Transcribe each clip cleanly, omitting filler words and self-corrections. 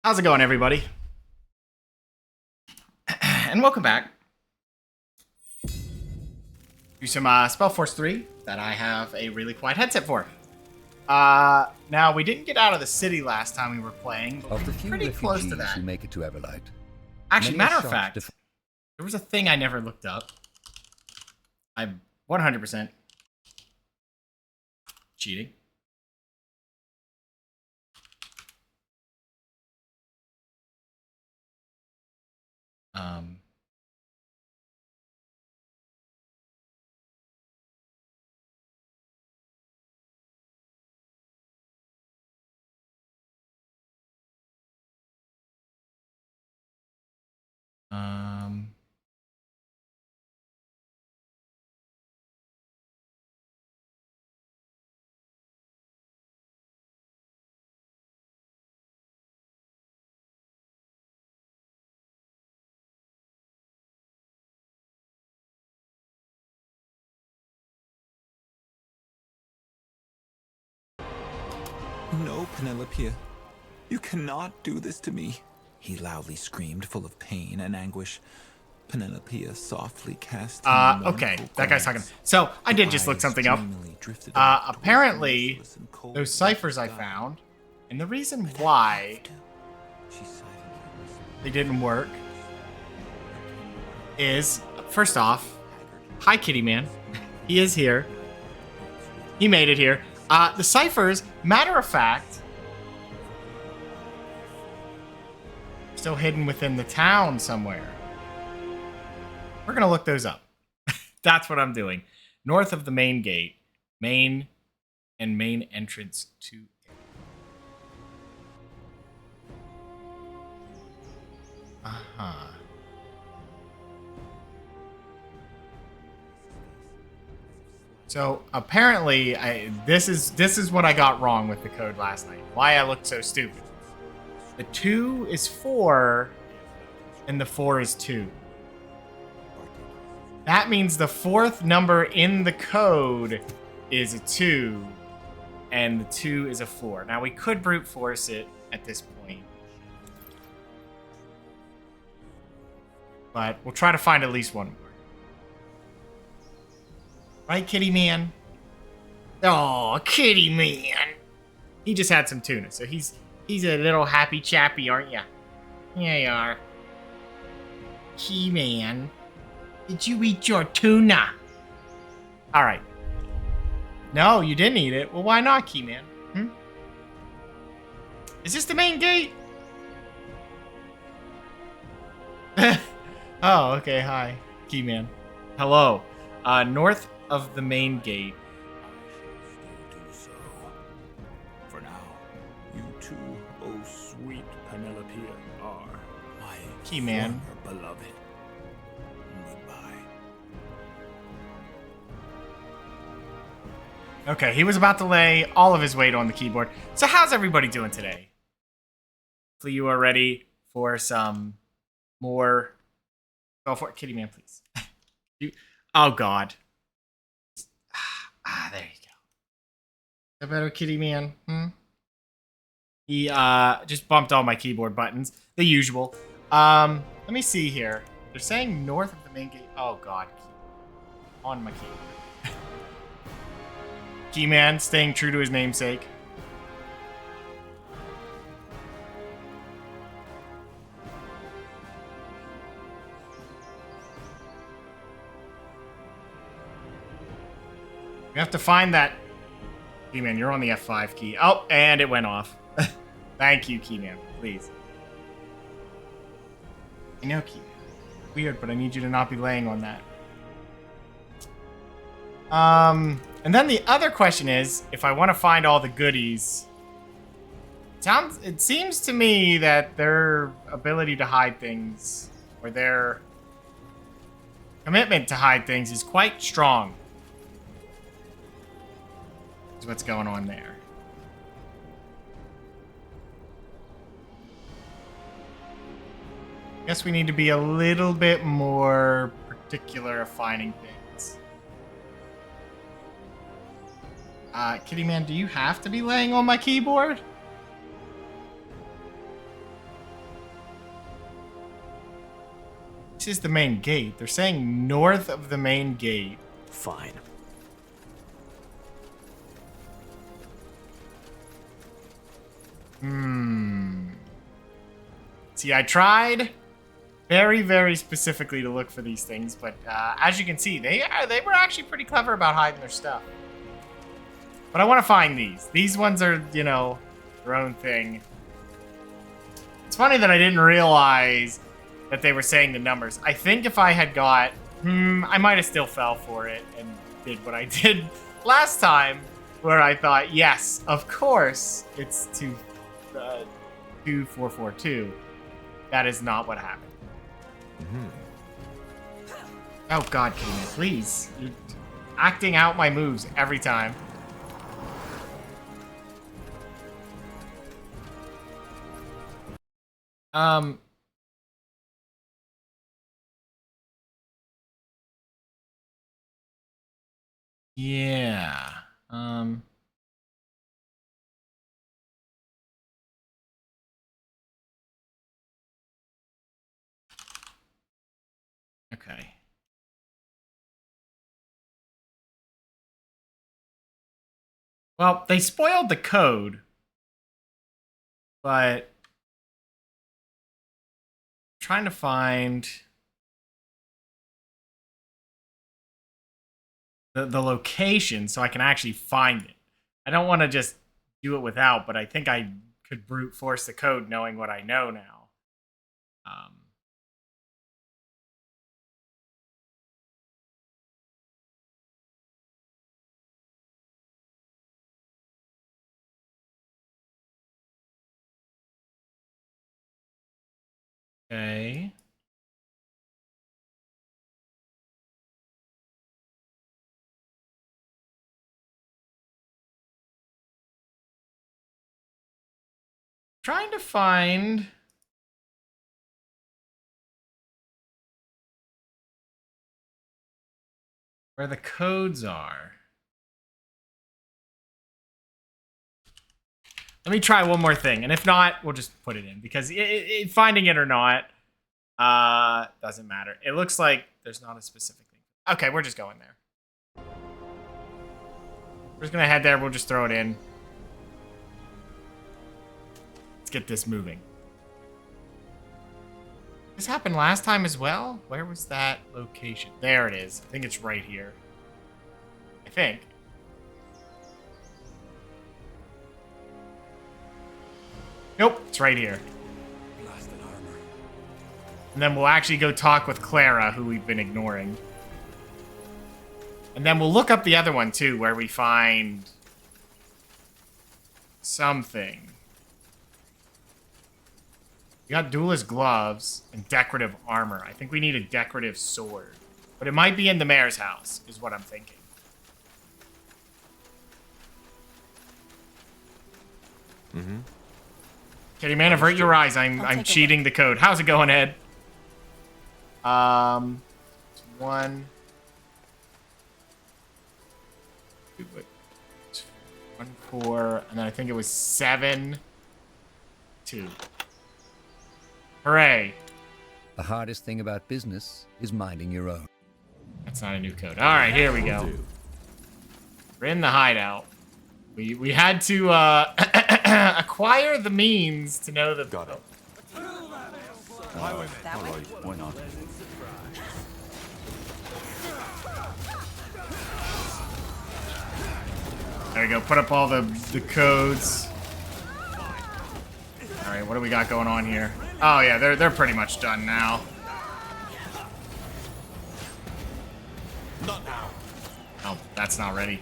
How's it going, everybody? And welcome back to some Spellforce 3 that I have a really quiet headset for. Now, we didn't get out of the city last time we were playing, but Of the we're few pretty close to refugees that. who make it to Everlight, Actually, many matter are of shocked fact, to there was a thing I never looked up. I'm 100% cheating. Um... Um... No, Penelope. You cannot do this to me. He loudly screamed, full of pain and anguish. Penelope softly cast him a okay, mournful that guy's talking. glance. So, I Her did just look eyes something up. dreamily drifted up towards the Apparently, merciless and cold those ciphers I sky. found, and the reason why She silently whispered. they didn't work is, first off, hi, Kitty Man. He is here. He made it here. The ciphers, matter of fact, still hidden within the town somewhere. We're gonna look those up. That's what I'm doing. North of the main gate, main entrance to. Uh-huh. So apparently, this is what I got wrong with the code last night. Why I looked so stupid. The 2 is 4, and the 4 is 2. That means the fourth number in the code is a 2, and the 2 is a 4. Now we could brute force it at this point, but we'll try to find at least one more. Right, Kitty Man? Oh, Kitty Man. He just had some tuna, so he's a little happy chappy, aren't ya? Yeah, you are. Kitty Man, did you eat your tuna? All right. No, you didn't eat it. Well, why not, Key Man? Is this the main gate? Oh, okay. Hi, Key Man. Hello. North of the main gate. I shall still do so. For now, you two, oh sweet Penelope, are my Key Man. former beloved. Goodbye. Okay, he was about to lay all of his weight on the keyboard. So how's everybody doing today? Hopefully you are ready for some more. Go for it, Kitty Man, please. Oh God. There you go. Is that better, Kitty Man? He just bumped all my keyboard buttons, the usual. Let me see here. They're saying north of the main gate. Oh God. On my keyboard. Keyman staying true to his namesake. We have to find that. Keyman, you're on the F5 key. Oh, and it went off. Thank you, Keyman. Please. I know, Keyman. Weird, but I need you to not be laying on that. And then the other question is, if I want to find all the goodies, it seems to me that their ability to hide things, or their commitment to hide things, is quite strong. Is what's going on there. Guess we need to be a little bit more particular of finding things. Kitty Man, do you have to be laying on my keyboard? Which is the main gate? They're saying north of the main gate. Fine. See, I tried very, very specifically to look for these things, but as you can see, they were actually pretty clever about hiding their stuff. But I want to find these. These ones are, you know, their own thing. It's funny that I didn't realize that they were saying the numbers. I think if I had got, I might have still fell for it and did what I did last time, where I thought, yes, of course, it's 2442. That is not what happened. Oh God, Katie, please. You're acting out my moves every time. Yeah. Okay. Well, they spoiled the code, but I'm trying to find the location so I can actually find it. I don't want to just do it without, but I think I could brute force the code knowing what I know now. Okay. Trying to find where the codes are. Let me try one more thing, and if not, we'll just put it in, because finding it or not doesn't matter. It looks like there's not a specific thing. Okay, we're just going there. We're just gonna head there. We'll just throw it in. Let's get this moving. This happened last time as well? Where was that location? There it is. I think it's right here. I think. Nope, it's right here. And then we'll actually go talk with Clara, who we've been ignoring. And then we'll look up the other one, too, where we find something. We got duelist gloves and decorative armor. I think we need a decorative sword. But it might be in the mayor's house, is what I'm thinking. Kitty man, avert your eyes. I'm cheating the code. How's it going, Ed? It's 1. 1, 4, and then I think it was 7, 2. Hooray! The hardest thing about business is minding your own. That's not a new code. All right, here we go. We're in the hideout. We had to acquire the means to know that. Got it. That way? Why not? There we go. Put up all the codes. All right, what do we got going on here? Oh yeah, they're pretty much done now. Not now. Oh, that's not ready.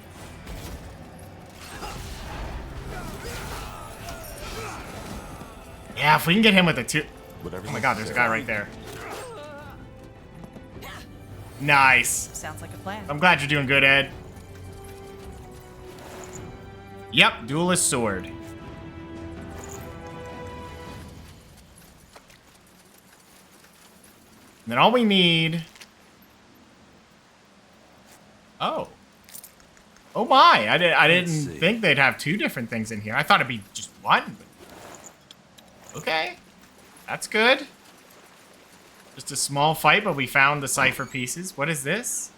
Yeah, if we can get him with the 2. Oh my God, there's a guy right there. Nice. Sounds like a plan. I'm glad you're doing good, Ed. Yep, duelist sword. And then all we need... Oh. Oh my, I didn't think they'd have 2 different things in here. I thought it'd be just 1. But... Okay. That's good. Just a small fight, but we found the cipher pieces. What is this?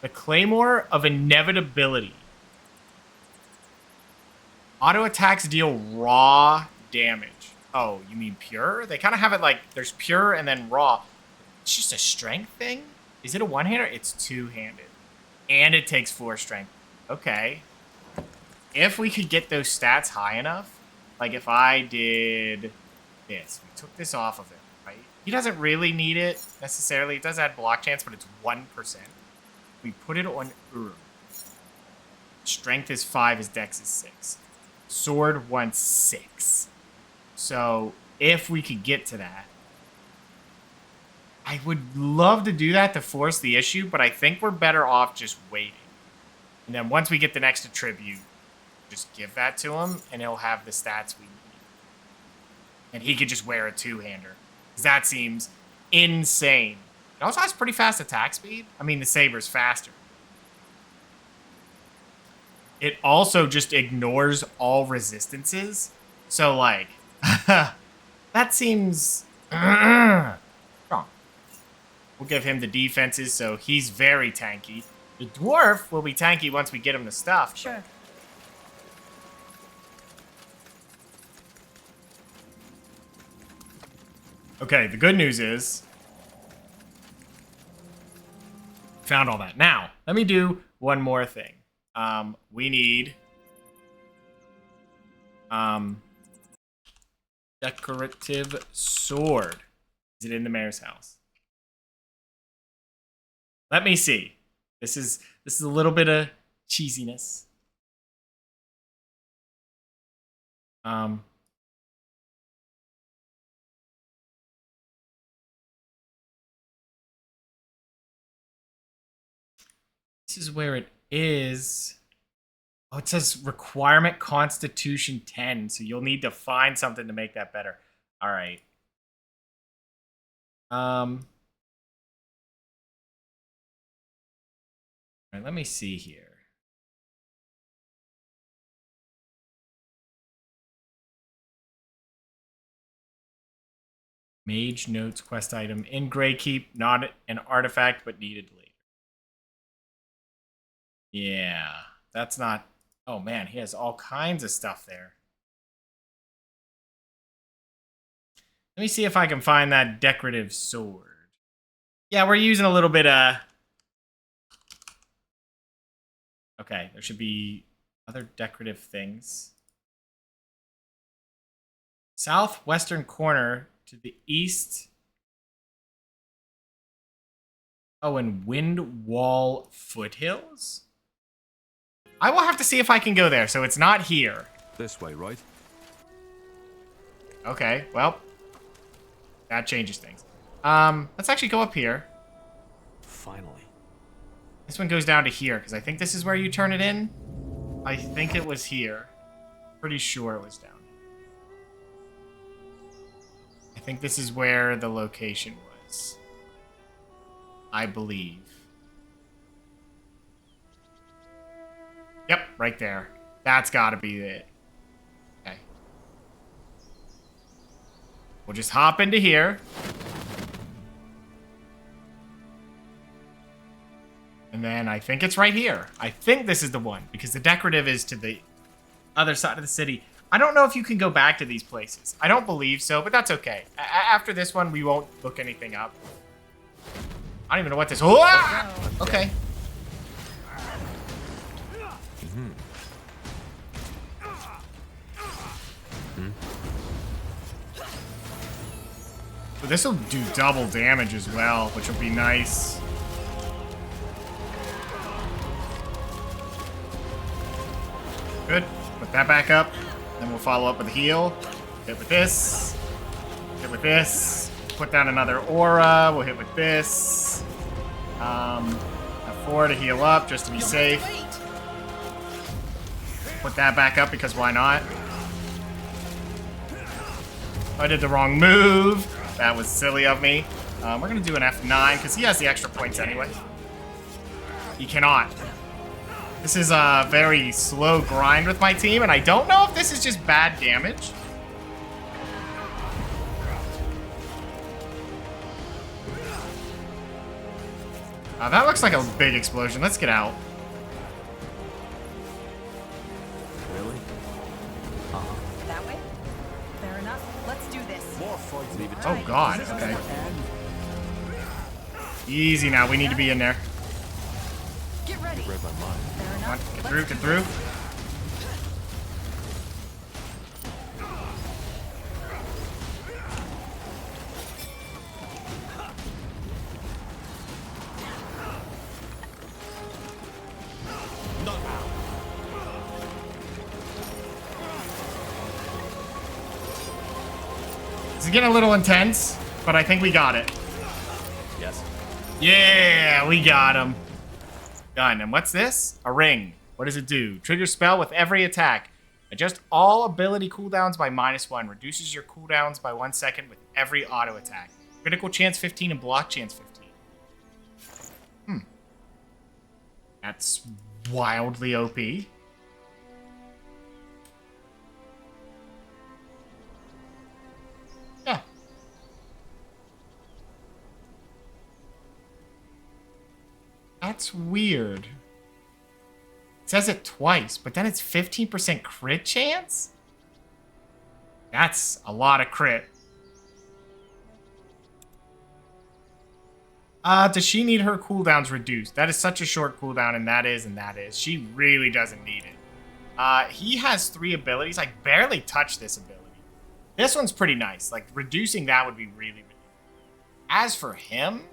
The Claymore of Inevitability. Auto attacks deal raw damage. Oh, you mean pure? They kind of have it like there's pure and then raw. It's just a strength thing? Is it a one-hander? It's two-handed. And it takes 4 strength. Okay. If we could get those stats high enough, like if I did this, we took this off of him, right? He doesn't really need it necessarily. It does add block chance, but it's 1%. We put it on Uru. Strength is 5, his dex is 6. Sword wants 6. So if we could get to that, I would love to do that to force the issue, but I think we're better off just waiting. And then once we get the next attribute, just give that to him, and he'll have the stats we need. And he could just wear a two-hander. Because that seems insane. It also has pretty fast attack speed. I mean, the saber's faster. It also just ignores all resistances. So, like, that seems wrong. We'll give him the defenses, so he's very tanky. The dwarf will be tanky once we get him the stuff. Sure. Okay, the good news is found all that. Now, let me do one more thing. We need decorative sword. Is it in the mayor's house? Let me see. This is a little bit of cheesiness. This is where it is. Oh, it says requirement Constitution 10, so you'll need to find something to make that better. All right. All right, let me see here. Mage notes quest item in Greykeep, not an artifact, but needed later. Yeah, that's not... Oh man, he has all kinds of stuff there. Let me see if I can find that decorative sword. Yeah, we're using a little bit of... Okay, there should be other decorative things. Southwestern corner to the east. Oh, and Windwall Foothills? I will have to see if I can go there, so it's not here. This way, right? Okay, well, that changes things. Let's actually go up here. Finally. This one goes down to here, because I think this is where you turn it in. I think it was here. Pretty sure it was down here. I think this is where the location was. I believe. Yep, right there. That's gotta be it. Okay. We'll just hop into here. And then I think it's right here. I think this is the one, because the decorative is to the other side of the city. I don't know if you can go back to these places. I don't believe so, but that's okay. After this one, we won't look anything up. I don't even know what this... Oh! Okay. So this will do double damage as well, which will be nice. Good. Put that back up. Then we'll follow up with a heal. Hit with this. Hit with this. Put down another aura. We'll hit with this. Have 4 to heal up just to be safe. Put that back up because why not? I did the wrong move. That was silly of me. We're going to do an F9 because he has the extra points anyway. He cannot. This is a very slow grind with my team, and I don't know if this is just bad damage. That looks like a big explosion. Let's get out. Really? That way? Fair enough. Let's do this. More fights. Leave it Oh god, okay. Easy now, we need to be in there. Get ready. Read my mind. Fair Come on, enough. get Let's through, do get through. this. This is getting a little intense, but I think we got it. Yes. Yeah, we got him. Done. And what's this? A ring. What does it do? Trigger spell with every attack. Adjust all ability cooldowns by -1. Reduces your cooldowns by 1 second with every auto attack. Critical chance 15 and block chance 15. That's wildly OP. Yeah. That's weird. It says it twice, but then it's 15% crit chance? That's a lot of crit. Does she need her cooldowns reduced? That is such a short cooldown, and that is. She really doesn't need it. He has 3 abilities. I barely touched this ability. This one's pretty nice. Like, reducing that would be really, really good. As for him,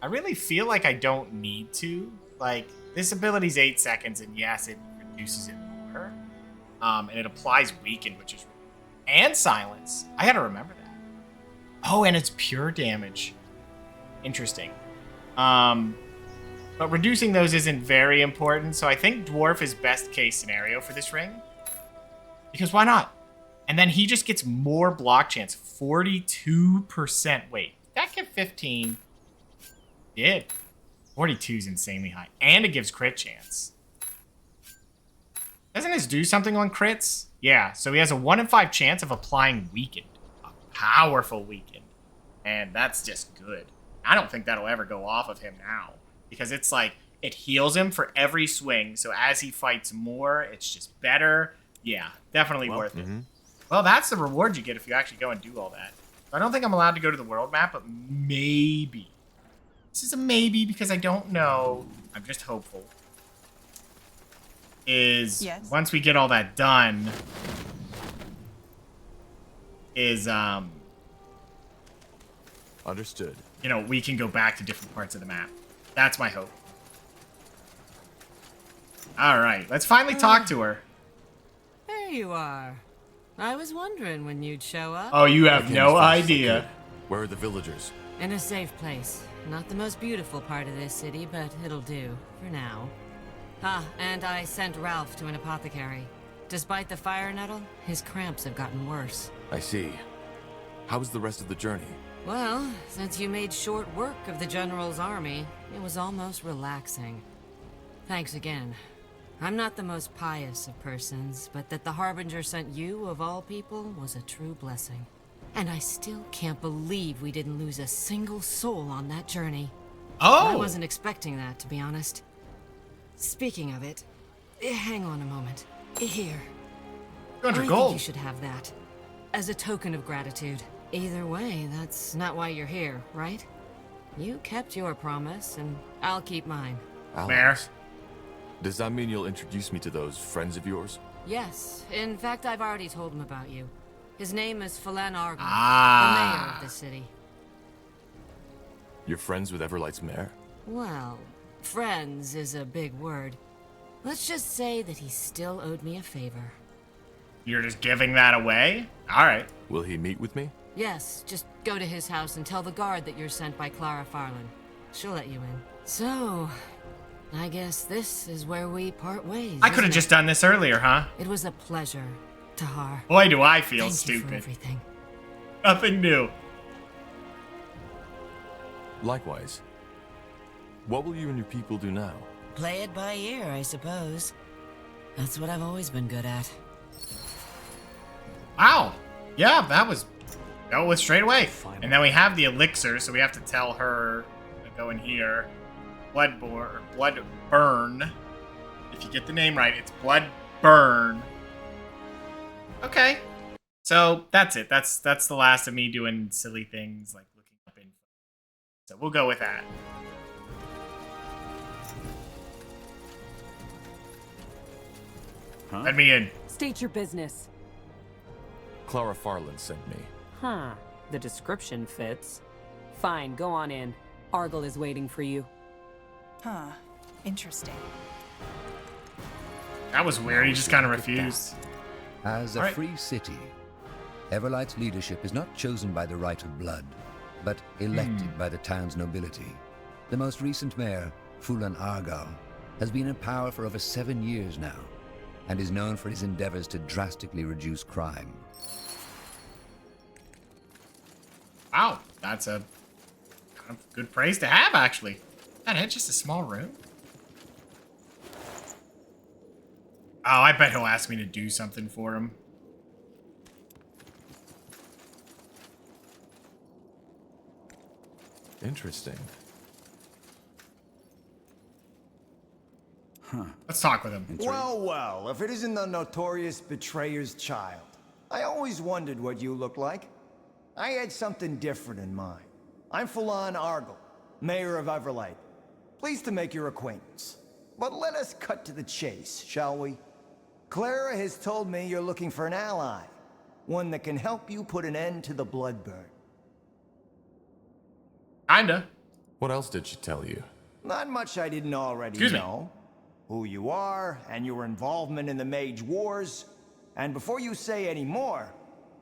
I really feel like I don't need to. Like, this ability's 8 seconds, and yes, it reduces it more. And it applies weakened, which is really... And silence. I gotta remember that. Oh, and it's pure damage. Interesting. But reducing those isn't very important, so I think Dwarf is best case scenario for this ring. Because why not? And then he just gets more block chance. 42%. Wait, did that give 15? Did. 42 is insanely high. And it gives crit chance. Doesn't this do something on crits? Yeah, so he has a 1 in 5 chance of applying weakened. A powerful weakened. And that's just good. I don't think that'll ever go off of him now. Because it's like, it heals him for every swing. So as he fights more, it's just better. Yeah, definitely worth it. Well, that's the reward you get if you actually go and do all that. I don't think I'm allowed to go to the world map, but maybe. This is a maybe because I don't know. I'm just hopeful. Yes. Once we get all that done, Understood. you know, we can go back to different parts of the map. That's my hope. All right, let's finally talk to her. There you are. I was wondering when you'd show up. Oh, you I have came no as fast as I idea. could. Where are the villagers? In a safe place. Not the most beautiful part of this city, but it'll do, for now. Ah, and I sent Ralph to an apothecary. Despite the fire nettle, his cramps have gotten worse. I see. How was the rest of the journey? Well, since you made short work of the General's army, it was almost relaxing. Thanks again. I'm not the most pious of persons, but that the Harbinger sent you, of all people, was a true blessing. And I still can't believe we didn't lose a single soul on that journey. I Oh, wasn't expecting that, to be honest. Speaking of it, hang on a moment. Here. 200 I think you gold. should have that. As a token of gratitude. Either way, that's not why you're here, right? You kept your promise, and I'll keep mine. Allies. Does that mean you'll introduce me to those friends of yours? Yes. In fact, I've already told him about you. His name is Phelan Argon, the mayor Ah. of the city. You're friends with Everlight's mayor? Well, friends is a big word. Let's just say that he still owed me a favor. You're just giving that away? All right. Will he meet with me? Yes, just go to his house and tell the guard that you're sent by Clara Farland. She'll let you in. So, I guess this is where we part ways. I could have isn't just it? done this earlier, huh? It was a pleasure, Tahar. Boy, do I feel Thank you for stupid. everything. Nothing new. Likewise. What will you and your people do now? Play it by ear, I suppose. That's what I've always been good at. Wow. Yeah, that was dealt with straight away. And then we have the elixir, so we have to tell her to go in here. Bloodburn. If you get the name right, it's Bloodburn. Okay. So that's it. That's the last of me doing silly things like looking up info. So we'll go with that. Huh? Let me in. State your business. Clara Farland sent me. Huh. The description fits. Fine, go on in. Argyle is waiting for you. Huh. Interesting. That was weird. He just kind of refused. As a All right. free city, Everlight's leadership is not chosen by the right of blood, but elected by the town's nobility. The most recent mayor, Fulan Argyle, has been in power for over 7 years now, and is known for his endeavors to drastically reduce crime. Wow, that's a kind of good praise to have, actually. Man, it's just a small room. Oh, I bet he'll ask me to do something for him. Interesting. Let's talk with him. Well, well, if it isn't the notorious betrayer's child. I always wondered what you looked like. I had something different in mind. I'm Fulan Argyle, Mayor of Everlight. Pleased to make your acquaintance. But let us cut to the chase, shall we? Clara has told me you're looking for an ally. One that can help you put an end to the Bloodburn. Kinda. What else did she tell you? Not much I didn't already Excuse me. know. Who you are, and your involvement in the Mage Wars. And before you say any more,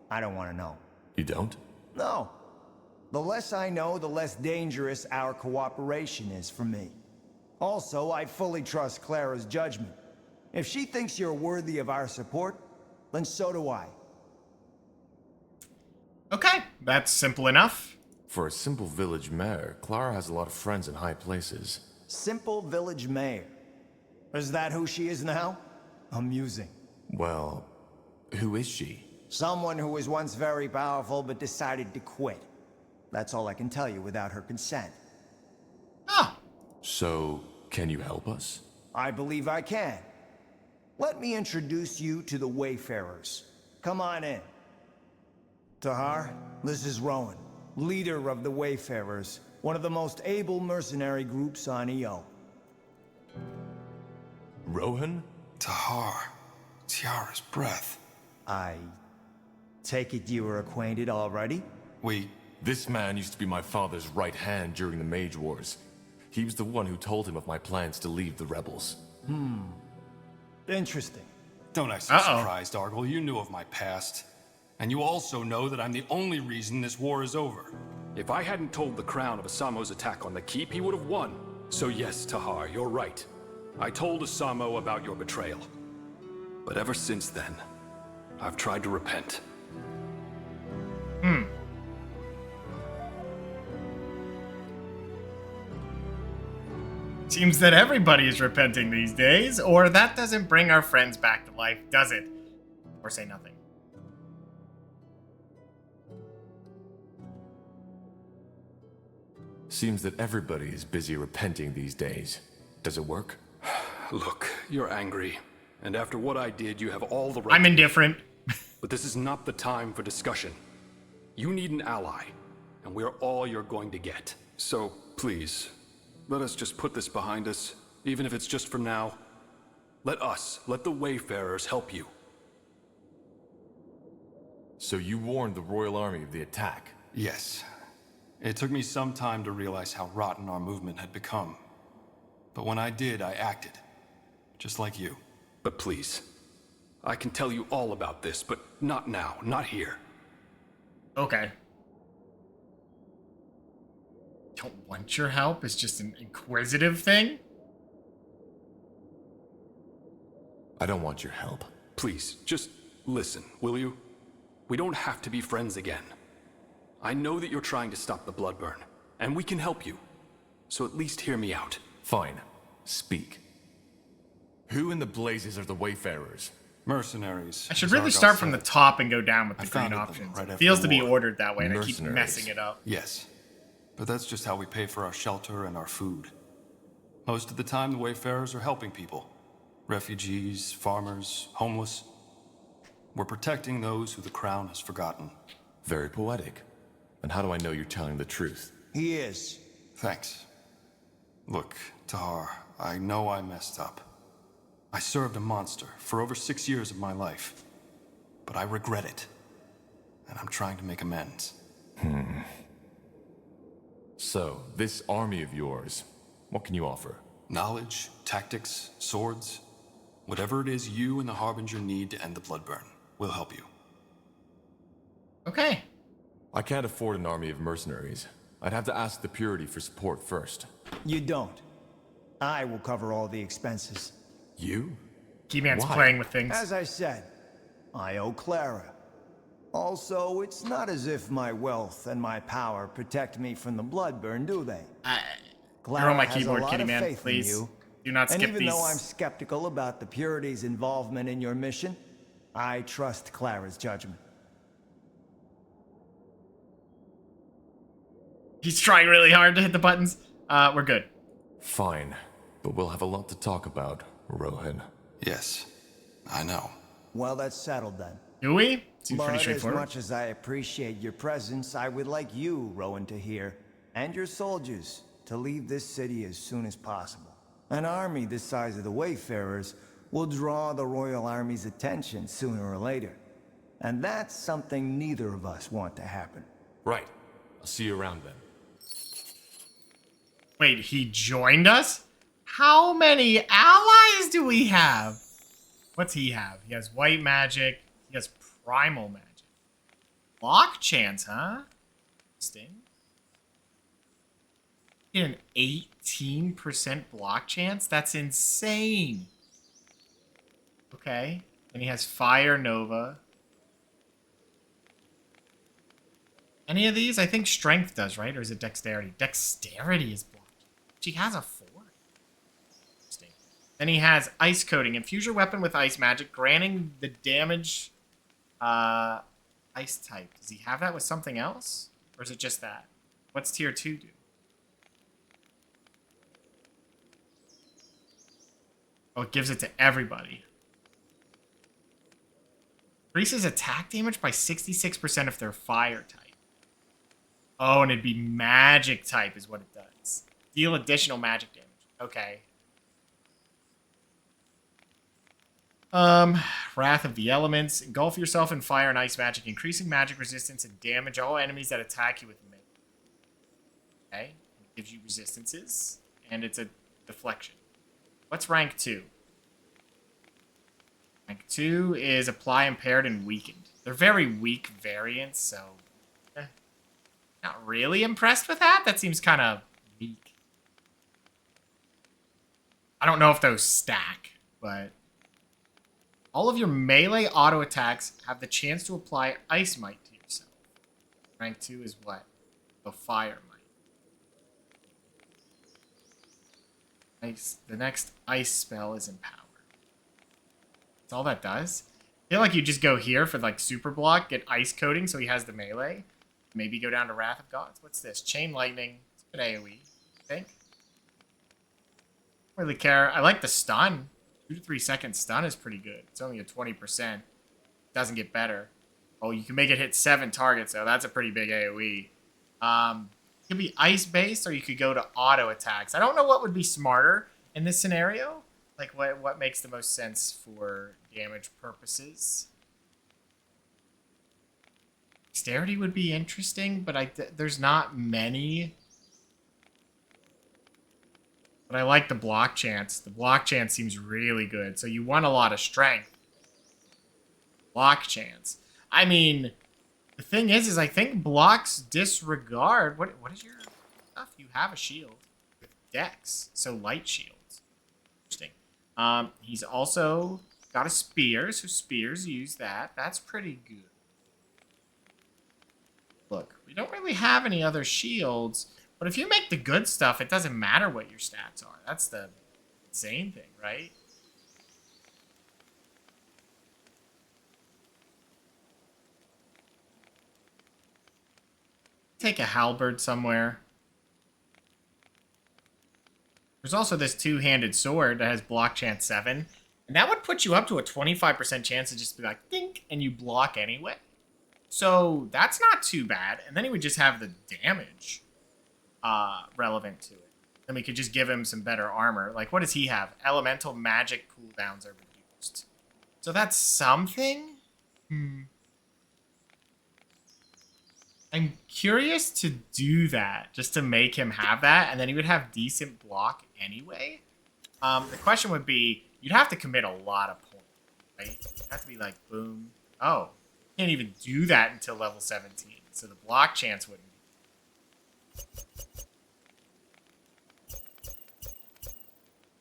I don't want to know. You don't? No. The less I know, the less dangerous our cooperation is for me. Also, I fully trust Clara's judgment. If she thinks you're worthy of our support, then so do I. Okay, that's simple enough. For a simple village mayor, Clara has a lot of friends in high places. Simple village mayor. Is that who she is now? Amusing. Well, who is she? Someone who was once very powerful but decided to quit. That's all I can tell you without her consent. Oh, So, can you help us? I believe I can. Let me introduce you to the Wayfarers. Come on in. Tahar, this is Rowan, leader of the Wayfarers, one of the most able mercenary groups on EO. Rohan? Tahar. Tiara's breath. I take it you were acquainted already? This man used to be my father's right hand during the Mage Wars. He was the one who told him of my plans to leave the rebels. Interesting. Don't act so surprised, Argyle. You knew of my past. And you also know that I'm the only reason this war is over. If I hadn't told the Crown of Asamo's attack on the keep, he would have won. So yes, Tahar, you're right. I told Asamo about your betrayal. But ever since then, I've tried to repent. Seems that everybody is repenting these days, or that doesn't bring our friends back to life, does it? Or say nothing. Seems that everybody is busy repenting these days. Does it work? Look, you're angry. And after what I did, you have all the right. I'm indifferent. But this is not the time for discussion. You need an ally, and we're all you're going to get. So, please, let us just put this behind us, even if it's just for now. Let the Wayfarers help you. So you warned the Royal Army of the attack? Yes. It took me some time to realize how rotten our movement had become. But when I did, I acted. Just like you. But please, I can tell you all about this, but not now, not here. Okay. Don't want your help? It's just an inquisitive thing? I don't want your help. Please, just listen, will you? We don't have to be friends again. I know that you're trying to stop the Bloodburn, and we can help you. So at least hear me out. Fine. Speak. Who in the blazes are the Wayfarers? Mercenaries. I should as really Argyle start from said. the top and go down with I the green founded them options. right It after feels the to be war. ordered that way, and I keep Mercenaries. messing it up. Yes. But that's just how we pay for our shelter and our food. Most of the time, the Wayfarers are helping people. Refugees, farmers, homeless. We're protecting those who the Crown has forgotten. Very poetic. And how do I know you're telling the truth? He is. Thanks. Look, Tahar, I know I messed up. I served a monster for over 6 years of my life. But I regret it. And I'm trying to make amends. So, this army of yours, what can you offer? Knowledge, tactics, swords. Whatever it is you and the Harbinger need to end the Bloodburn, we'll help you. Okay. I can't afford an army of mercenaries. I'd have to ask the Purity for support first. You don't. I will cover all the expenses. You? Keyman's Why? playing with things. As I said, I owe Clara. Also, it's not as if my wealth and my power protect me from the Bloodburn, do they? You're on my has a keyboard, lot Kitty of Man. faith in Please. you. Do not skip And even these. though I'm skeptical about the Purity's involvement in your mission, I trust Clara's judgment. He's trying really hard to hit the buttons. We're good. Fine. But we'll have a lot to talk about, Rohan. Yes, I know. Well, that's settled then. Do we? Seems But pretty as straightforward. much as I appreciate your presence, I would like you, Rowan, to hear, and your soldiers, to leave this city as soon as possible. An army the size of the Wayfarers will draw the Royal Army's attention sooner or later. And that's something neither of us want to happen. Right. I'll see you around then. Wait, he joined us? How many allies do we have? What's he have? He has white magic. He has primal magic. Block chance, huh? Interesting. An 18% block chance? That's insane. Okay. And he has Fire Nova. Any of these? I think Strength does, right? Or is it Dexterity? Dexterity is blocked. She has a 4. Interesting. Then he has Ice Coating. Infuse your weapon with ice magic, granting the damage ice type. Does he have that with something else? Or is it just that? What's tier 2 do? Oh, it gives it to everybody. Increases attack damage by 66% if they're fire type. Oh, and it'd be magic type is what it does. Deal additional magic damage. Okay. Wrath of the Elements. Engulf yourself in fire and ice magic, increasing magic resistance and damage all enemies that attack you with melee. Okay. It gives you resistances, and it's a deflection. What's rank 2? Rank 2 is apply impaired and weakened. They're very weak variants, so not really impressed with that. That seems kind of weak. I don't know if those stack, but all of your melee auto attacks have the chance to apply Ice Might to yourself. Rank 2 is what? The Fire Might. Ice. The next ice spell is Empower. That's all that does. I feel like you just go here for like super block, get ice coating so he has the melee. Maybe go down to Wrath of Gods. What's this? Chain Lightning. It's a good AoE, I think. Don't really care. I like the stun. 2 to 3 second stun is pretty good. It's only a 20%. Doesn't get better. Oh, you can make it hit 7 targets, though. That's a pretty big AoE. It could be ice-based, or you could go to auto attacks. I don't know what would be smarter in this scenario. Like, what makes the most sense for damage purposes. Dexterity would be interesting, but there's not many. But I like the block chance. The block chance seems really good. So you want a lot of strength. Block chance. I mean, the thing is I think blocks disregard. What is your stuff? You have a shield with dex, so light shields. Interesting. He's also got a spear, so spears use that. That's pretty good. Look, we don't really have any other shields, but if you make the good stuff, it doesn't matter what your stats are. That's the insane thing, right? Take a halberd somewhere. There's also this two-handed sword that has block chance 7. And that would put you up to a 25% chance to just be like, dink, and you block anyway. So that's not too bad. And then he would just have the damage relevant to it. Then we could just give him some better armor. Like, what does he have? Elemental magic cooldowns are reduced. So that's something? I'm curious to do that, just to make him have that, and then he would have decent block anyway. The question would be, you'd have to commit a lot of points, right? You'd have to be like, boom. Oh, can't even do that until level 17, so the block chance wouldn't be.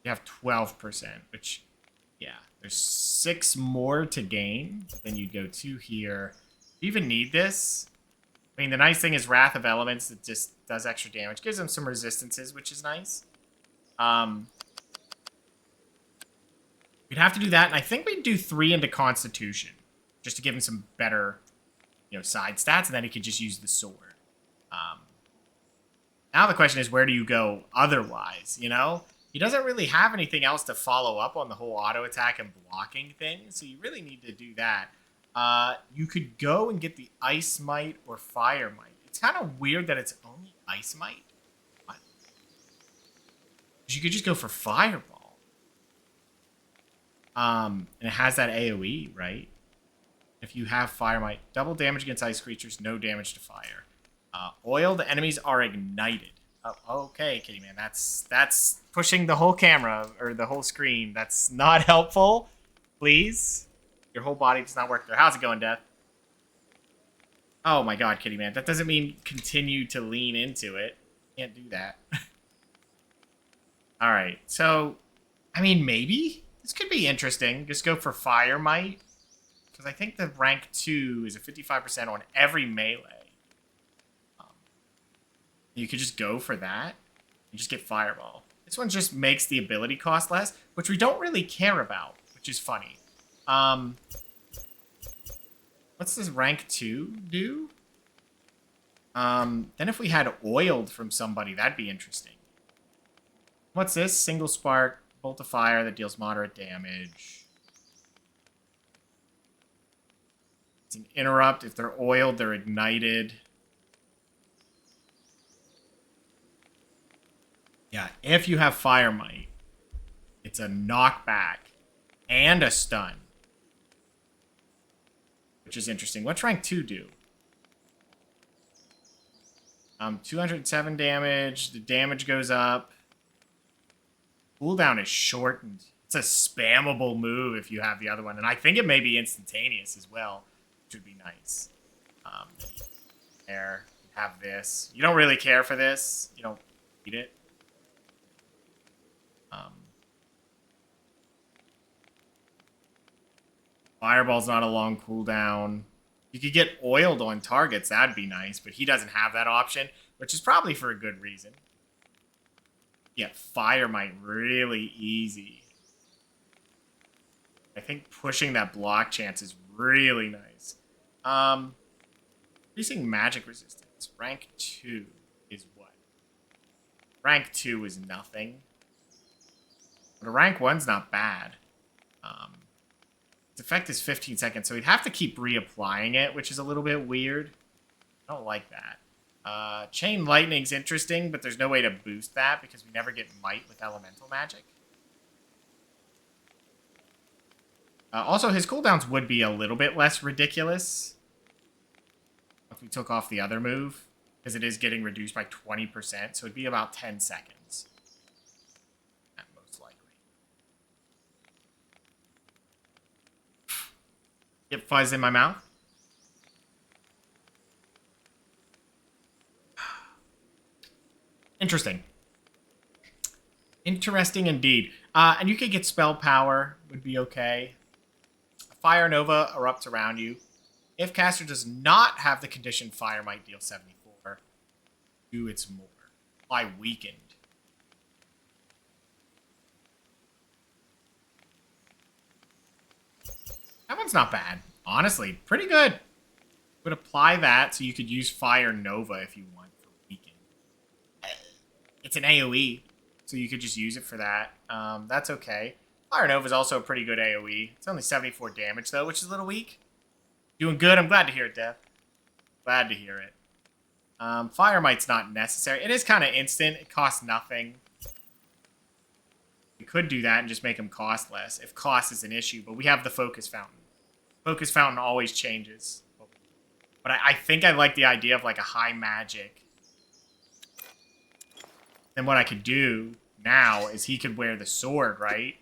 You have 12%, which, yeah, there's 6 more to gain, but then you'd go 2 here. Do you even need this? I mean, the nice thing is Wrath of Elements, it just does extra damage. Gives him some resistances, which is nice. We'd have to do that, and I think we'd do 3 into Constitution, just to give him some better, side stats, and then he could just use the sword. Now the question is, where do you go otherwise, He doesn't really have anything else to follow up on the whole auto attack and blocking thing, so you really need to do that. You could go and get the Ice Might or Fire Might. It's kind of weird that it's only Ice Might. What? You could just go for Fireball. And it has that AoE, right? If you have Fire Might, double damage against ice creatures, no damage to fire. Oiled enemies are ignited. Oh, okay, Kitty Man. That's pushing the whole camera or the whole screen. That's not helpful. Please. Your whole body does not work there. How's it going, Death? Oh my god, Kitty Man. That doesn't mean continue to lean into it. Can't do that. Alright, so, I mean, maybe? This could be interesting. Just go for Fire Might. Because I think the rank 2 is a 55% on every melee. You could just go for that and just get Fireball. This one just makes the ability cost less, which we don't really care about, which is funny. What's this rank 2 do? Then if we had Oiled from somebody, that'd be interesting. What's this? Single Spark, Bolt of Fire that deals moderate damage. It's an interrupt. If they're oiled, they're ignited. Yeah, if you have Fire Might, it's a knockback and a stun. Which is interesting. What's rank 2 do? 207 damage. The damage goes up. Cooldown is shortened. It's a spammable move if you have the other one. And I think it may be instantaneous as well, which would be nice. There. You have this. You don't really care for this. You don't need it. Fireball's not a long cooldown. You could get oiled on targets. That'd be nice, but he doesn't have that option, which is probably for a good reason. Yeah, Fire Might really easy. I think pushing that block chance is really nice. Increasing magic resistance. Rank 2 is what? Rank 2 is nothing. But a rank 1's not bad. Its effect is 15 seconds, so we'd have to keep reapplying it, which is a little bit weird. I don't like that. Chain Lightning's interesting, but there's no way to boost that because we never get Might with elemental magic. Also, his cooldowns would be a little bit less ridiculous if we took off the other move, because it is getting reduced by 20%, so it'd be about 10 seconds. At most likely. Get fuzz in my mouth. Interesting. Interesting indeed. And you could get Spell Power, would be okay. Fire Nova erupts around you. If caster does not have the condition Fire Might deal 74, do its more. Apply Weakened. That one's not bad. Honestly, pretty good. Would apply that so you could use Fire Nova if you want for Weakened. It's an AoE. so you could just use it for that. That's okay. Fire Nova is also a pretty good AoE. It's only 74 damage, though, which is a little weak. Doing good. I'm glad to hear it, Dev. Glad to hear it. Fire Mite's not necessary. It is kind of instant. It costs nothing. We could do that and just make them cost less if cost is an issue, but we have the Focus Fountain. Focus Fountain always changes. But I think I like the idea of like a high magic. Then what I could do now is he could wear the sword, right?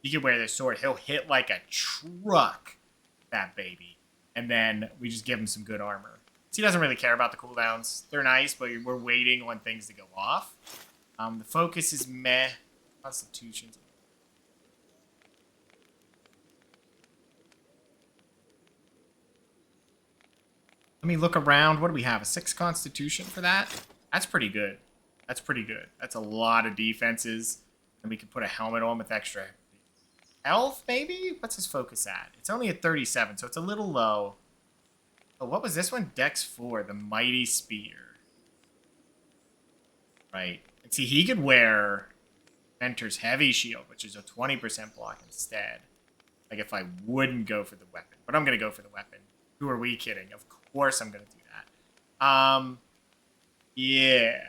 He could wear the sword. He'll hit like a truck, that baby. And then we just give him some good armor. So he doesn't really care about the cooldowns. They're nice, but we're waiting on things to go off. The focus is meh. Constitution's. Let me look around. What do we have? A 6 Constitution for that? That's pretty good. That's pretty good. That's a lot of defenses. And we can put a helmet on with extra health, maybe? What's his focus at? It's only at 37, so it's a little low. Oh, what was this one? Dex 4, the Mighty Spear. Right. And see, he could wear Mentor's Heavy Shield, which is a 20% block instead. Like if I wouldn't go for the weapon. But I'm going to go for the weapon. Who are we kidding? Of course I'm going to do that. Yeah.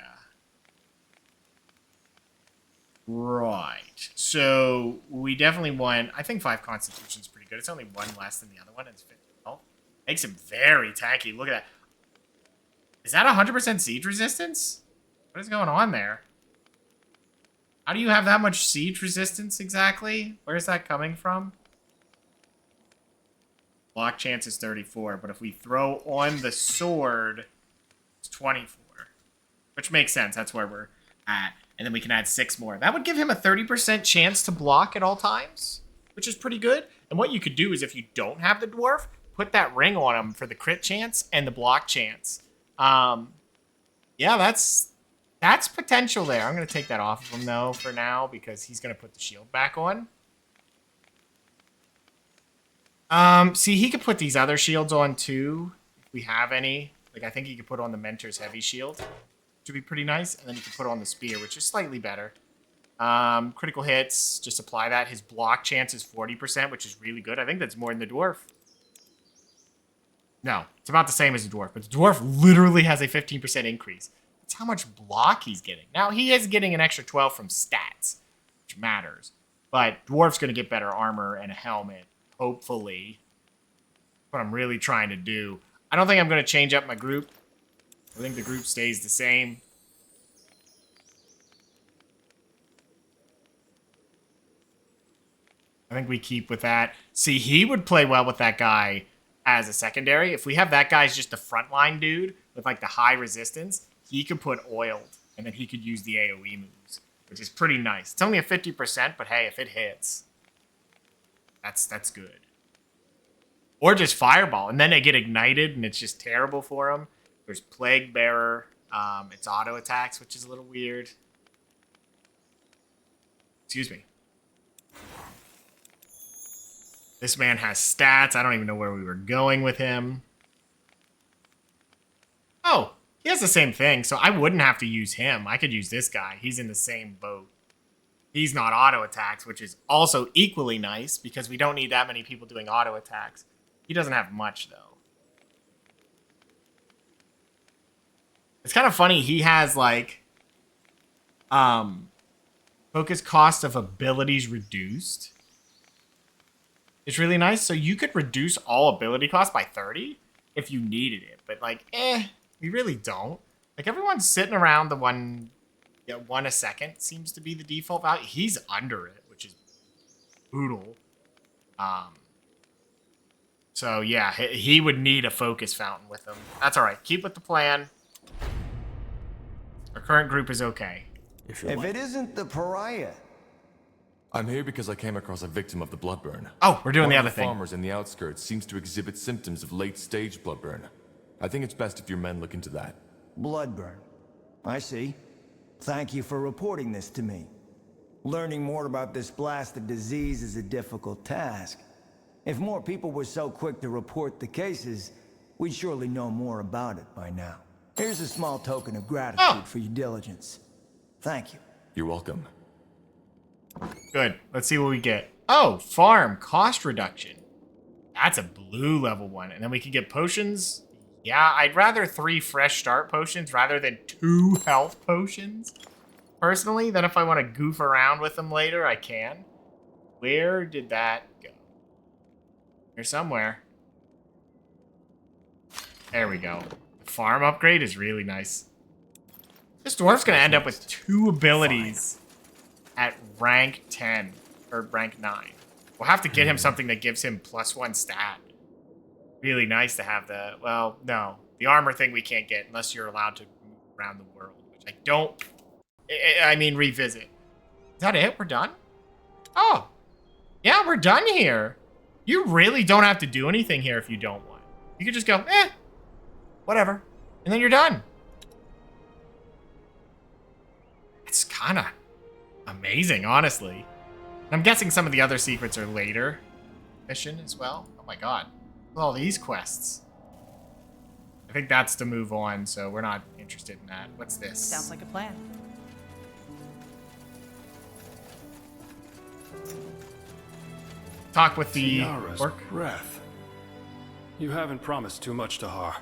Right. So we definitely want... I think 5 Constitution's pretty good. It's only 1 less than the other one. It's 50 health. Makes him very tanky. Look at that. Is that 100% siege resistance? What is going on there? How do you have that much siege resistance exactly? Where is that coming from? Block chance is 34, but if we throw on the sword, it's 24. Which makes sense. That's where we're at. And then we can add 6 more. That would give him a 30% chance to block at all times, which is pretty good. And what you could do is if you don't have the dwarf, put that ring on him for the crit chance and the block chance. Yeah, that's potential there. I'm going to take that off of him, though, for now, because he's going to put the shield back on. See, he could put these other shields on, too, if we have any. Like, I think he could put on the Mentor's Heavy Shield, which would be pretty nice. And then he could put on the Spear, which is slightly better. Critical hits, just apply that. His block chance is 40%, which is really good. I think that's more than the dwarf. No, it's about the same as the dwarf, but the dwarf literally has a 15% increase. That's how much block he's getting. Now, he is getting an extra 12 from stats, which matters. But dwarf's going to get better armor and a helmet, hopefully. What I'm really trying to do. I don't think I'm going to change up my group. I think the group stays the same. I think we keep with that. See, he would play well with that guy as a secondary. If we have that guy as just a frontline dude with like the high resistance, he could put oiled, and then he could use the AoE moves, which is pretty nice. It's only a 50%, but hey, if it hits, that's good. Or just Fireball, and then they get ignited, and it's just terrible for them. There's Plague Bearer. It's auto attacks, which is a little weird. Excuse me. This man has stats. I don't even know where we were going with him. Oh, he has the same thing, so I wouldn't have to use him. I could use this guy. He's in the same boat. He's not auto attacks, which is also equally nice because we don't need that many people doing auto attacks. He doesn't have much, though. It's kind of funny. He has, like, focus cost of abilities reduced. It's really nice. So you could reduce all ability costs by 30 if you needed it. But, like, we really don't. Like, everyone's sitting around the one a second seems to be the default value. He's under it, which is brutal. So, yeah, he would need a focus fountain with him. That's all right. Keep with the plan. Our current group is okay. If it isn't the pariah. I'm here because I came across a victim of the bloodburn. Oh, we're doing the other One of thing. farmers in the outskirts seems to exhibit symptoms of late-stage bloodburn. I think it's best if your men look into that. Bloodburn. I see. Thank you for reporting this to me. Learning more about this blasted disease is a difficult task. If more people were so quick to report the cases, we'd surely know more about it by now. Here's a small token of gratitude for your diligence. Thank you. You're welcome. Good. Let's see what we get. Oh, farm. Cost reduction. That's a blue level one. And then we can get potions. Yeah, I'd rather 3 fresh start potions rather than 2 health potions. Personally, then if I want to goof around with them later, I can. Where did that go? Here somewhere. There we go. The farm upgrade is really nice. This dwarf's going to end up with 2 abilities at rank 10 or rank 9. We'll have to get him something that gives him +1 stat. Really nice to have the, well, no. The armor thing we can't get unless you're allowed to move around the world, which I don't, I mean revisit. Is that it? We're done? Oh. Yeah, we're done here. You really don't have to do anything here if you don't want. You could just go, whatever. And then you're done. It's kind of amazing, honestly. And I'm guessing some of the other secrets are later mission as well. Oh my god. All these quests. I think that's to move on, so we're not interested in that. What's this? Sounds like a plan. Talk with the Tiara's orc. breath. You haven't promised too much, Tahar.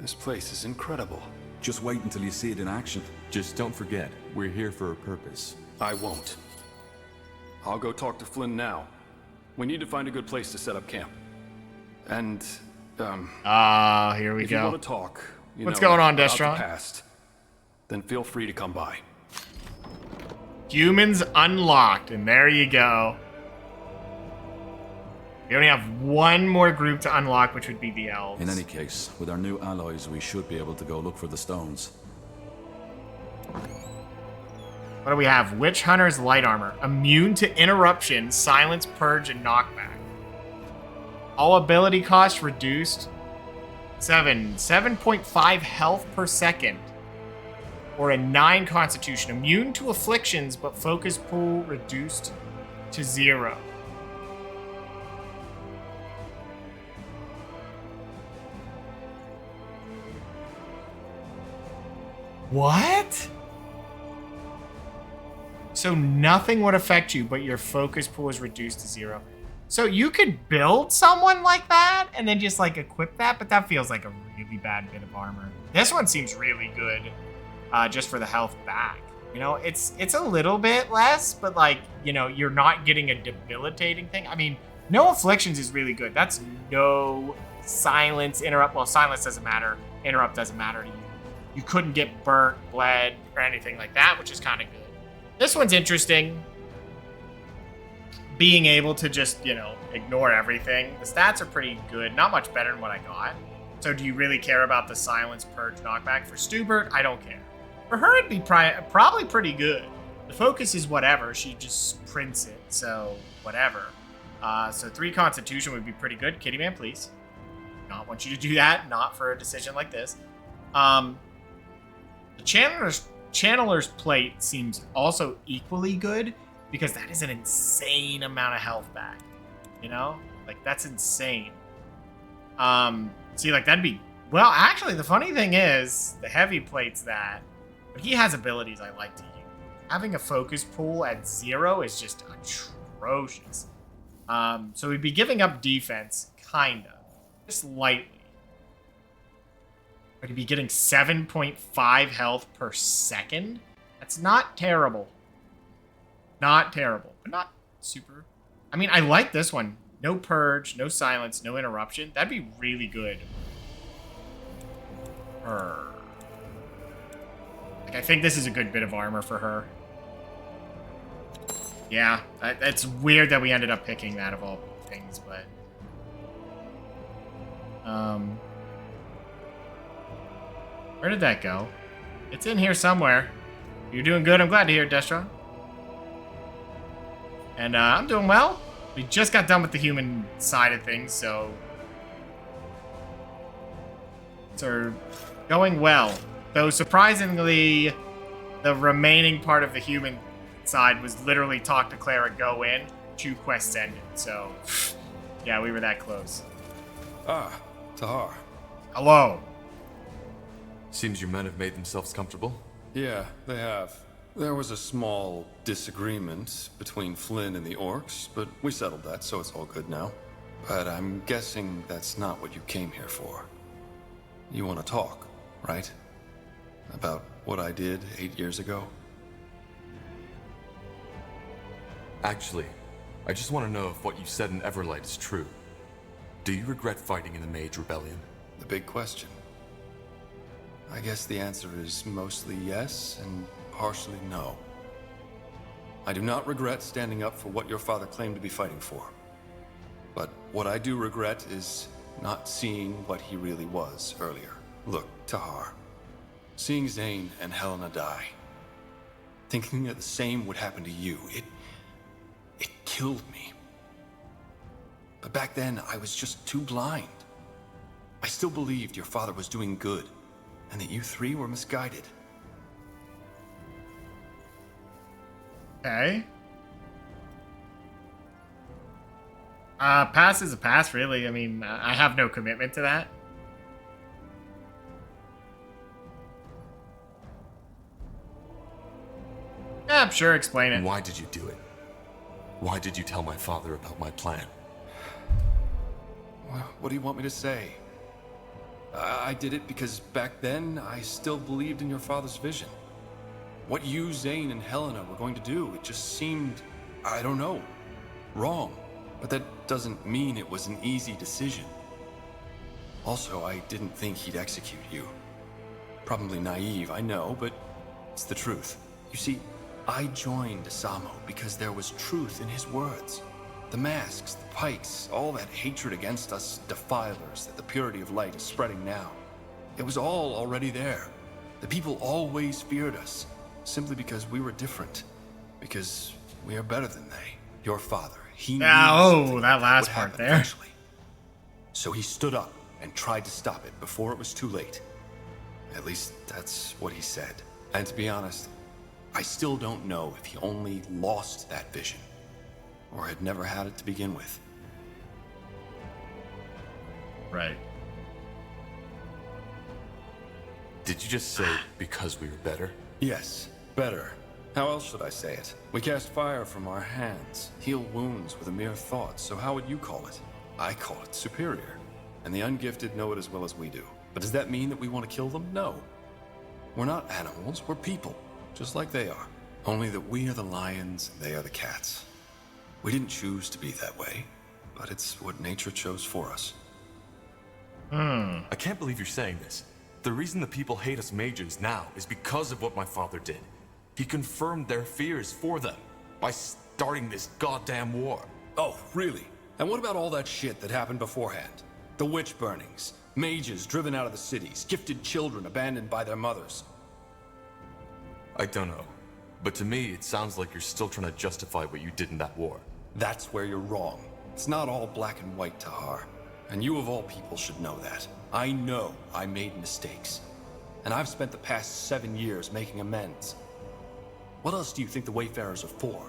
This place is incredible. Just wait until you see it in action. Just don't forget, we're here for a purpose. I won't. I'll go talk to Flynn now. We need to find a good place to set up camp. And, here we if go. you want to talk, What's going on, about Destron? the past, then feel free to come by. Humans unlocked, and there you go. We only have one more group to unlock, which would be the elves. In any case, with our new allies, we should be able to go look for the stones. What do we have? Witch Hunter's light armor. Immune to interruption, silence, purge, and knockback. All ability cost reduced. 7.5 health per second. Or a 9 constitution. Immune to afflictions, but focus pool reduced to 0. What? So nothing would affect you, but your focus pool is reduced to 0. So you could build someone like that and then just like equip that, but that feels like a really bad bit of armor. This one seems really good, just for the health back. You know, it's a little bit less, but like, you know, you're not getting a debilitating thing. I mean, no afflictions is really good. That's no silence, interrupt. Well, silence doesn't matter. Interrupt doesn't matter to you. You couldn't get burnt, bled, or anything like that, which is kind of good. This one's interesting. Being able to just, you know, ignore everything. The stats are pretty good. Not much better than what I got. So do you really care about the silence, purge, knockback? For Stubert, I don't care. For her, it'd be probably pretty good. The focus is whatever. She just prints it, so whatever. So 3 constitution would be pretty good. Kitty Man, please. Not want you to do that. Not for a decision like this. The Channeler's plate seems also equally good because that is an insane amount of health back. You know? Like, that's insane. See, like, that'd be... Well, actually, the funny thing is, the heavy plate's that, but he has abilities I like to use. Having a focus pool at 0 is just atrocious. So we'd be giving up defense, kinda. Just lightly. But he'd be getting 7.5 health per second. That's not terrible. Not terrible, but not super. I mean, I like this one. No purge, no silence, no interruption. That'd be really good. Like, I think this is a good bit of armor for her. Yeah, it's weird that we ended up picking that of all things, but... Where did that go? It's in here somewhere. You're doing good. I'm glad to hear it, Destron. And I'm doing well. We just got done with the human side of things, so... It's going well. Though, surprisingly, the remaining part of the human side was literally talk to Clara, go in, 2 quests ended. So, yeah, we were that close. Ah, Tahar. Hello. Seems your men have made themselves comfortable. Yeah, they have. There was a small disagreement between Flynn and the orcs, but we settled that, so it's all good now. But I'm guessing that's not what you came here for. You want to talk, right? About what I did 8 years ago? Actually, I just want to know if what you said in Everlight is true. Do you regret fighting in the Mage Rebellion? The big question. I guess the answer is mostly yes and partially no. I do not regret standing up for what your father claimed to be fighting for. But what I do regret is not seeing what he really was earlier. Look, Tahar. Seeing Zane and Helena die. Thinking that the same would happen to you. It killed me. But back then, I was just too blind. I still believed your father was doing good, and that you three were misguided. Okay. Pass is a pass, really. I mean, I have no commitment to that. Yeah, sure, explain it. Why did you do it? Why did you tell my father about my plan? What do you want me to say? I did it because back then, I still believed in your father's vision. What you, Zane, and Helena were going to do, it just seemed, I don't know, wrong. But that doesn't mean it was an easy decision. Also, I didn't think he'd execute you. Probably naive, I know, but it's the truth. You see, I joined Asamo because there was truth in his words. The masks, the pikes, all that hatred against us defilers that the purity of light is spreading now. It was all already there. The people always feared us, simply because we were different. Because we are better than they. Your father, he knew that last part there. Eventually. So he stood up and tried to stop it before it was too late. At least that's what he said. And to be honest, I still don't know if he only lost that vision or had never had it to begin with. Right. Did you just say because we were better? Yes, better. How else should I say it? We cast fire from our hands, heal wounds with a mere thought, so how would you call it? I call it superior. And the ungifted know it as well as we do. But does that mean that we want to kill them? No. We're not animals, we're people, just like they are. Only that we are the lions and they are the cats. We didn't choose to be that way, but it's what nature chose for us. I can't believe you're saying this. The reason the people hate us mages now is because of what my father did. He confirmed their fears for them by starting this goddamn war. Oh, really? And what about all that shit that happened beforehand? The witch burnings, mages driven out of the cities, gifted children abandoned by their mothers. I don't know. But to me, it sounds like you're still trying to justify what you did in that war. That's where you're wrong. It's not all black and white, Tahar. And you of all people should know that. I know I made mistakes. And I've spent the past 7 years making amends. What else do you think the Wayfarers are for?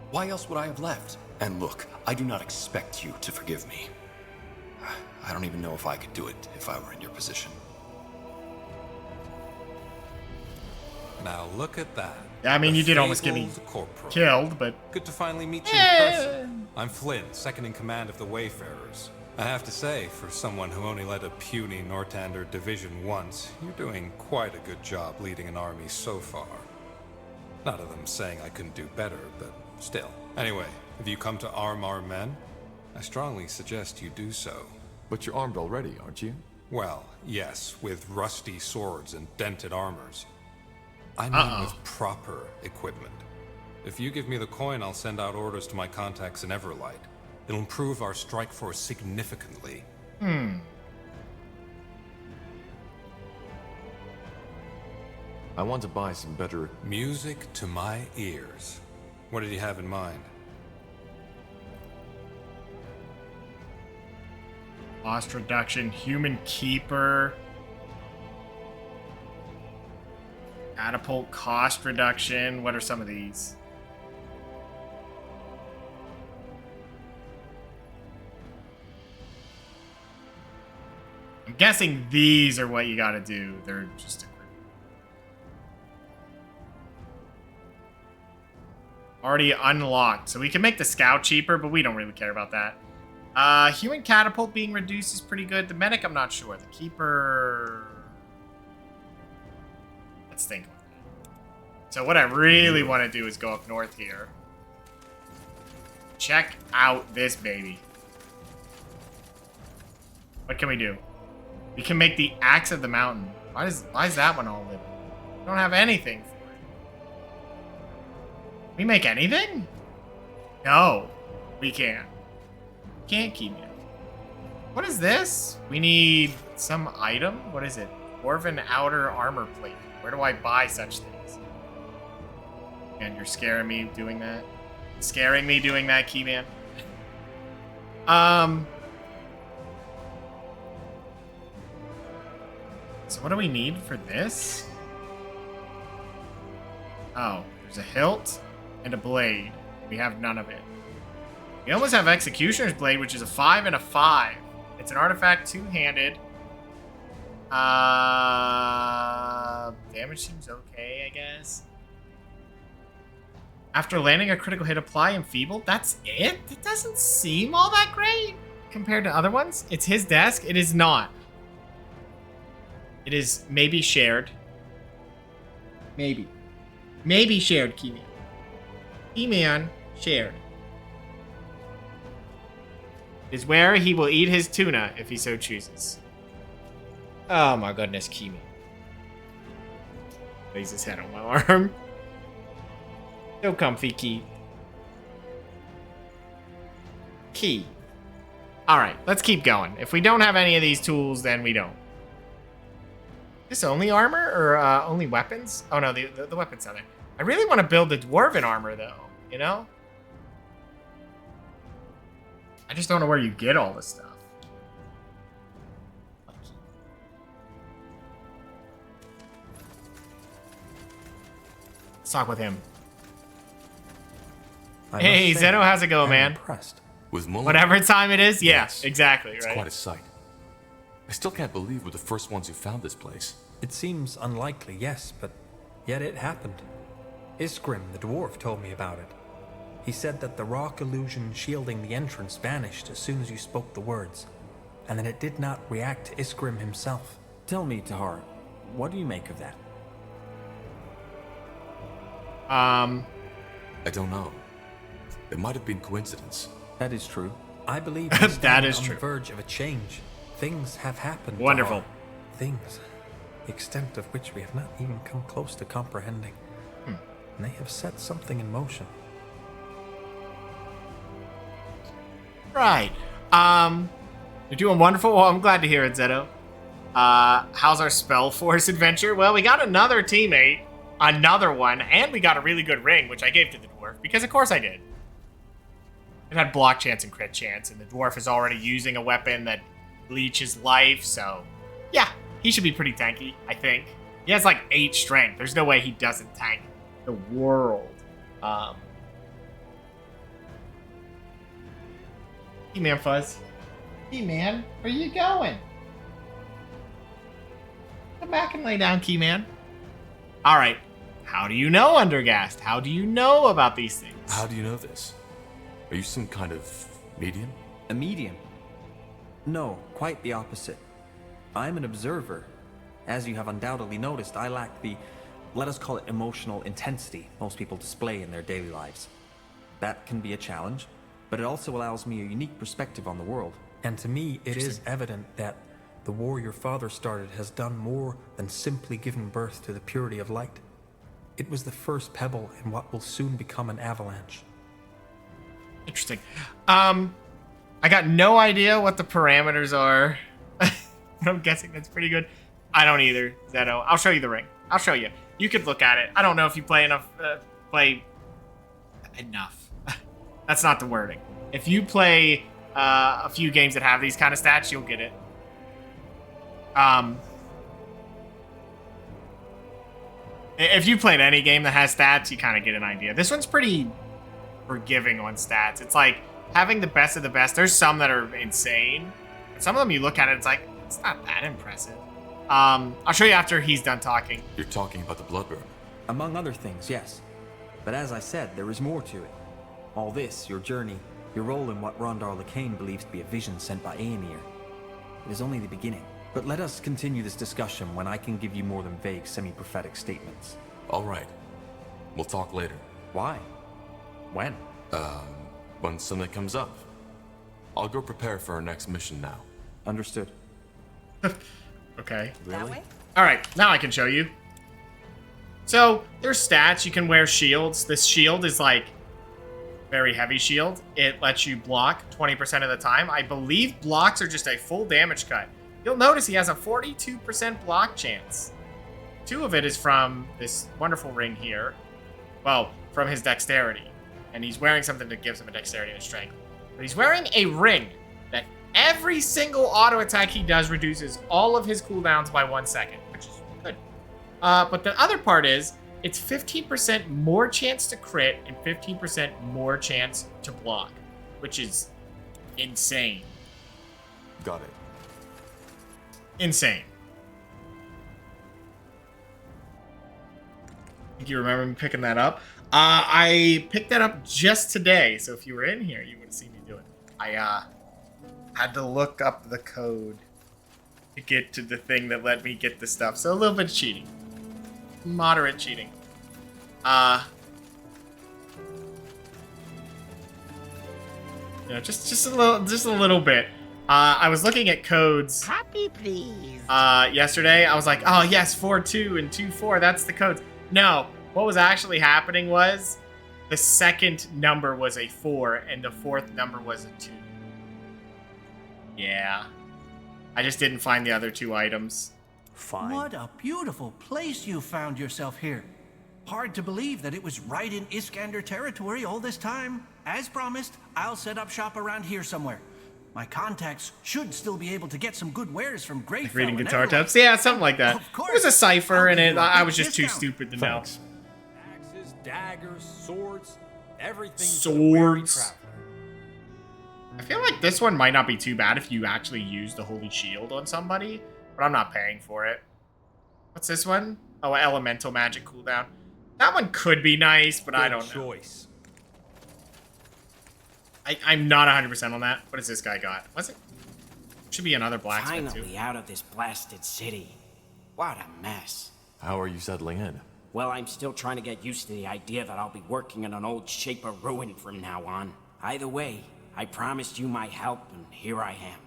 Why else would I have left? And look, I do not expect you to forgive me. I don't even know if I could do it if I were in your position. Now look at that. Yeah, I mean, you did almost get me killed, but... Good to finally meet you in person. I'm Flynn, second in command of the Wayfarers. I have to say, for someone who only led a puny Nortander division once, you're doing quite a good job leading an army so far. Not of them saying I couldn't do better, but still. Anyway, if you come to arm our men, I strongly suggest you do so. But you're armed already, aren't you? Well, yes, with rusty swords and dented armors. I mean with proper equipment. If you give me the coin, I'll send out orders to my contacts in Everlight. It'll improve our strike force significantly. I want to buy some better... Music to my ears. What did you have in mind? Lost reduction, human keeper. Catapult cost reduction. What are some of these? I'm guessing these are what you gotta do. They're just Already unlocked. So we can make the scout cheaper, but we don't really care about that. Human catapult being reduced is pretty good. The medic, I'm not sure. The keeper... Let's think about that. So what I really want to do is go up north here. Check out this baby. What can we do? We can make the Axe of the Mountain. Why is that one all living? We don't have anything for it. We make anything? No, we can't. Can't keep it. What is this? We need some item? What is it? Dwarven outer armor plate. Where do I buy such things? And you're scaring me doing that? Scaring me doing that, Keyman? So what do we need for this? Oh, there's a hilt and a blade. We have none of it. We almost have Executioner's Blade, which is a 5 and a 5. It's an artifact, two-handed. Damage seems okay, I guess. After landing a critical hit, apply Enfeebled. That's it? It doesn't seem all that great compared to other ones. It's his desk. It is not. It is maybe shared. Maybe. Maybe shared, Keyman. Keyman shared. Is where he will eat his tuna if he so chooses. Oh my goodness, Keyman. Lays his head on my arm. So comfy, Key. Key. Alright, let's keep going. If we don't have any of these tools, then we don't. This only armor or only weapons? Oh no, the weapons down there. I really want to build the dwarven armor though, you know? I just don't know where you get all this stuff. Let's talk with him. Hey, Zeno, how's it going, man? Impressed. With Mullen? Whatever time it is? Yeah, Yes. exactly, It's right? quite a sight. I still can't believe we're the first ones who found this place. It seems unlikely, yes, but yet it happened. Iskrim, the dwarf, told me about it. He said that the rock illusion shielding the entrance vanished as soon as you spoke the words, and that it did not react to Iskrim himself. Tell me, Tahar, what do you make of that? I don't know. It might have been coincidence. That is true. I believe That is on true. the verge of a change. Things have happened. Wonderful. Tahar. Things, the extent of which we have not even come close to comprehending. And they have set something in motion. Right. You're doing wonderful. Well, I'm glad to hear it, Zeto. How's our Spellforce adventure? Well, we got another teammate, another one, and we got a really good ring, which I gave to the dwarf, because of course I did. It had block chance and crit chance, and the dwarf is already using a weapon that leeches life, so yeah, he should be pretty tanky, I think. He has like 8 strength. There's no way he doesn't tank the world. Hey man, Fuzz. Hey man, where you going? Come back and lay down, Keyman. Alright, how do you know Undergast? How do you know about these things? How do you know this? Are you some kind of medium? A medium? No, quite the opposite. I'm an observer. As you have undoubtedly noticed, I lack the, let us call it emotional intensity most people display in their daily lives. That can be a challenge, but it also allows me a unique perspective on the world. And to me, it is evident that the war your father started has done more than simply given birth to the purity of light. It was the first pebble in what will soon become an avalanche. Interesting. I got no idea what the parameters are. I'm guessing that's pretty good. I don't either, Zeto. I'll show you the ring. I'll show you. You could look at it. I don't know if you play enough. Enough. That's not the wording. If you play a few games that have these kind of stats, you'll get it. If you played any game that has stats, you kind of get an idea. This one's pretty forgiving on stats. It's like having the best of the best. There's some that are insane. And some of them you look at it, it's like, it's not that impressive. I'll show you after he's done talking. You're talking about the Bloodburn. Among other things, yes. But as I said, there is more to it. All this, your journey, your role in what Rondar Lacane believes to be a vision sent by Aenir. It is only the beginning. But let us continue this discussion when I can give you more than vague, semi-prophetic statements. All right. We'll talk later. Why? When? When something comes up. I'll go prepare for our next mission now. Understood. Okay. That way? Alright, now I can show you. So, there's stats. You can wear shields. This shield is like very heavy shield. It lets you block 20% of the time. I believe blocks are just a full damage cut. You'll notice he has a 42% block chance. 2 of it is from this wonderful ring here. Well, from his dexterity. And he's wearing something that gives him a dexterity and a strength. But he's wearing a ring that every single auto attack he does reduces all of his cooldowns by 1 second, which is good. But the other part is, it's 15% more chance to crit and 15% more chance to block, which is insane. Got it. Insane. I think you remember me picking that up. I picked that up just today, so if you were in here, you would have seen me do it. I had to look up the code to get to the thing that let me get the stuff. So a little bit of cheating. Moderate cheating. Yeah, just a little bit. I was looking at codes. Copy, please. Yesterday, I was like, oh yes, 4-2 and 2-4. That's the codes. No, what was actually happening was the second number was a 4 and the fourth number was a 2. Yeah, I just didn't find the other 2 items. Fine. What a beautiful place you found yourself here. Hard to believe that it was right in Iskander territory all this time. As promised, I'll set up shop around here somewhere. My contacts should still be able to get some good wares from Greyfell. Like reading guitar tabs? Yeah, something like that. It was a cipher, and I was just too stupid to know. Axes, daggers, swords, everything. Swords. I feel like this one might not be too bad if you actually use the Holy Shield on somebody, but I'm not paying for it. What's this one? Oh, elemental magic cooldown. That one could be nice, but I don't know. I'm not 100% on that. What has this guy got? What's it? Should be another blacksmith too. Finally out of this blasted city. What a mess. How are you settling in? Well, I'm still trying to get used to the idea that I'll be working in an old shape of ruin from now on. Either way, I promised you my help, and here I am.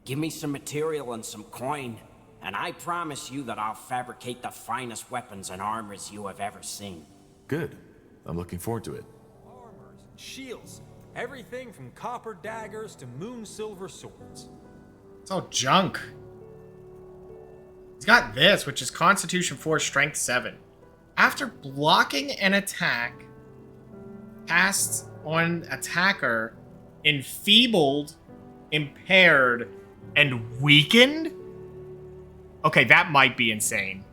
Give me some material and some coin, and I promise you that I'll fabricate the finest weapons and armors you have ever seen. Good. I'm looking forward to it. Armors and shields. Everything from copper daggers to moon silver swords. It's all junk. He's got this, which is Constitution 4, Strength 7. After blocking an attack, casts on attacker, enfeebled, impaired, and weakened? Okay, that might be insane.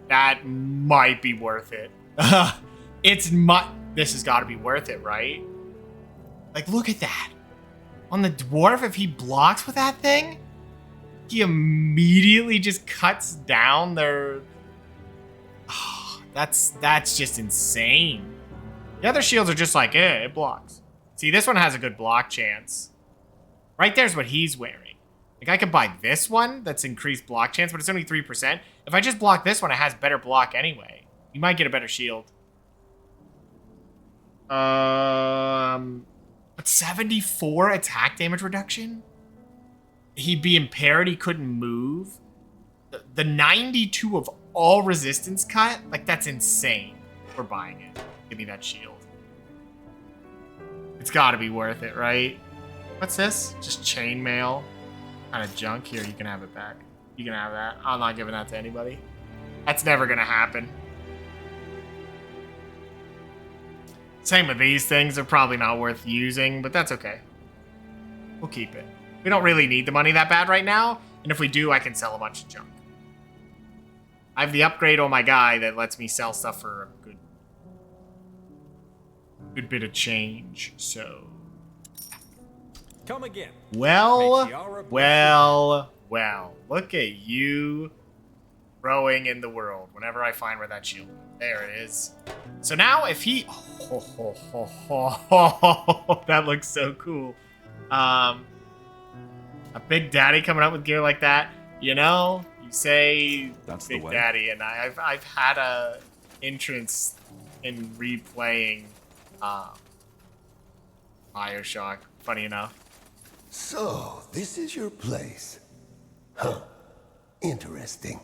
That might be worth it. This has got to be worth it, right? Like, look at that. On the dwarf, if he blocks with that thing, he immediately just cuts down their... Oh, that's just insane. The other shields are just like, it blocks. See, this one has a good block chance. Right there's what he's wearing. Like, I could buy this one that's increased block chance, but it's only 3%. If I just block this one, it has better block anyway. You might get a better shield. But 74 attack damage reduction? He'd be impaired, he couldn't move. The 92 of all resistance cut? Like, that's insane. We're buying it. Give me that shield. It's gotta be worth it, right? What's this? Just chainmail. Kind of junk. Here, you can have it back. You can have that. I'm not giving that to anybody. That's never gonna happen. Same with these things. They're probably not worth using, but that's okay. We'll keep it. We don't really need the money that bad right now, and if we do, I can sell a bunch of junk. I have the upgrade on my guy that lets me sell stuff for a good bit of change, so... Come again. Well. Look at you growing in the world. Whenever I find where that shield is. There it is. So now if he... that looks so cool. A Big Daddy coming up with gear like that. You know, you say That's Big the way. Daddy, and I've had a interest in replaying Bioshock, funny enough. So, this is your place. Huh. Interesting.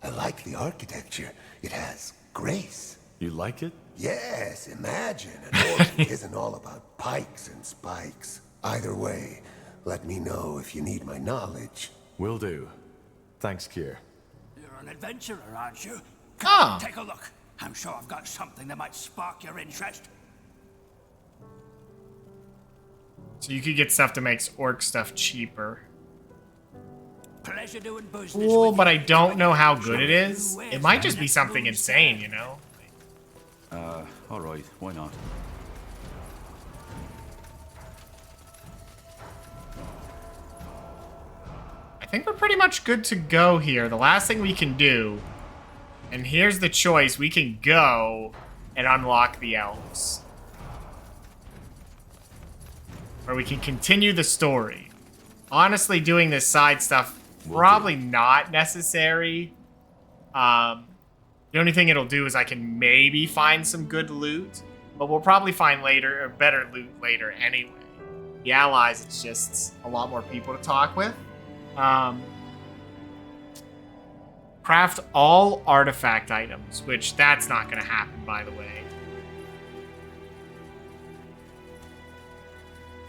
I like the architecture. It has grace. You like it? Yes, imagine an orchard isn't all about pikes and spikes. Either way, let me know if you need my knowledge. Will do. Thanks, Kier. You're an adventurer, aren't you? Oh. Take a look. I'm sure I've got something that might spark your interest. So you could get stuff that makes orc stuff cheaper. Pleasure doing business Cool, with but you. I don't know how good it is. It might just be something insane, you know? Alright, why not? I think we're pretty much good to go here. The last thing we can do, and here's the choice, we can go and unlock the elves. Or we can continue the story. Honestly, doing this side stuff, probably not necessary. The only thing it'll do is I can maybe find some good loot, but we'll probably find later, or better loot later anyway. The allies, it's just a lot more people to talk with. Craft all artifact items, which that's not going to happen, by the way.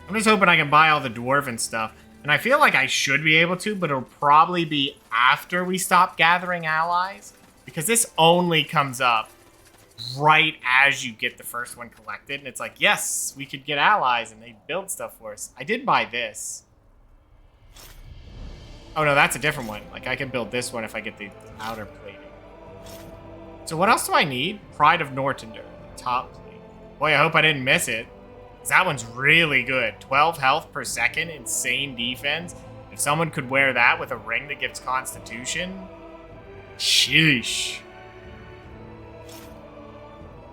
I'm just hoping I can buy all the dwarven stuff. And I feel like I should be able to, but it'll probably be after we stop gathering allies. Because this only comes up right as you get the first one collected. And it's like, yes, we could get allies and they build stuff for us. I did buy this. Oh no, that's a different one. Like I can build this one if I get the outer plating. So what else do I need? Pride of Nortender, top plate. Boy, I hope I didn't miss it. That one's really good. 12 health per second, insane defense. If someone could wear that with a ring that gives Constitution, sheesh.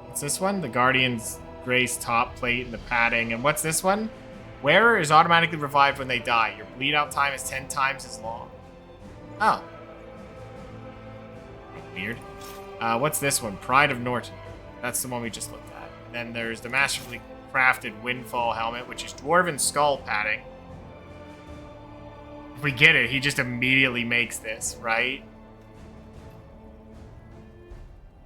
What's this one? The Guardian's Grace top plate and the padding. And what's this one? Wearer is automatically revived when they die. Your bleed out time is 10 times as long. Oh. Weird. What's this one? Pride of Norton. That's the one we just looked at. Then there's the masterfully crafted Windfall helmet, which is Dwarven skull padding. If we get it, he just immediately makes this, right?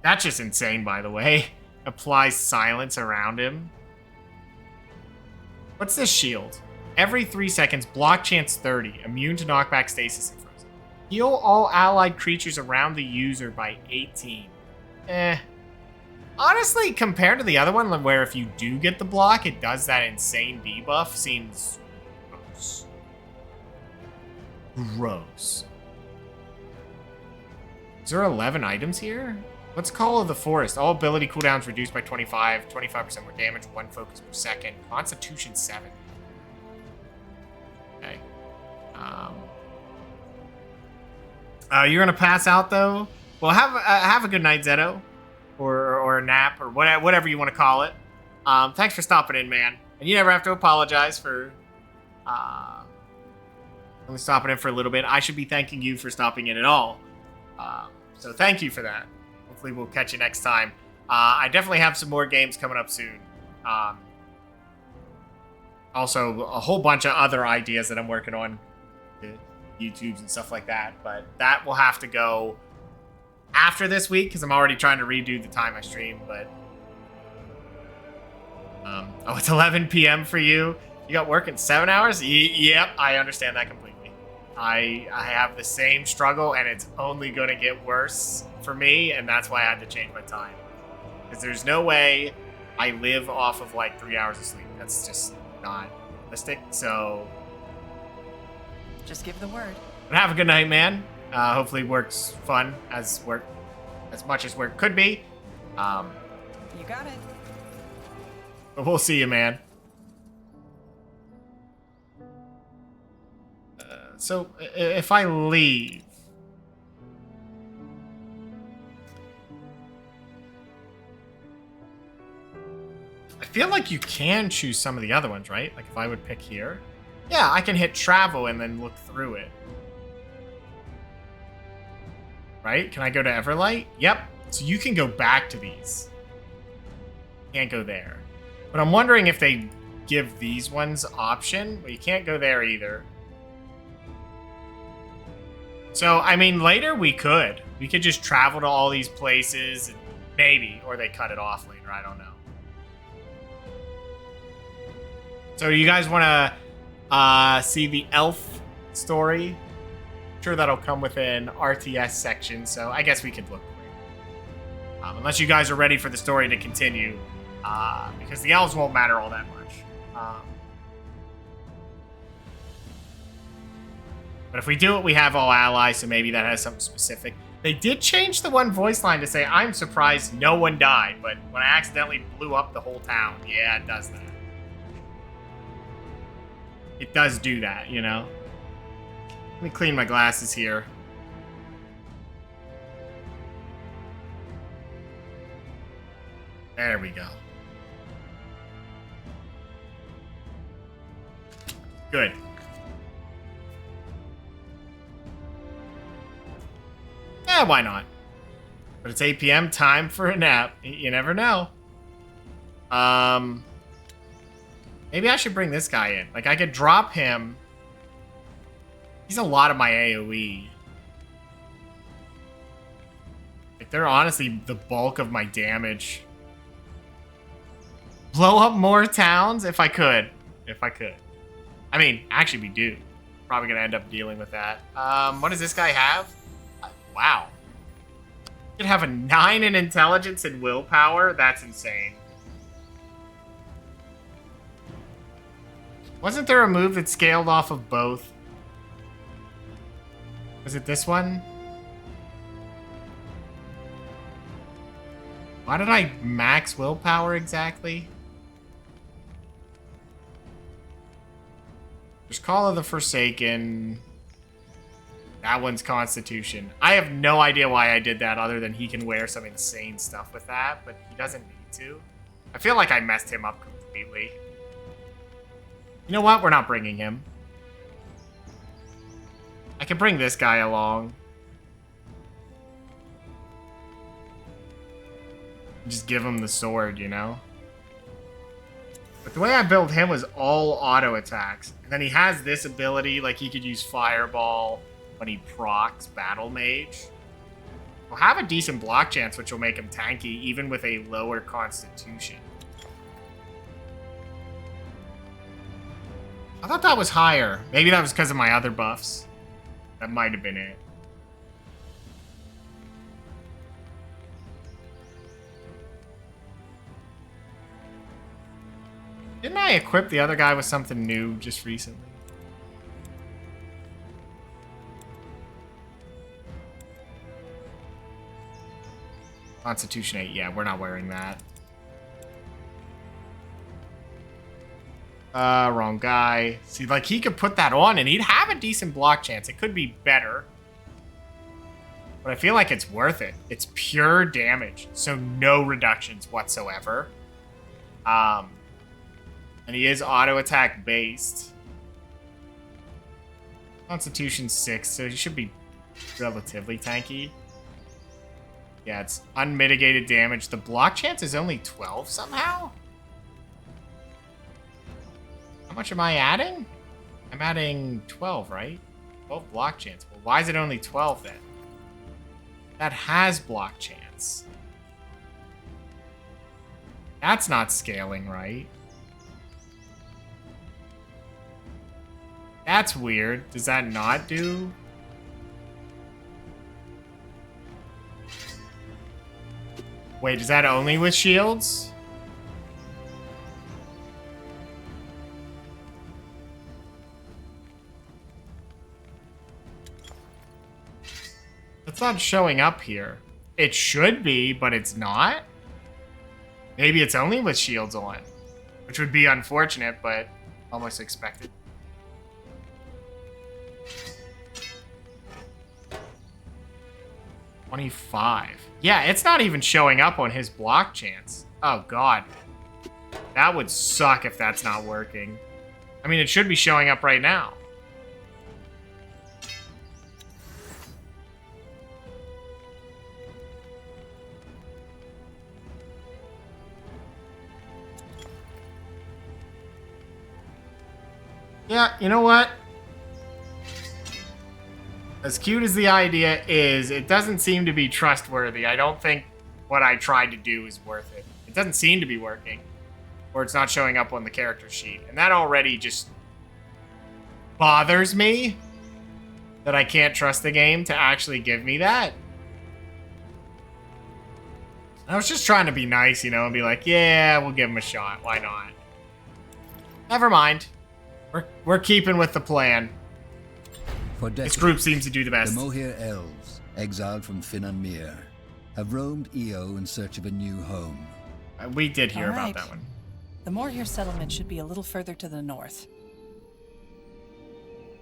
That's just insane, by the way. Applies silence around him. What's this shield? Every 3 seconds, block chance 30. Immune to knockback, stasis, and frozen. Heal all allied creatures around the user by 18. Honestly, compared to the other one, where if you do get the block, it does that insane debuff, seems gross. Gross. Is there 11 items here? What's Call of the Forest? All ability cooldowns reduced by 25% more damage, 1 focus per second. Constitution 7. Okay. You're gonna pass out though? Well, have a good night, Zeto. Or a nap, or whatever you want to call it. Thanks for stopping in, man. And you never have to apologize for only stopping in for a little bit. I should be thanking you for stopping in at all. So thank you for that. Hopefully we'll catch you next time. I definitely have some more games coming up soon. Also, a whole bunch of other ideas that I'm working on. YouTubes and stuff like that. But that will have to go after this week, because I'm already trying to redo the time I stream, but... oh, it's 11 p.m. for you? You got work in 7 hours? Yep, I understand that completely. I have the same struggle, and it's only going to get worse for me, and that's why I had to change my time. Because there's no way I live off of, like, 3 hours of sleep. That's just not realistic, so... Just give the word. But have a good night, man. Hopefully work's fun as much as work could be. You got it. But we'll see you, man. So if I leave, I feel like you can choose some of the other ones, right? Like if I would pick here. Yeah, I can hit travel and then look through it. Right? Can I go to Everlight? Yep. So you can go back to these. Can't go there. But I'm wondering if they give these ones option. Well, you can't go there either. So, I mean, later we could. We could just travel to all these places, and maybe, or they cut it off later. I don't know. So, do you guys want to see the elf story? I'm sure that'll come with an RTS section, so I guess we could look quick. Unless you guys are ready for the story to continue, because the elves won't matter all that much. But if we do it, we have all allies, so maybe that has something specific. They did change the one voice line to say, I'm surprised no one died, but when I accidentally blew up the whole town, yeah, it does that. It does do that, you know? Let me clean my glasses here. There we go. Good. Yeah, why not? But it's 8 p.m. Time for a nap. You never know. Maybe I should bring this guy in. Like, I could drop him. He's a lot of my AoE. Like, they're honestly the bulk of my damage. Blow up more towns? If I could. If I could. I mean, actually, we do. Probably gonna end up dealing with that. What does this guy have? Wow. You could have a 9 in intelligence and willpower? That's insane. Wasn't there a move that scaled off of both? Was it this one? Why did I max willpower exactly? There's Call of the Forsaken. That one's Constitution. I have no idea why I did that other than he can wear some insane stuff with that, but he doesn't need to. I feel like I messed him up completely. You know what? We're not bringing him. I can bring this guy along. Just give him the sword, you know? But the way I built him was all auto attacks. And then he has this ability, like he could use Fireball when he procs Battle Mage. He'll have a decent block chance, which will make him tanky, even with a lower Constitution. I thought that was higher. Maybe that was because of my other buffs. That might have been it. Didn't I equip the other guy with something new just recently? Constitution 8. Yeah, we're not wearing that. Wrong guy. See, like, he could put that on and he'd have a decent block chance. It could be better. But I feel like it's worth it. It's pure damage, so no reductions whatsoever. And he is auto attack based. Constitution 6, so he should be relatively tanky. Yeah, it's unmitigated damage. The block chance is only 12 somehow? How much am I adding? I'm adding 12, right? 12 block chance. Well, why is it only 12 then? That has block chance. That's not scaling, right? That's weird. Does that not do? Wait, is that only with shields? It's not showing up here. It should be, but it's not? Maybe it's only with shields on. Which would be unfortunate, but almost expected. $25. Yeah, it's not even showing up on his block chance. Oh, God. That would suck if that's not working. I mean, it should be showing up right now. Yeah, you know what? As cute as the idea is, it doesn't seem to be trustworthy. I don't think what I tried to do is worth it. It doesn't seem to be working. Or it's not showing up on the character sheet. And that already just bothers me that I can't trust the game to actually give me that. I was just trying to be nice, you know, and be like, yeah, we'll give him a shot. Why not? Never mind. We're keeping with the plan. For decades, this group seems to do the best. The Moher elves, exiled from Finan have roamed Io in search of a new home. We did hear All about right. that one. The Moorhere settlement should be a little further to the north.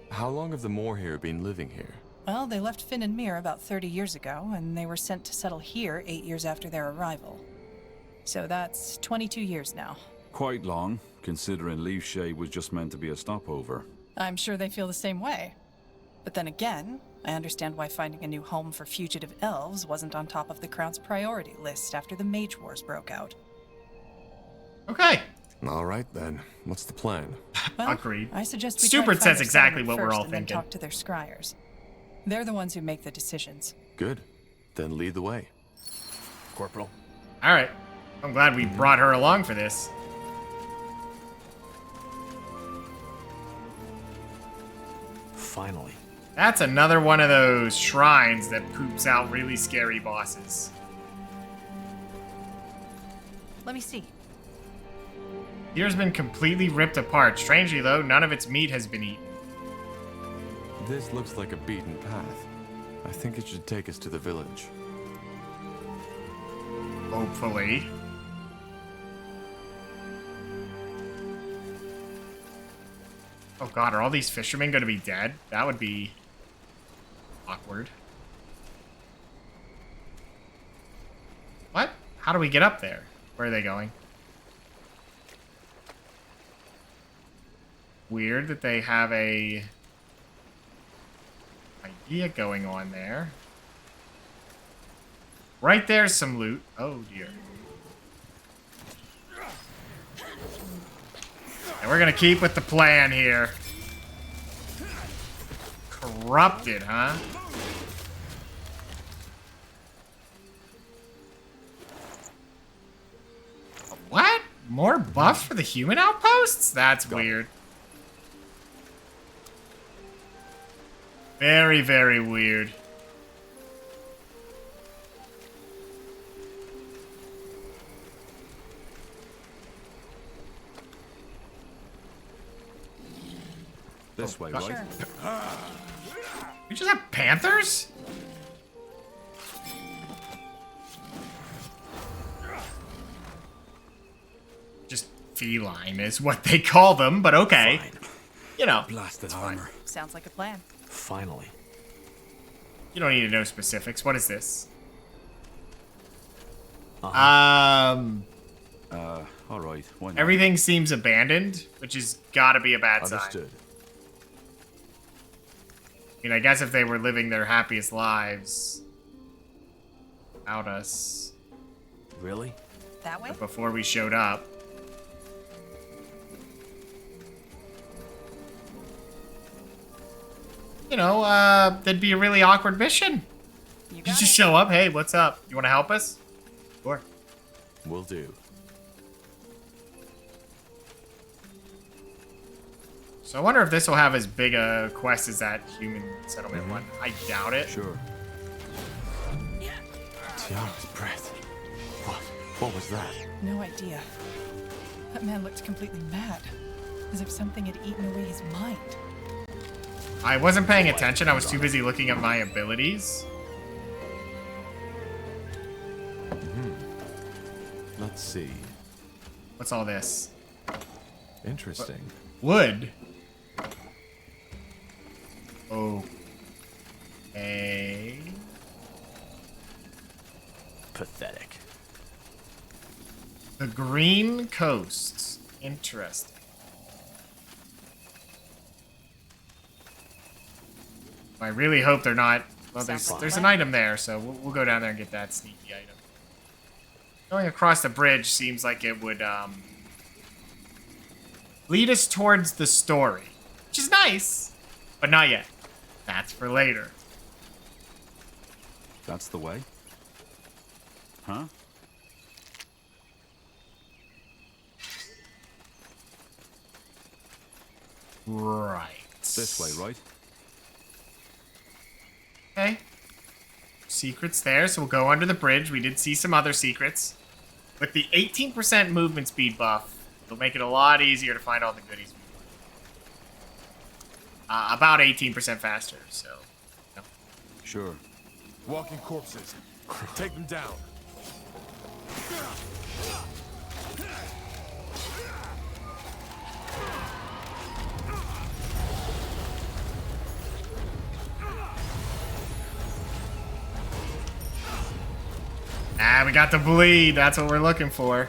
How long have the Moorhere been living here? Well, they left Finan about 30 years ago, and they were sent to settle here 8 years after their arrival. So that's 22 years now. Quite long, considering Leaf Shade was just meant to be a stopover. I'm sure they feel the same way. But then again, I understand why finding a new home for fugitive elves wasn't on top of the Crown's priority list after the Mage Wars broke out. Okay. All right, then. What's the plan? Well, Agreed. I suggest we Stupid try to find says their exactly settlement what we're first all and then thinking. talk to their scryers. They're the ones who make the decisions. Good. Then lead the way. Corporal. All right. I'm glad we brought her along for this. Finally. That's another one of those shrines that poops out really scary bosses. Let me see. Here's been completely ripped apart. Strangely, though, none of its meat has been eaten. This looks like a beaten path. I think it should take us to the village. Hopefully. Oh god, are all these fishermen going to be dead? That would be awkward. What? How do we get up there? Where are they going? Weird that they have a idea going on there. Right there's some loot. Oh dear. And we're gonna keep with the plan here. Corrupted, huh? What? More buffs for the human outposts? That's weird. Very, very weird. This way, God. right? We just have panthers? Just feline is what they call them, but okay. Fine. You know. Blasted armor. Sounds like a plan. Finally. You don't need to know specifics. What is this? All right. Why not? Everything seems abandoned, which has got to be a bad sign. Understood. I mean, I guess if they were living their happiest lives without us Really? That way? before we showed up. You know, that'd be a really awkward mission. You just show up. Hey, what's up? You want to help us? Sure. Will do. So I wonder if this will have as big a quest as that human settlement one. I doubt it. Sure. Tiana's breath. What was that? No idea. That man looked completely mad. As if something had eaten away his mind. I wasn't paying attention. I was too busy looking at my abilities. Let's see. What's all this? Interesting. Wood. Okay. Pathetic. The Green Coast. Interesting. I really hope they're not. Well, there's an item there, so we'll go down there and get that sneaky item. Going across the bridge seems like it would lead us towards the story, which is nice, but not yet. That's for later. That's the way? Huh? Right. This way, right? Okay. Secrets there, so we'll go under the bridge. We did see some other secrets. With the 18% movement speed buff, it'll make it a lot easier to find all the goodies. About 18% faster, so. Yeah. Sure. Walking corpses. Take them down. Ah, we got the bleed. That's what we're looking for.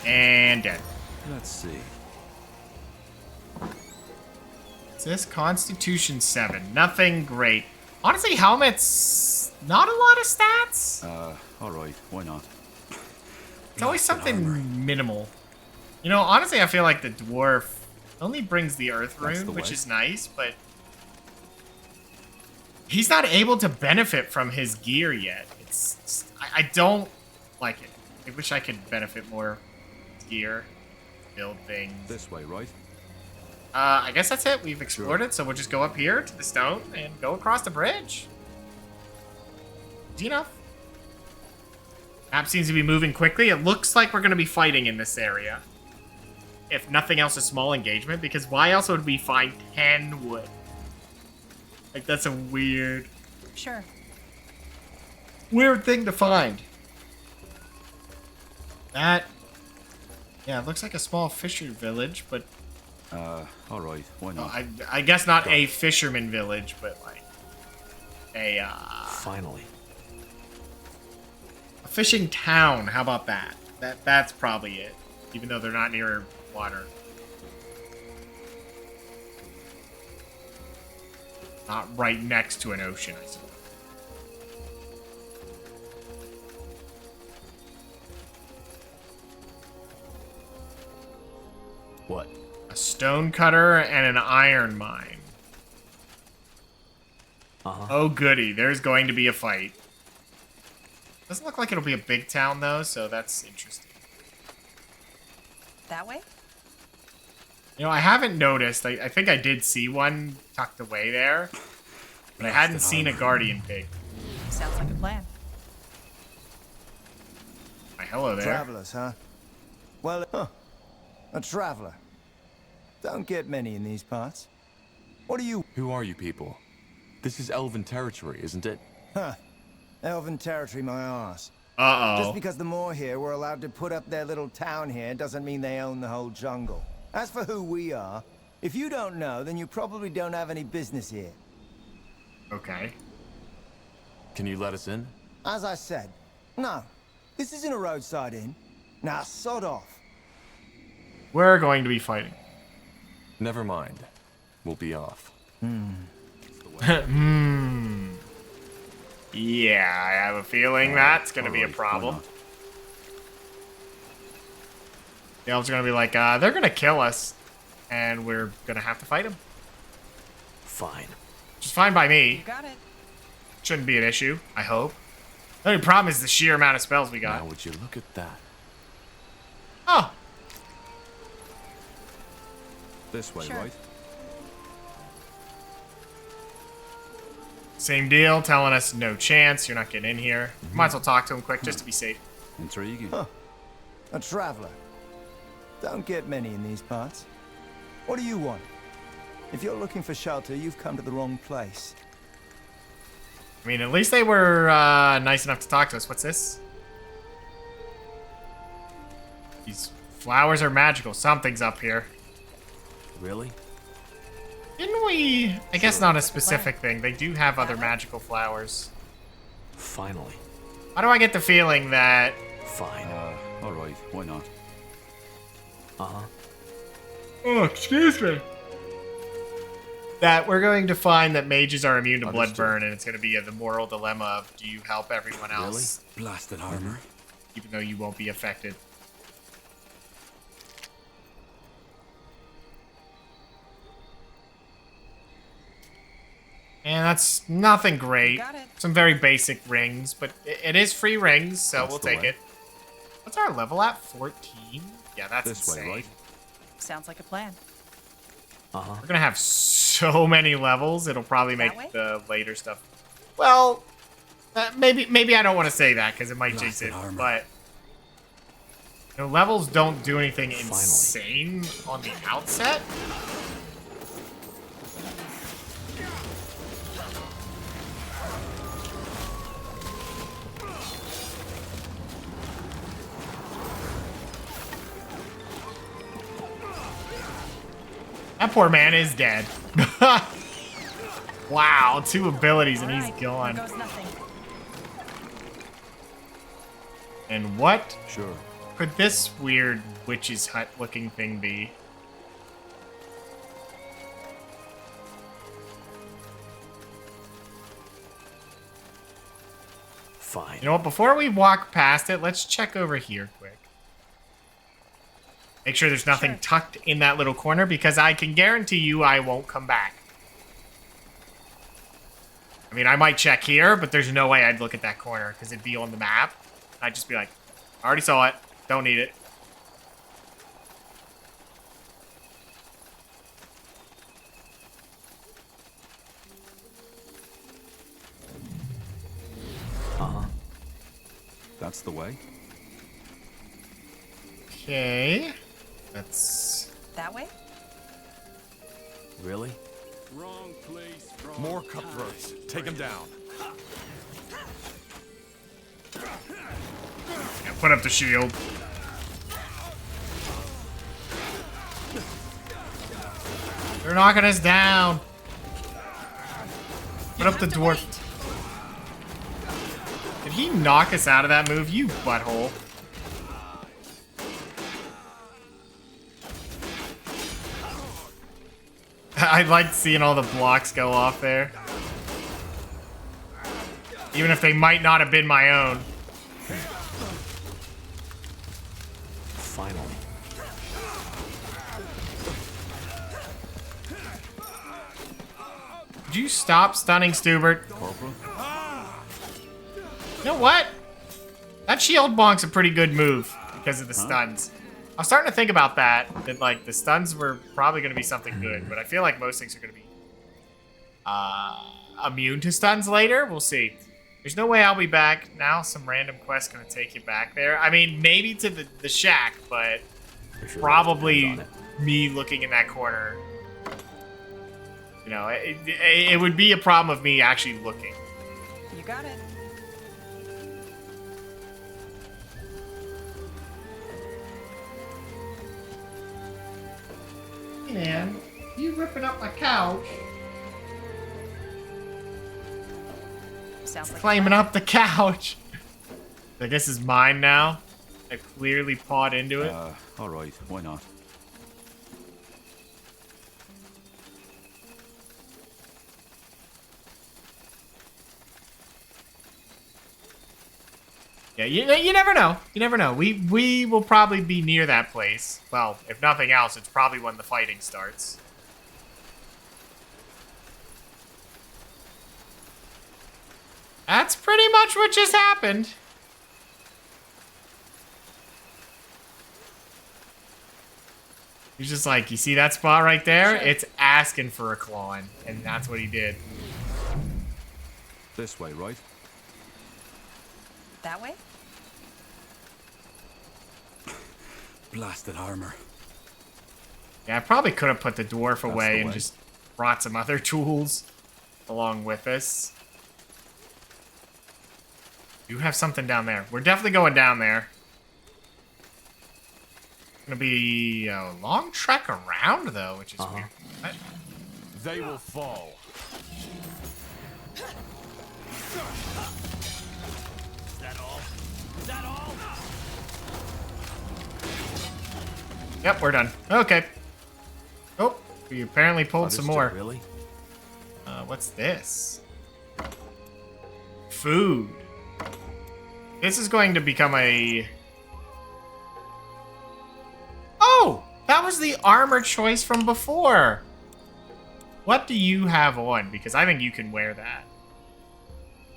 And dead. Let's see. Is this Constitution 7? Nothing great. Honestly, helmets, not a lot of stats. Alright, why not? It's always something minimal. You know, honestly, I feel like the dwarf only brings the earth rune, which is nice, but he's not able to benefit from his gear yet. I don't like it. I wish I could benefit more from his gear, build things. This way, right? I guess that's it. We've explored it, so we'll just go up here to the stone and go across the bridge. Easy enough. Map seems to be moving quickly. It looks like we're going to be fighting in this area. If nothing else, a small engagement, because why else would we find 10 wood? Like, that's a weird... Sure. Weird thing to find. That... Yeah, it looks like a small fisher village, but... Alright, why not? I guess not a fisherman village, but like... A, Finally. A fishing town, how about that? That's probably it. Even though they're not near water. Not right next to an ocean, I suppose. What? A stone cutter and an iron mine. Oh goody, there's going to be a fight. Doesn't look like it'll be a big town though, so that's interesting. That way? You know, I haven't noticed. I think I did see one tucked away there, but I hadn't seen a guardian pig. Sounds like a plan. Why, hello there. Travelers, huh? Well, a traveler. Don't get many in these parts. What are you? Who are you people? This is elven territory, isn't it? Huh. Elven territory, my arse. Uh-oh. Just because the Moor here were allowed to put up their little town here doesn't mean they own the whole jungle. As for who we are, if you don't know, then you probably don't have any business here. Okay. Can you let us in? As I said, no. This isn't a roadside inn. Now, sod off. We're going to be fighting. Never mind. We'll be off. Yeah, I have a feeling that's going to be a problem. The elves are going to be like, they're going to kill us, and we're going to have to fight them. Fine. Which is fine by me. You got it. Shouldn't be an issue, I hope. The only problem is the sheer amount of spells we got. Now, would you look at that? Oh. This way, Sure. right? Same deal, telling us no chance, you're not getting in here. Might as well talk to him quick, just to be safe. Intriguing. Huh. A traveler. Don't get many in these parts. What do you want? If you're looking for shelter, you've come to the wrong place. I mean, at least they were nice enough to talk to us. What's this? These flowers are magical. Something's up here. Really? Didn't we? I guess not a specific thing. They do have other magical flowers. Finally. Why do I get the feeling that... Fine. Alright, why not? Uh-huh. Oh, excuse me. That we're going to find that mages are immune to blood burn, and it's going to be the moral dilemma of, do you help everyone else? Really? Blasted armor. Even though you won't be affected. And that's nothing great. Got it. Some very basic rings, but it is free rings, so That's we'll the take way. it. What's our level at? 14? Yeah, that's This insane. way, right? Sounds like a plan. Uh-huh. We're gonna have so many levels, it'll probably That make way? the later stuff. Well, maybe I don't want to say that because it might jinx it, armor. but you know, levels don't do anything Finally. insane on the outset. That poor man is dead. Wow, 2 abilities and he's Alright, gone. there goes nothing. And what Sure. could this weird witch's hut looking thing be? Fine. You know what, before we walk past it, let's check over here quick. Make sure there's nothing tucked in that little corner, because I can guarantee you I won't come back. I mean, I might check here, but there's no way I'd look at that corner, because it'd be on the map. I'd just be like, I already saw it. Don't need it. Uh-huh. That's the way. Okay. That's... That way? Really? Wrong place, wrong More cutthroats. Take him down. Yeah, put up the shield. They're knocking us down. Put up the dwarf. Did he knock us out of that move? You butthole. I liked seeing all the blocks go off there. Even if they might not have been my own. Finally. Would you stop stunning Stubert? Corporal? You know what? That shield bonk's a pretty good move because of the stuns. I was starting to think about that like the stuns were probably going to be something good, but I feel like most things are going to be immune to stuns later. We'll see. There's no way I'll be back now. Some random quest going to take you back there. I mean, maybe to the shack, but probably me looking in that corner. You know, it would be a problem of me actually looking. You got it. Man, you ripping up my couch. Sounds like Claiming up the couch. I guess it's mine now. I clearly pawed into it. Alright, why not? Yeah, you never know. You never know. We will probably be near that place. Well, if nothing else, it's probably when the fighting starts. That's pretty much what just happened. He's just like, you see that spot right there? Sure. It's asking for a claw, and that's what he did. This way, right? That way? Blasted armor. Yeah, I probably could have put the dwarf away the and way. just brought some other tools along with us. You have something down there. We're definitely going down there. Gonna be a long trek around though, which is weird. What? They will fall. Is that all? Yep, we're done. Okay. Oh, we apparently pulled some more. Really? What's this? Food. This is going to become a... Oh! That was the armor choice from before. What do you have on? Because I think you can wear that.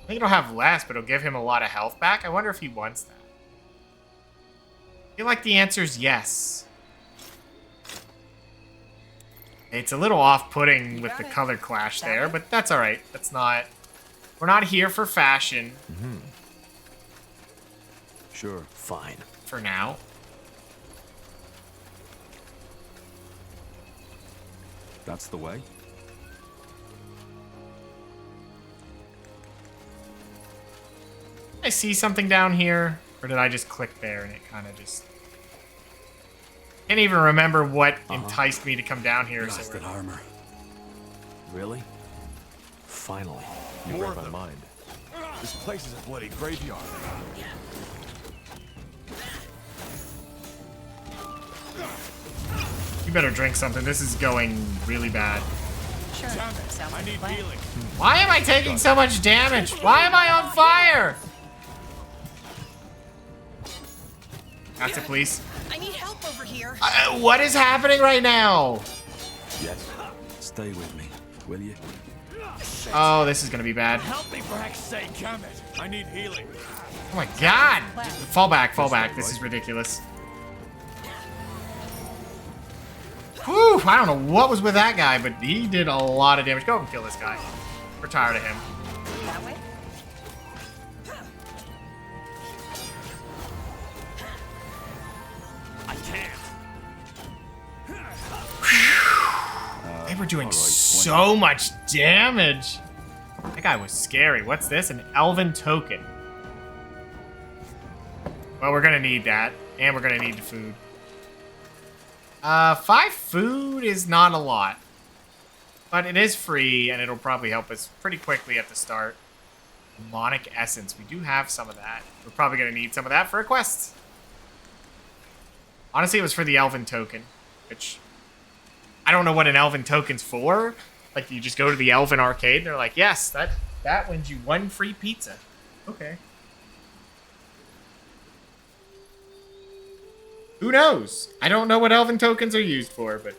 I think it'll have less, but it'll give him a lot of health back. I wonder if he wants that. I feel like the answer is yes. It's a little off-putting with the color clash there, but that's alright. That's not... We're not here for fashion. Mm-hmm. Sure, fine. For now. That's the way? Did I see something down here? Or did I just click there and it kind of just... Can't even remember what enticed me to come down here. Blasted armor. Really? Finally. You read my mind. This place is a bloody graveyard. You better drink something. This is going really bad. Sure. Sounds I need healing. Why am I taking so much damage? Why am I on fire? That's it, please. I need help over here. What is happening right now? Yes. Stay with me, will you? Oh, this is gonna be bad. Help me for heck's sake, damn it. I need healing. Oh my god! Fall back, fall back. This is ridiculous. Whew, I don't know what was with that guy, but he did a lot of damage. Go and kill this guy. We're tired of him. That way? I can't. They were doing so much damage. That guy was scary. What's this? An elven token. Well, we're gonna need that. And we're gonna need the food. 5 food is not a lot. But it is free, and it'll probably help us pretty quickly at the start. Demonic Essence. We do have some of that. We're probably gonna need some of that for a quest. Honestly, it was for the elven token. Which... I don't know what an elven token's for. Like, you just go to the elven arcade, and they're like, yes, that wins you 1 free pizza. Okay. Who knows? I don't know what elven tokens are used for, but...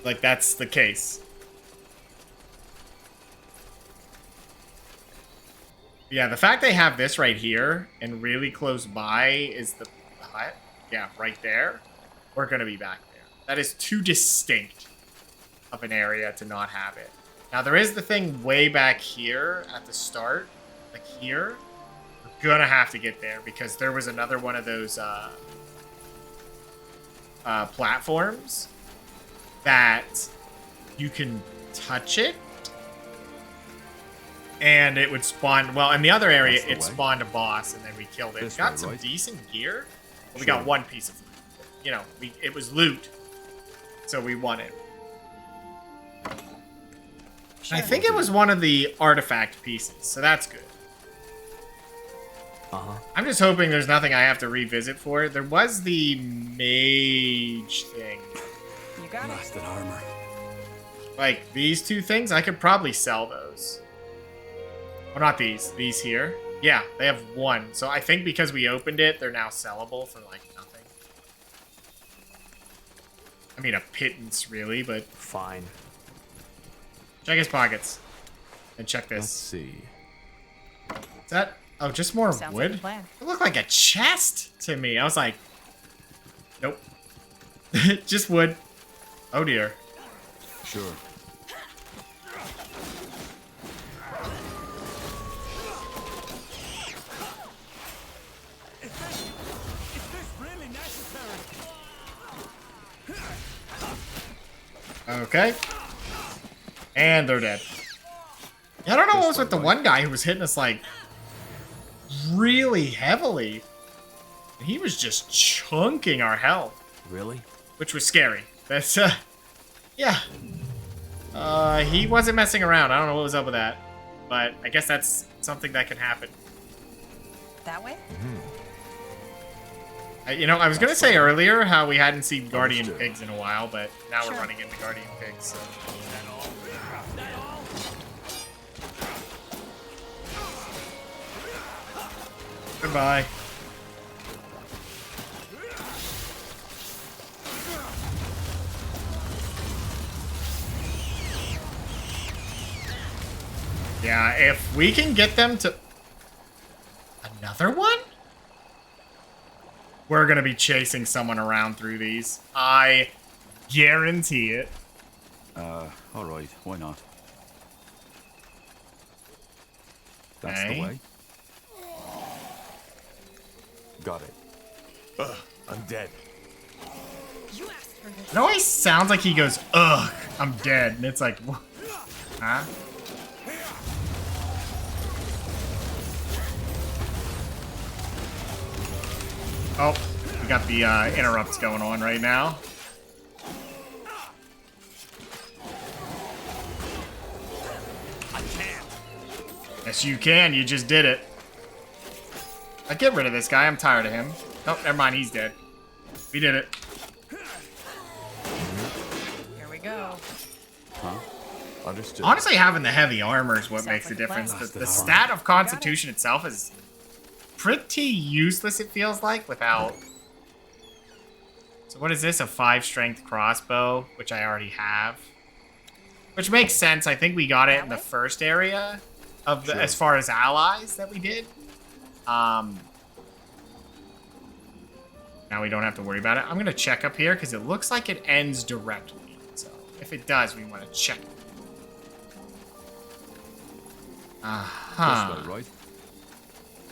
like, that's the case. Yeah, the fact they have this right here, and really close by is the hut. Yeah, right there. We're gonna be back there. That is too distinct of an area to not have it. Now, there is the thing way back here at the start. Like here. We're gonna have to get there because there was another one of those platforms that you can touch it and it would spawn. Well, in the other area, it spawned a boss and then we killed it. Got some decent gear. But we got 1 piece of loot. You know, it was loot. So we won it. Sure. I think it was one of the artifact pieces, so that's good. I'm just hoping there's nothing I have to revisit for it. There was the mage thing. You got Blasted armor. Like, these 2 things, I could probably sell those. Oh, not these. These here. Yeah, they have 1. So I think because we opened it, they're now sellable for, like, nothing. I mean, a pittance, really, but... Fine. Check his pockets. And check this. Let's see. Is that... Oh, just more Sounds wood? like a plan. It looked like a chest to me. I was like... Nope. Just wood. Oh, dear. Sure. Okay. And they're dead. Yeah, I don't know what was with the one guy who was hitting us, like, really heavily. He was just chunking our health. Really? Which was scary. That's, yeah. He wasn't messing around. I don't know what was up with that. But I guess that's something that can happen. That way? You know, I was gonna say earlier how we hadn't seen guardian pigs in a while, but now we're running into guardian pigs. So. Goodbye. Yeah, if we can get them to... Another one? We're gonna be chasing someone around through these. I guarantee it. Alright, why not? That's Okay. the way. Got it. Ugh, I'm dead. It always sounds like he goes, ugh, I'm dead. And it's like, what? Huh? Oh, we got the interrupts going on right now. I can't. Yes, you can. You just did it. Get rid of this guy. I'm tired of him. Oh, never mind. He's dead. We did it. Here we go. Huh? Understood. Honestly, having the heavy armor is what makes the like a plan. difference. The stat of Constitution itself is pretty useless, it feels like, without... So what is this? A 5 strength crossbow, which I already have. Which makes sense. I think we got it in the first area of the, as far as allies that we did. Now we don't have to worry about it. I'm going to check up here because it looks like it ends directly. So if it does, we want to check it. Uh-huh. This way, right?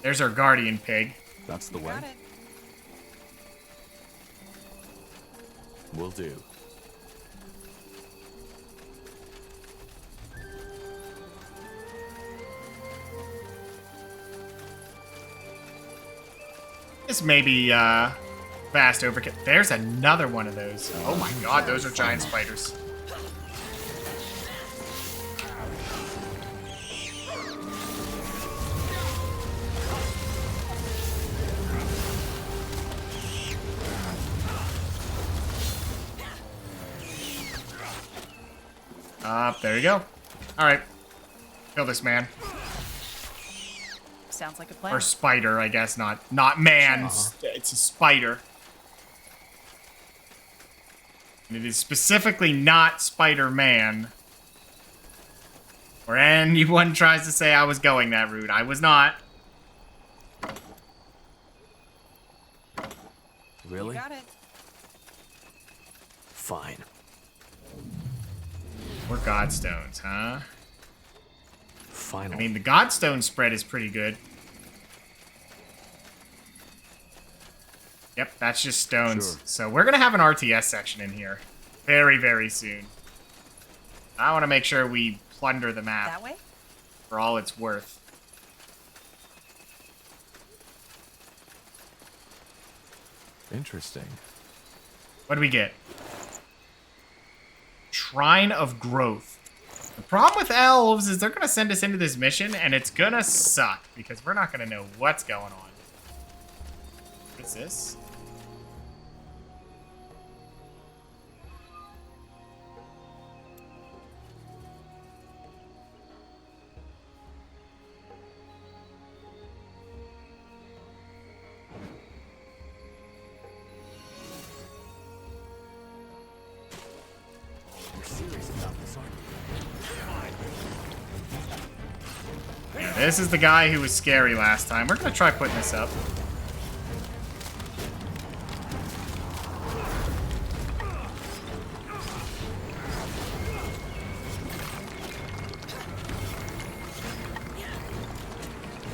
There's our guardian pig. That's the way. Will do. This may be fast overkill. There's another one of those. Oh my god, those are giant spiders. There you go. Alright. Kill this man. Sounds like a plan. Or spider, I guess, not man. It's a spider. And it is specifically not Spider-Man. Or anyone tries to say I was going that route. I was not. Really? You got it. Fine. More Godstones, huh? Finally. I mean, the Godstone spread is pretty good. Yep, that's just stones. Sure. So we're going to have an RTS section in here very, very soon. I want to make sure we plunder the map That way? for all it's worth. Interesting. What do we get? Shrine of Growth. The problem with elves is they're going to send us into this mission, and it's going to suck, because we're not going to know what's going on. What's this? You're serious about this, aren't you? This is the guy who was scary last time. We're going to try putting this up.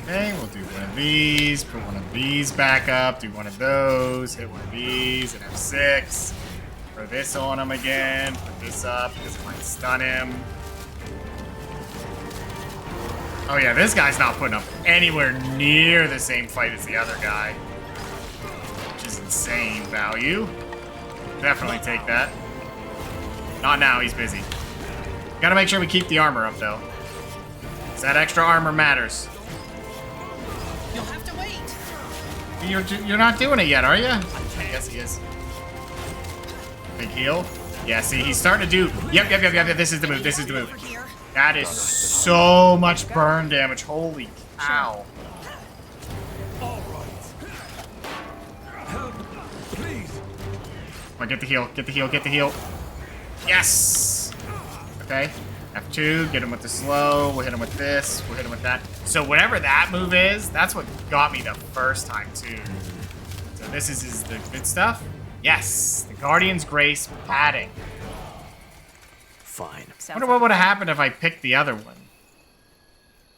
Okay, we'll do one of these, put one of these back up, do one of those, hit one of these, and F6. Throw this on him again, put this up because it might stun him. Oh yeah, this guy's not putting up anywhere near the same fight as the other guy. Which is insane value. Definitely take that. Not now, he's busy. Gotta make sure we keep the armor up though. 'Cause that extra armor matters. You'll have to wait. You're not doing it yet, are you? I guess he is. Big heal. Yeah, see, he's starting to do... Yep. This is the move. This is the move. That is so much burn damage. Holy cow. Come on, get the heal. Get the heal. Get the heal. Yes! Okay. F2. Get him with the slow. We'll hit him with this. We'll hit him with that. So whatever that move is, that's what got me the first time, too. So this is the good stuff. Yes! The Guardian's Grace padding. Fine. I wonder what would have happened if I picked the other one.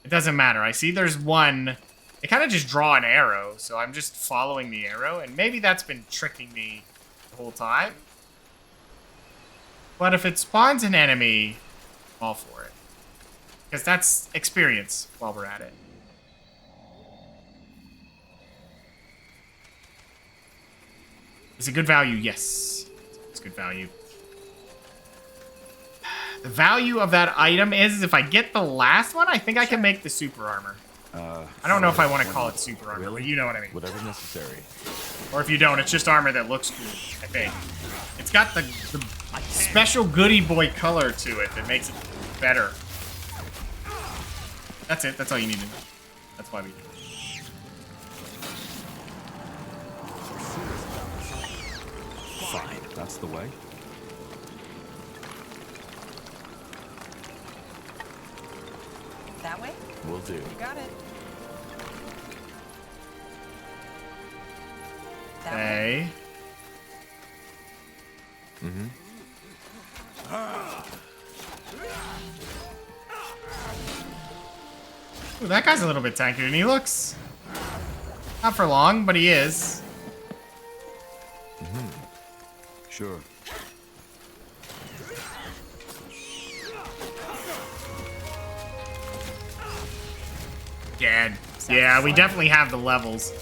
It doesn't matter. I see there's one. They kind of just draw an arrow, so I'm just following the arrow, and maybe that's been tricking me the whole time. But if it spawns an enemy, I'm all for it. Because that's experience while we're at it. Is it good value? Yes. It's good value. The value of that item is if I get the last one, I think I can make the super armor. I don't know if I want to call it super armor, but you know what I mean. Whatever's necessary. Or if you don't, it's just armor that looks cool, I think. It's got the special goody boy color to it that makes it better. That's it. That's all you need to know. That's why we do it. Fine. That's the way. That way? Will do. You got it. Okay. Mm-hmm. Ooh, that guy's a little bit tankier than he looks. Not for long, but he is. Mm-hmm. Sure. Dead. Yeah, we definitely have the levels.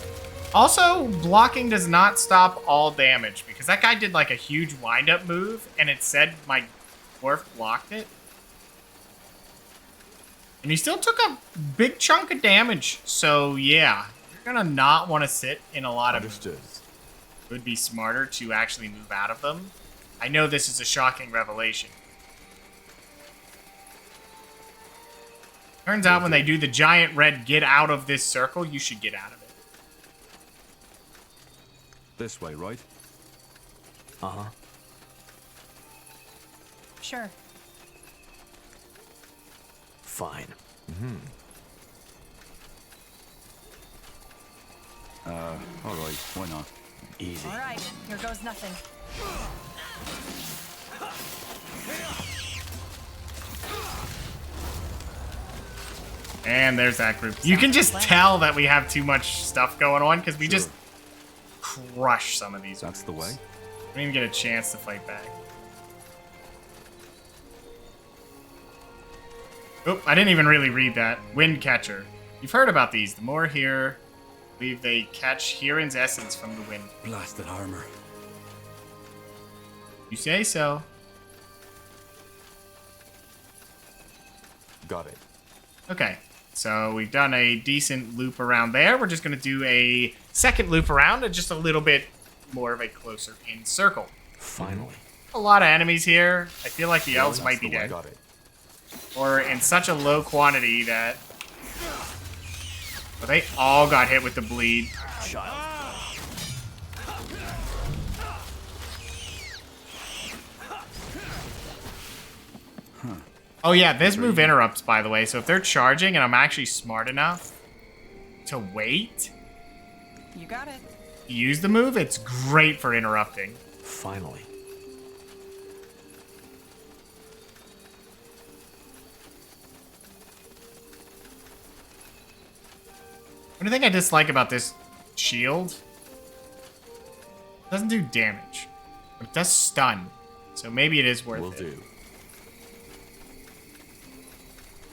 Also, blocking does not stop all damage, because that guy did like a huge wind-up move, and it said my dwarf blocked it. And he still took a big chunk of damage, so yeah. You're gonna not want to sit in a lot of moves. It would be smarter to actually move out of them. I know this is a shocking revelation. Turns out when they do the giant red get out of this circle, you should get out of it. This way, right? Uh-huh. Sure. Fine. Mm-hmm. All right. Why not? Easy. All right, here goes nothing. And there's that group. You can just tell that we have too much stuff going on because we just crush some of these. That's the way. Don't even get a chance to fight back. Oop, I didn't even really read that. Wind Catcher. You've heard about these. The more here, I believe they catch Hiran's essence from the wind. Blasted armor. You say so. Got it. Okay, so we've done a decent loop around there. We're just going to do a second loop around, just a little bit more of a closer in circle. Finally. A lot of enemies here. I feel like the elves might be dead. Got it. Or in such a low quantity that... Well, they all got hit with the bleed. Oh yeah, this move interrupts, by the way. So if they're charging and I'm actually smart enough to wait... You got it. Use the move, it's great for interrupting. Finally. What do you think I dislike about this shield? It doesn't do damage, but it does stun. So maybe it is worth it. Will do.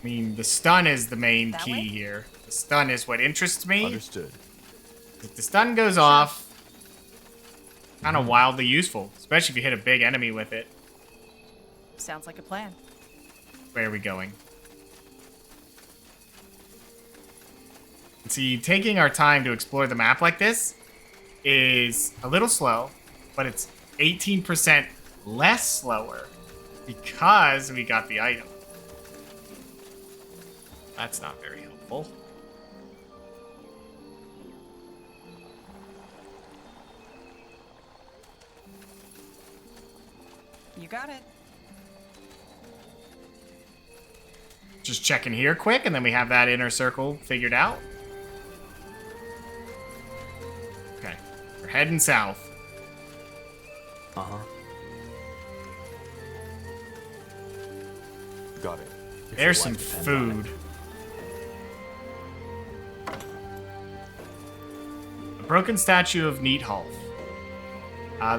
I mean, the stun is the main That key way? here. The stun is what interests me. Understood. If the stun goes off, kind of wildly useful, especially if you hit a big enemy with it. Sounds like a plan. Where are we going? See, taking our time to explore the map like this is a little slow, but it's 18% less slower because we got the item. That's not very helpful. You got it. Just checking here quick, and then we have that inner circle figured out. Okay, we're heading south. Uh-huh. Got it. There's some food. A broken statue of Neatholf.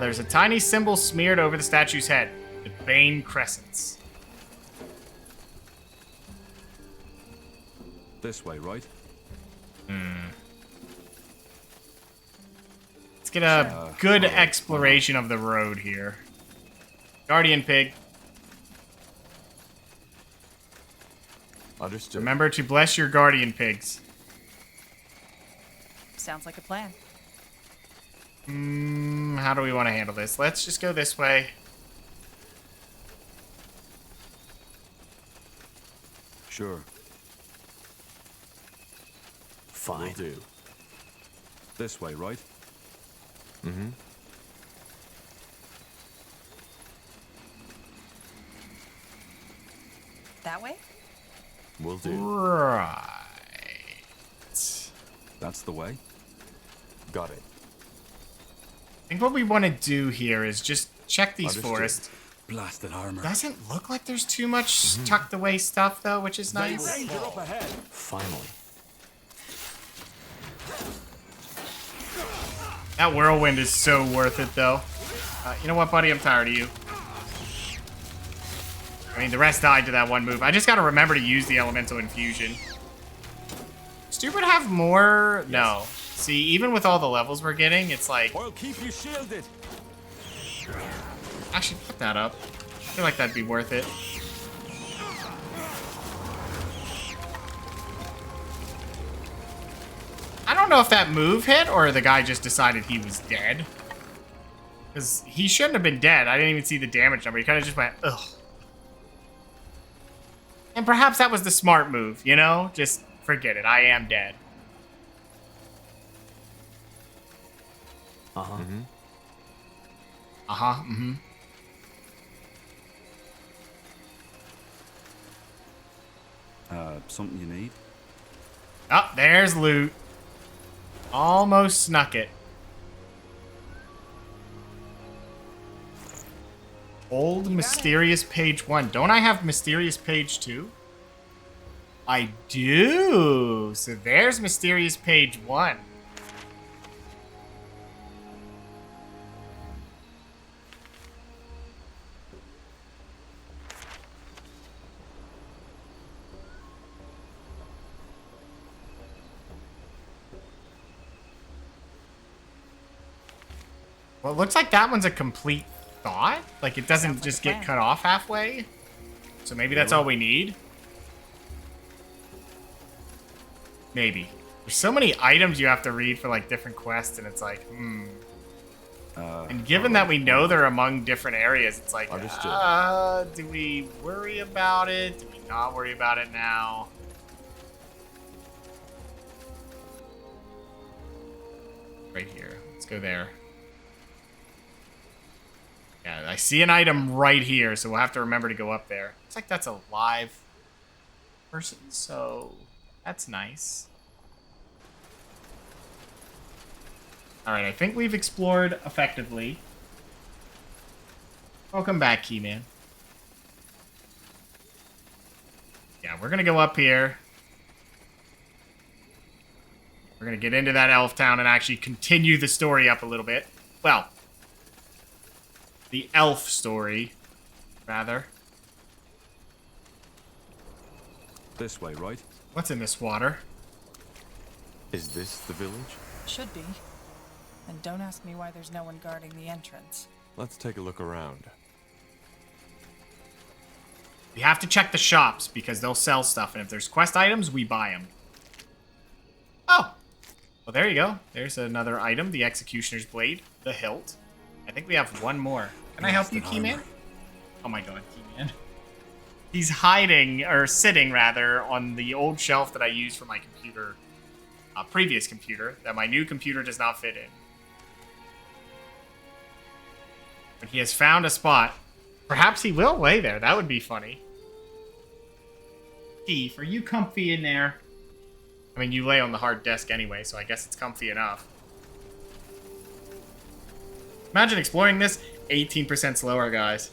There's a tiny symbol smeared over the statue's head. The Bane Crescents. This way, right? Let's get a good exploration of the road here. Guardian Pig. Understood. Remember to bless your Guardian Pigs. Sounds like a plan. How do we want to handle this? Let's just go this way. Sure. Fine. Will do. This way, right? Mm-hmm. That way? Will do. Right. That's the way. Got it. I think what we want to do here is just check these Understood. forests. Blasted armor. Doesn't look like there's too much tucked away stuff, though, which is nice. Finally. That whirlwind is so worth it, though. You know what, buddy? I'm tired of you. I mean, the rest died to that one move. I just gotta remember to use the elemental infusion. Stupid have more? No. See, even with all the levels we're getting, it's like... I'll keep you shielded. Actually, put that up. I feel like that'd be worth it. I don't know if that move hit or the guy just decided he was dead. Because he shouldn't have been dead. I didn't even see the damage number. He kind of just went, ugh. And perhaps that was the smart move, you know? Just forget it. I am dead. Uh-huh. Mm-hmm. Uh-huh. Mm-hmm. Something you need? Oh, there's loot. Almost snuck it. Old Mysterious Page 1. Don't I have Mysterious Page 2? I do. So there's Mysterious Page 1. Well, it looks like that one's a complete thought. Like, it doesn't just get cut off halfway. So maybe that's all we need. Maybe. There's so many items you have to read for, like, different quests, and it's like, and given that we know they're among different areas, it's like, do we worry about it? Do we not worry about it now? Right here. Let's go there. Yeah, I see an item right here, so we'll have to remember to go up there. Looks like that's a live person, so that's nice. Alright, I think we've explored effectively. Welcome back, Keyman. Yeah, we're gonna go up here. We're gonna get into that elf town and actually continue the story up a little bit. Well, the elf story, rather. This way, right? What's in this water? Is this the village? Should be. And don't ask me why there's no one guarding the entrance. Let's take a look around. We have to check the shops because they'll sell stuff, and if there's quest items, we buy them. Oh, Well, there you go. There's another item, the Executioner's Blade, the hilt. I think we have one more. Can I help you, Keyman? Oh my god, Keyman. He's hiding, or sitting rather, on the old shelf that I used for my computer, previous computer, that my new computer does not fit in. But he has found a spot. Perhaps he will lay there. That would be funny. Keith, are you comfy in there? I mean, you lay on the hard desk anyway, so I guess it's comfy enough. Imagine exploring this 18% slower, guys.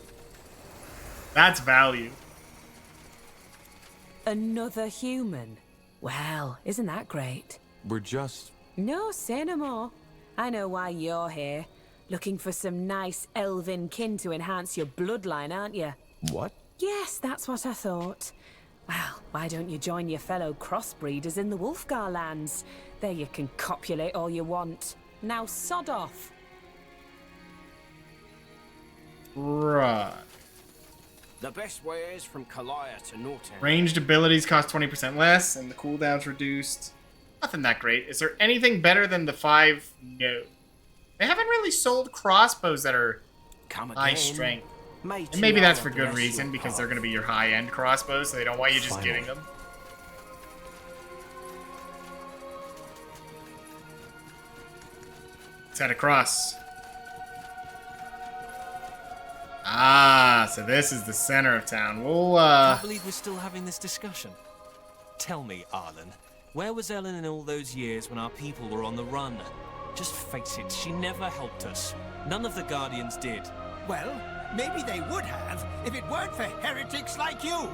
That's value. Another human? Well, isn't that great? We're just... No, say no more. I know why you're here. Looking for some nice elven kin to enhance your bloodline, aren't you? What? Yes, that's what I thought. Well, why don't you join your fellow crossbreeders in the Wolfgar lands? There you can copulate all you want. Now sod off. Right. The best way is from Kalaya to Norton. Ranged abilities cost 20% less, and the cooldown's reduced. Nothing that great. Is there anything better than the 5? No. They haven't really sold crossbows that are high strength. And maybe that's for good reason, because they're going to be your high-end crossbows, so they don't want you just getting them. Let's head across. Ah, so this is the center of town. We'll, I can't believe we're still having this discussion. Tell me, Arlen, where was Ellen in all those years when our people were on the run? Just face it, she never helped us. None of the Guardians did. Well, maybe they would have if it weren't for heretics like you.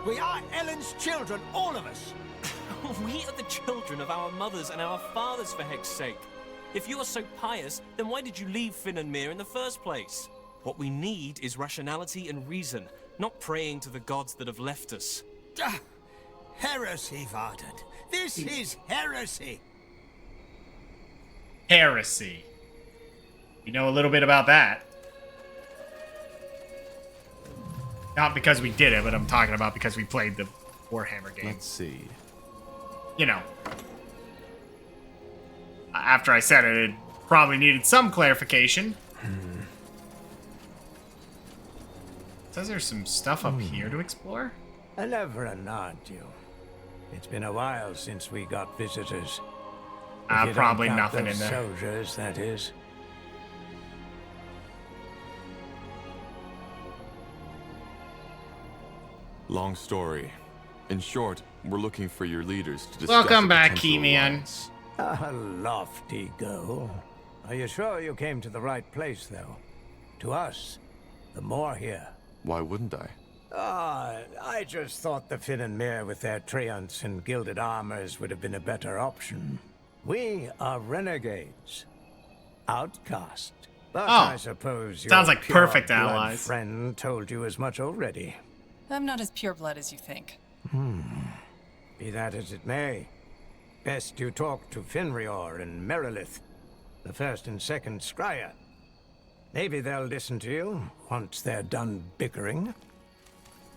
We are Ellen's children, all of us. We are the children of our mothers and our fathers, for heck's sake. If you are so pious, then why did you leave Finn and Mir in the first place? What we need is rationality and reason, not praying to the gods that have left us. Heresy, Varden. This is heresy. Heresy. You know a little bit about that. Not because we did it, but I'm talking about because we played the Warhammer game. Let's see. You know. After I said it, it probably needed some clarification. Says there's some stuff up here to explore. A Leveran, aren't you? It's been a while since we got visitors. If you Probably don't count nothing those in there. Soldiers, that is. Long story. In short, we're looking for your leaders to discuss Welcome a back, potential Keyman. alliance. A lofty goal. Are you sure you came to the right place, though? To us, the more here. Why wouldn't I? I just thought the Finn and Mir with their treants and gilded armors would have been a better option. We are renegades. Outcast. But I suppose your sounds like perfect pure-blood allies. friend told you as much already. I'm not as pure blood as you think. Be that as it may, best you talk to Finrior and Merilith, the first and second Scryer. Maybe they'll listen to you once they're done bickering.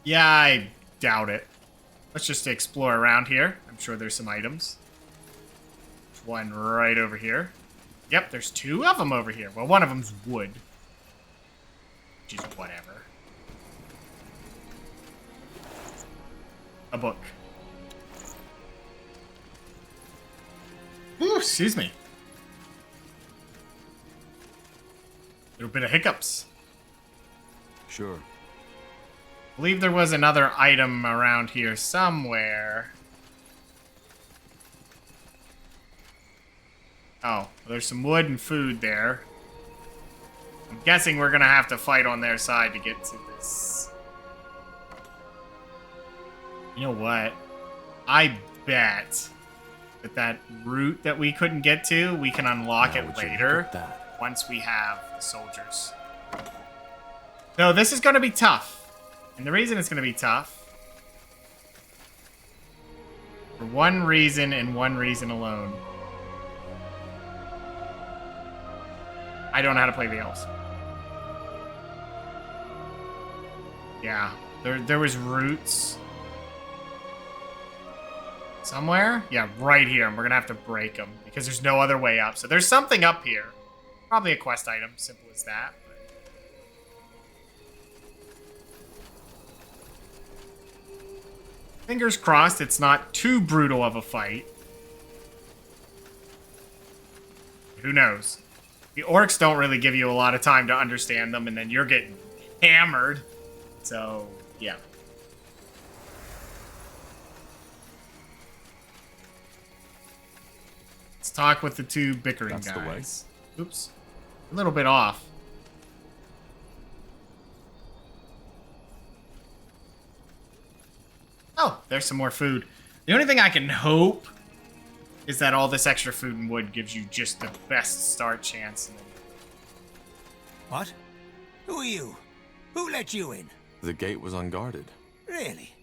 Yeah, I doubt it. Let's just explore around here. I'm sure there's some items. There's one right over here. Yep, there's 2 of them over here. Well, one of them's wood. Which is whatever. A book. Ooh, excuse me. Little bit of hiccups. Sure. I believe there was another item around here somewhere. Oh, well, there's some wood and food there. I'm guessing we're gonna have to fight on their side to get to this. You know what? I bet that route that we couldn't get to, we can unlock it later once we have the soldiers. So this is gonna be tough. And the reason it's gonna be tough, for one reason and one reason alone. I don't know how to play the elves. Yeah, there was roots. Somewhere? Yeah, right here. And we're gonna have to break them because there's no other way up. So there's something up here. Probably a quest item, simple as that. Fingers crossed it's not too brutal of a fight. Who knows? The orcs don't really give you a lot of time to understand them, and then you're getting hammered. So, yeah. Let's talk with the two bickering That's the way. guys. Oops. A little bit off. Oh, there's some more food. The only thing I can hope is that all this extra food and wood gives you just the best start chance. What? Who are you? Who let you in? The gate was unguarded. Really?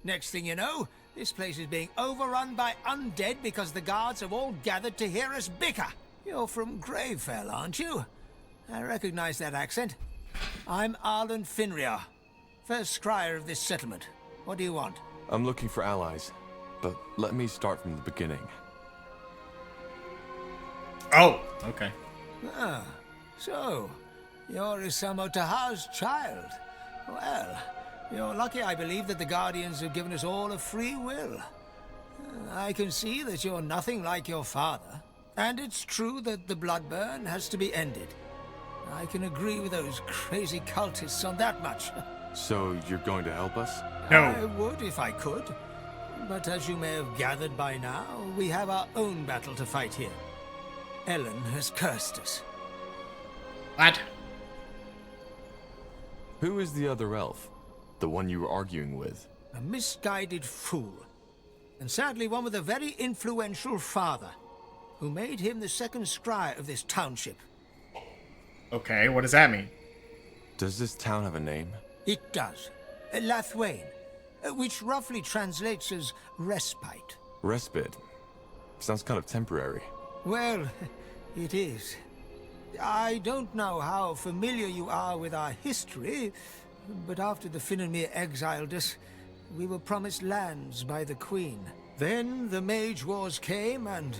Next thing you know, this place is being overrun by undead because the guards have all gathered to hear us bicker. You're from Gravefell, aren't you? I recognize that accent. I'm Arlen Finriar, first scryer of this settlement. What do you want? I'm looking for allies, but let me start from the beginning. Oh, okay. Ah, so, you're Isamo Tahar's child. Well, you're lucky, I believe, that the Guardians have given us all a free will. I can see that you're nothing like your father, and it's true that the bloodburn has to be ended. I can agree with those crazy cultists on that much. So, you're going to help us? No. I would if I could. But as you may have gathered by now, we have our own battle to fight here. Ellen has cursed us. What? Who is the other elf? The one you were arguing with? A misguided fool. And sadly one with a very influential father, who made him the second scryer of this township. Okay, what does that mean? Does this town have a name? It does. Lathwain, which roughly translates as respite. Respite. Sounds kind of temporary. Well, it is. I don't know how familiar you are with our history, but after the Finnenmere exiled us, we were promised lands by the Queen. Then the Mage Wars came, and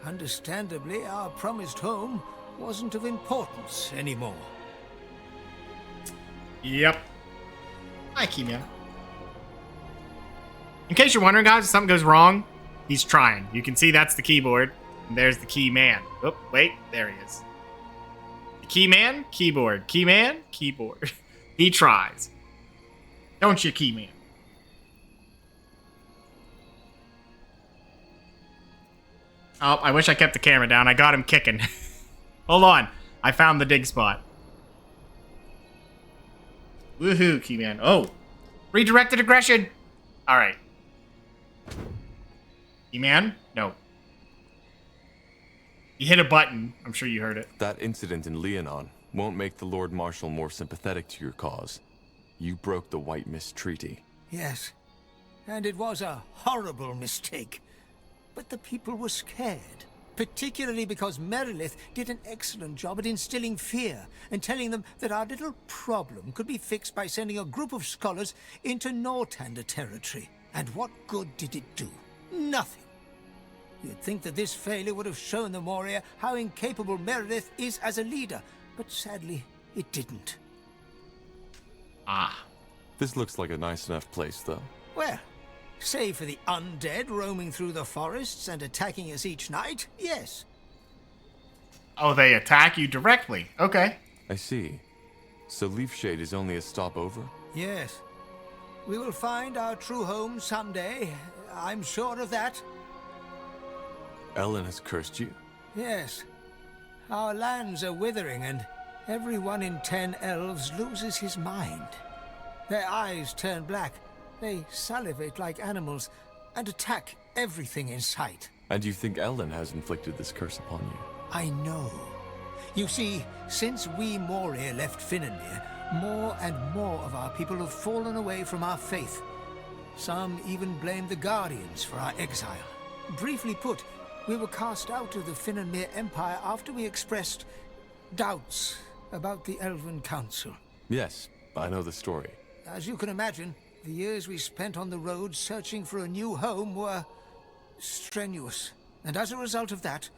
understandably, our promised home wasn't of importance anymore. Yep. Hi, Keyman. In case you're wondering, guys, if something goes wrong, he's trying. You can see that's the keyboard, and there's the key man. Oh, wait, there he is. The key man, keyboard. Key man, keyboard. He tries. Don't you, key man? Oh, I wish I kept the camera down. I got him kicking. Hold on. I found the dig spot. Woohoo, Keyman. Oh, redirected aggression. All right. Keyman? No. You hit a button. I'm sure you heard it. That incident in Leonon won't make the Lord Marshal more sympathetic to your cause. You broke the White Mist Treaty. Yes, and it was a horrible mistake. But the people were scared, particularly because Merilith did an excellent job at instilling fear and telling them that our little problem could be fixed by sending a group of scholars into Nortander territory. And what good did it do? Nothing. You'd think that this failure would have shown the Moria how incapable Merilith is as a leader, but sadly, it didn't. Ah. This looks like a nice enough place, though. Well, save for the undead roaming through the forests and attacking us each night, yes. Oh, they attack you directly. Okay. I see. So Leafshade is only a stopover? Yes. We will find our true home someday. I'm sure of that. Ellen has cursed you? Yes. Our lands are withering, and every 1 in 10 elves loses his mind. Their eyes turn black. They salivate like animals and attack everything in sight. And you think Ellen has inflicted this curse upon you? I know. You see, since we Moria left Finnenmere, more and more of our people have fallen away from our faith. Some even blame the Guardians for our exile. Briefly put, we were cast out of the Finnenmere Empire after we expressed doubts about the Elven Council. Yes, I know the story. As you can imagine, the years we spent on the road searching for a new home were strenuous. And as a result of that,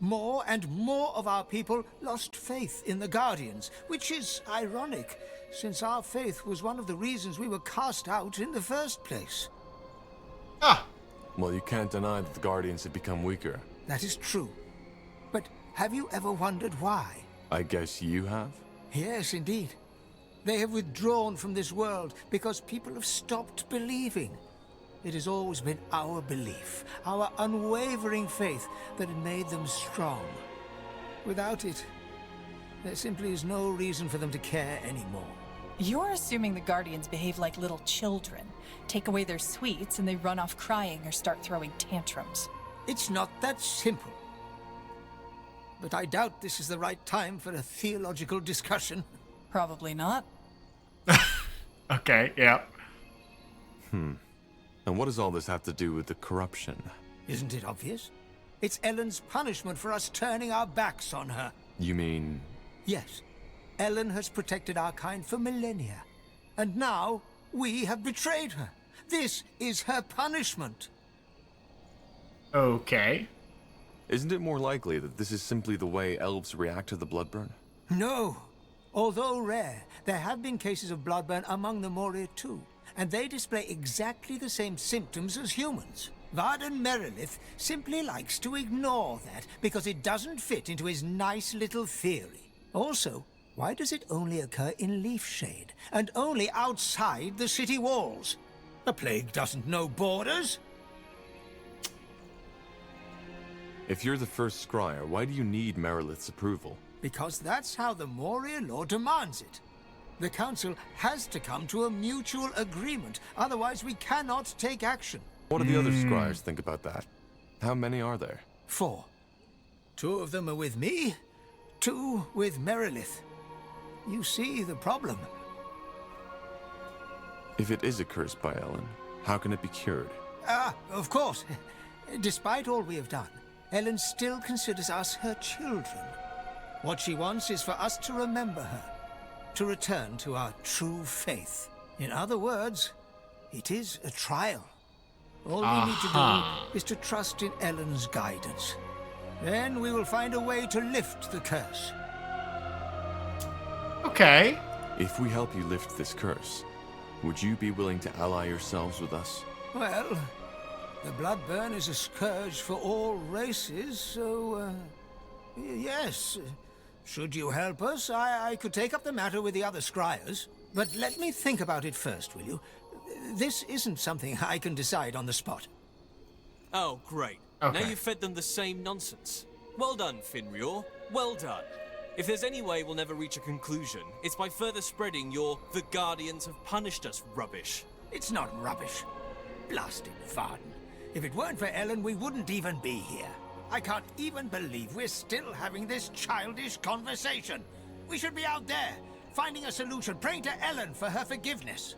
more and more of our people lost faith in the Guardians, which is ironic, since our faith was one of the reasons we were cast out in the first place. Well, you can't deny that the Guardians have become weaker. That is true. But have you ever wondered why? I guess you have? Yes, indeed. They have withdrawn from this world because people have stopped believing. It has always been our belief, our unwavering faith, that had made them strong. Without it, there simply is no reason for them to care anymore. You're assuming the Guardians behave like little children. Take away their sweets and they run off crying or start throwing tantrums. It's not that simple. But I doubt this is the right time for a theological discussion. Probably not. Okay, yeah. And what does all this have to do with the corruption? Isn't it obvious? It's Ellen's punishment for us turning our backs on her. You mean... Yes. Ellen has protected our kind for millennia. And now, we have betrayed her. This is her punishment. Okay. Isn't it more likely that this is simply the way elves react to the bloodburn? No. Although rare, there have been cases of bloodburn among the Moria too, and they display exactly the same symptoms as humans. Varden Merilith simply likes to ignore that because it doesn't fit into his nice little theory. Also, why does it only occur in Leafshade, and only outside the city walls? The plague doesn't know borders. If you're the first scryer, why do you need Merilith's approval? Because that's how the Moria law demands it. The Council has to come to a mutual agreement, otherwise we cannot take action. What do the other scryers think about that? How many are there? 4. 2 of them are with me, 2 with Merilith. You see the problem. If it is a curse by Ellen, how can it be cured? Of course. Despite all we have done, Ellen still considers us her children. What she wants is for us to remember her, to return to our true faith. In other words, it is a trial. All we need to do is to trust in Ellen's guidance. Then we will find a way to lift the curse. Okay. If we help you lift this curse, would you be willing to ally yourselves with us? Well, the bloodburn is a scourge for all races, so, yes. Should you help us, I could take up the matter with the other scryers. But let me think about it first, will you? This isn't something I can decide on the spot. Oh, great. Okay. Now you've fed them the same nonsense. Well done, Finrior. Well done. If there's any way we'll never reach a conclusion, it's by further spreading your "the Guardians have punished us" rubbish. It's not rubbish. Blasted Varden. If it weren't for Ellen, we wouldn't even be here. I can't even believe we're still having this childish conversation. We should be out there, finding a solution, praying to Ellen for her forgiveness.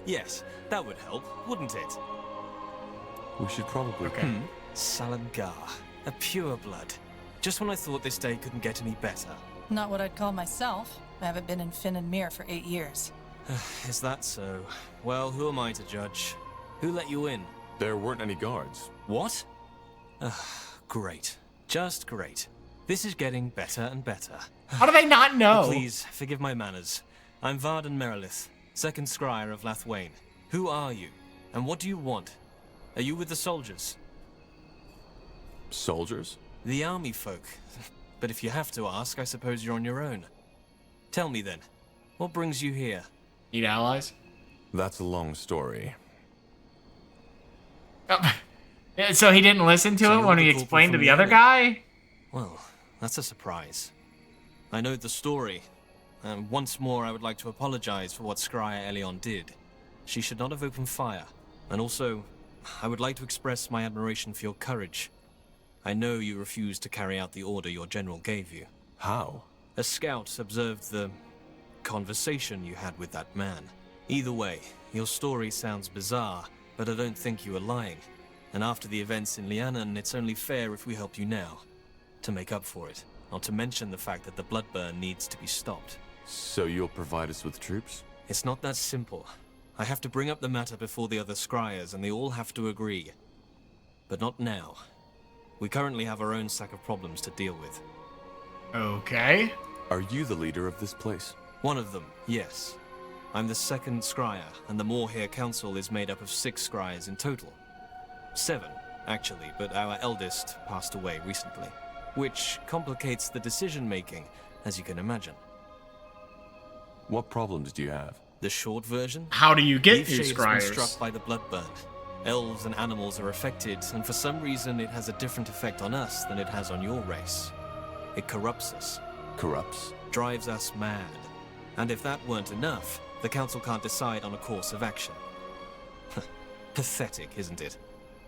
Yes, that would help, wouldn't it? We should probably go. Salangar, a pureblood. Just when I thought this day couldn't get any better. Not what I'd call myself. I haven't been in Finn and Mir for 8 years. Is that so? Well, who am I to judge? Who let you in? There weren't any guards. What? Great. Just great. This is getting better and better. How do they not know? But please, forgive my manners. I'm Varden Merilith, second scryer of Lathwain. Who are you? And what do you want? Are you with the soldiers? Soldiers? The army folk. But if you have to ask, I suppose you're on your own. Tell me then, what brings you here? Need allies? That's a long story. So he didn't listen to him when he explained to the other guy? Well, that's a surprise. I know the story. And once more, I would like to apologize for what Scryer Elion did. She should not have opened fire. And also, I would like to express my admiration for your courage. I know you refused to carry out the order your general gave you. How? A scout observed the conversation you had with that man. Either way, your story sounds bizarre, but I don't think you are lying. And after the events in Lianan, it's only fair if we help you now, to make up for it. Not to mention the fact that the bloodburn needs to be stopped. So you'll provide us with troops? It's not that simple. I have to bring up the matter before the other scryers, and they all have to agree. but not now. We currently have our own sack of problems to deal with. Okay. Are you the leader of this place? One of them, yes. I'm the second scryer, and the Moorhere Council is made up of 6 scryers in total. 7, actually, but our eldest passed away recently, which complicates the decision-making, as you can imagine. What problems do you have? The short version? How do you get Leaf new Shade's been scryers? struck by the Bloodburn. Elves and animals are affected, and for some reason it has a different effect on us than it has on your race. It corrupts us. Corrupts? Drives us mad. And if that weren't enough, the Council can't decide on a course of action. Pathetic, isn't it?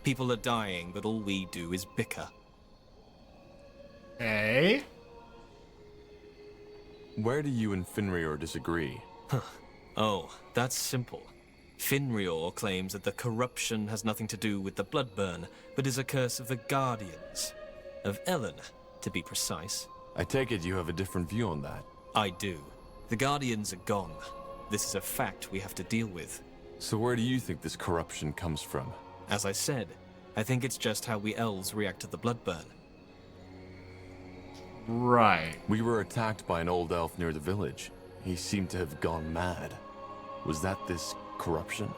People are dying, but all we do is bicker. Okay. Where do you and Finrior disagree? Oh, that's simple. Finrior claims that the corruption has nothing to do with the Bloodburn, but is a curse of the Guardians. Of Ellen, to be precise. I take it you have a different view on that. I do. The Guardians are gone. This is a fact we have to deal with. So where do you think this corruption comes from? As I said, I think it's just how we elves react to the Bloodburn. Right. We were attacked by an old elf near the village. He seemed to have gone mad. Was that this corruption?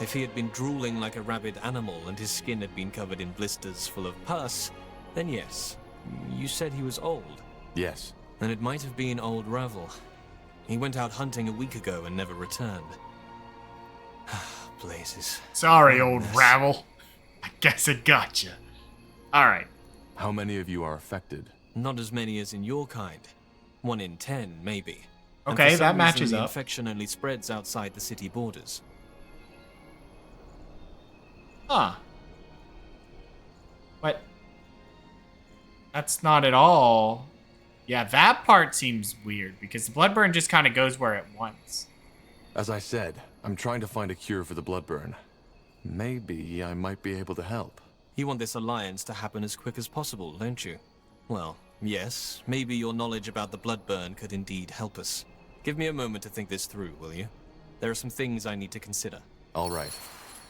If he had been drooling like a rabid animal and his skin had been covered in blisters full of pus, then yes. You said he was old? Yes. Then it might have been old Ravel. He went out hunting a week ago and never returned. Blazes. Sorry, old Ravel. I guess it gotcha. Alright. How many of you are affected? Not as many as in your kind. 1 in 10, maybe. Okay, that matches the up. infection only spreads outside the city borders. Huh. But that's not at all. Yeah, that part seems weird because the Bloodburn just kind of goes where it wants. As I said, I'm trying to find a cure for the Bloodburn. Maybe I might be able to help. You want this alliance to happen as quick as possible, don't you? Well, yes, maybe your knowledge about the Bloodburn could indeed help us. Give me a moment to think this through, will you? There are some things I need to consider. All right.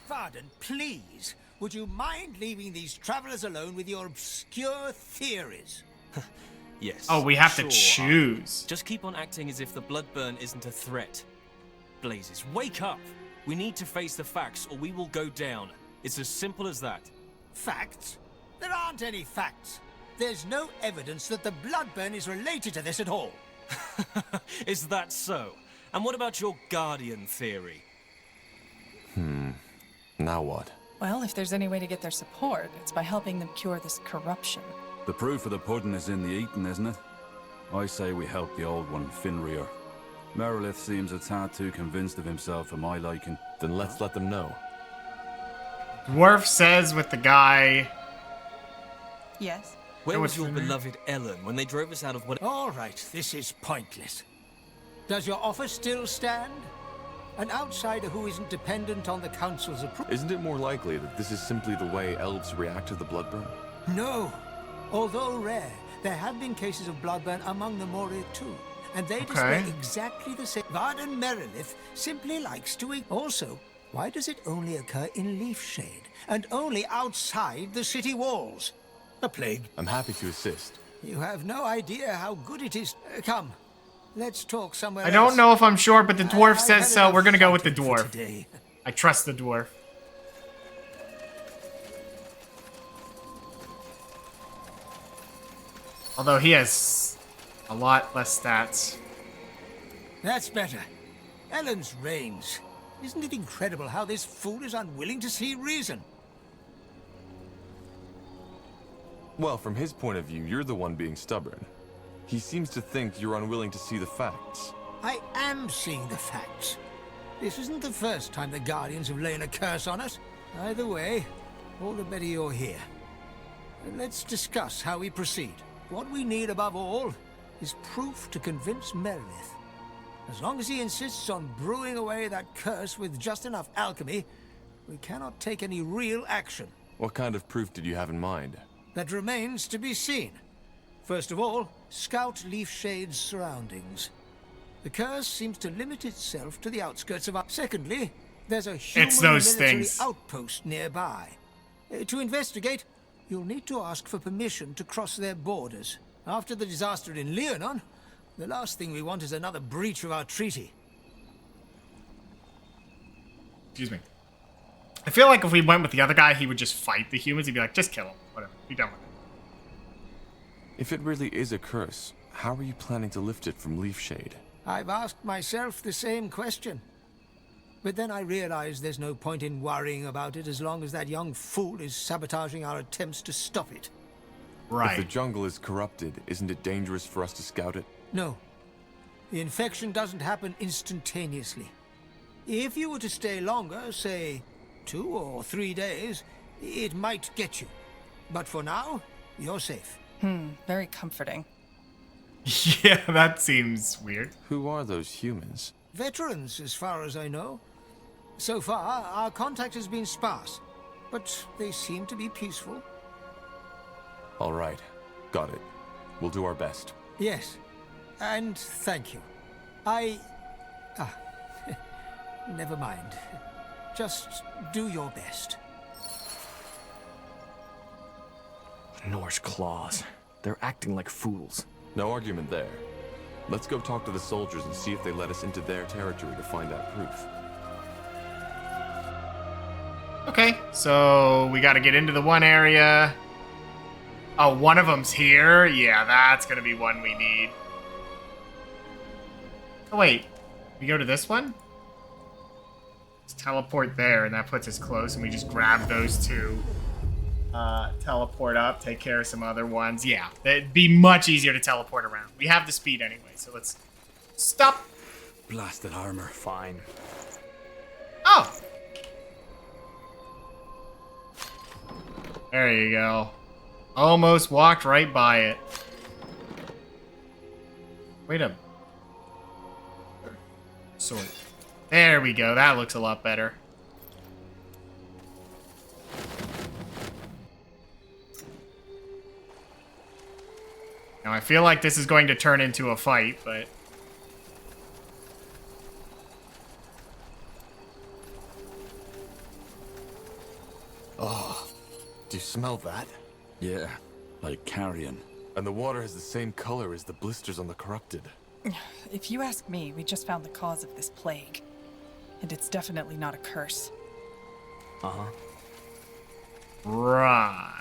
Varden, please, would you mind leaving these travelers alone with your obscure theories? Yes. Oh, we have sure, to choose. Just keep on acting as if the Bloodburn isn't a threat. Blazes, wake up! We need to face the facts or we will go down. It's as simple as that. Facts? There aren't any facts. There's no evidence that the Bloodburn is related to this at all. Is that so? And what about your Guardian theory? Now what? Well, if there's any way to get their support, it's by helping them cure this corruption. The proof of the pudding is in the eating, isn't it? I say we help the old one, Finrior. Merilith seems a tad too convinced of himself for my liking. Then let's let them know. Dwarf says with the guy. Yes? Where was your beloved Ellen when they drove us out of what... All right, this is pointless. Does your offer still stand? An outsider who isn't dependent on the Council's approval? Isn't it more likely that this is simply the way elves react to the Bloodburn? No. Although rare, there have been cases of Bloodburn among the Moorhere too. And they display exactly the same. Varden Merilith simply likes to eat. Also, why does it only occur in Leafshade and only outside the city walls? A plague. I'm happy to assist. You have no idea how good it is. Come, let's talk somewhere I don't else. know if I'm sure, but the dwarf I've says had so. enough We're gonna go with the shouting for dwarf. today. I trust the dwarf. Although he has a lot less stats. That's better. Ellen's reigns. Isn't it incredible how this fool is unwilling to see reason? Well, from his point of view, you're the one being stubborn. He seems to think you're unwilling to see the facts. I am seeing the facts. This isn't the first time the Guardians have laid a curse on us. Either way, all the better you're here. Let's discuss how we proceed. What we need above all is proof to convince Merilith. As long as he insists on brewing away that curse with just enough alchemy, we cannot take any real action. What kind of proof did you have in mind? That remains to be seen. First of all, scout Leafshade's surroundings. The curse seems to limit itself to the outskirts of our... Secondly, there's a human It's those military things. outpost nearby. To investigate, you'll need to ask for permission to cross their borders. After the disaster in Leonon, the last thing we want is another breach of our treaty. Excuse me. I feel like if we went with the other guy, he would just fight the humans. He'd be like, just kill him. Whatever. Be done with it. If it really is a curse, how are you planning to lift it from Leafshade? I've asked myself the same question. But then I realized there's no point in worrying about it as long as that young fool is sabotaging our attempts to stop it. Right. If the jungle is corrupted, isn't it dangerous for us to scout it? No. The infection doesn't happen instantaneously. If you were to stay longer, say 2 or 3 days, it might get you. But for now, you're safe. Very comforting. Yeah, that seems weird. Who are those humans? Veterans, as far as I know. So far, our contact has been sparse, but they seem to be peaceful. All right. Got it. We'll do our best. Yes. And thank you. Never mind. Just do your best. Norse claws. They're acting like fools. No argument there. Let's go talk to the soldiers and see if they let us into their territory to find out proof. Okay, so we gotta get into the one area. Oh, one of them's here? Yeah, that's gonna be one we need. Oh, wait. We go to this one? Let's teleport there, and that puts us close, and we just grab those two. Teleport up, take care of some other ones. Yeah, it'd be much easier to teleport around. We have the speed anyway, so let's stop. Blasted armor. Fine. Oh! There you go. Almost walked right by it. Wait a... Sword. There we go. That looks a lot better. Now, I feel like this is going to turn into a fight, but... Oh, do you smell that? Yeah, like carrion. And the water has the same color as the blisters on the corrupted. If you ask me, we just found the cause of this plague. And it's definitely not a curse. Uh-huh. Right.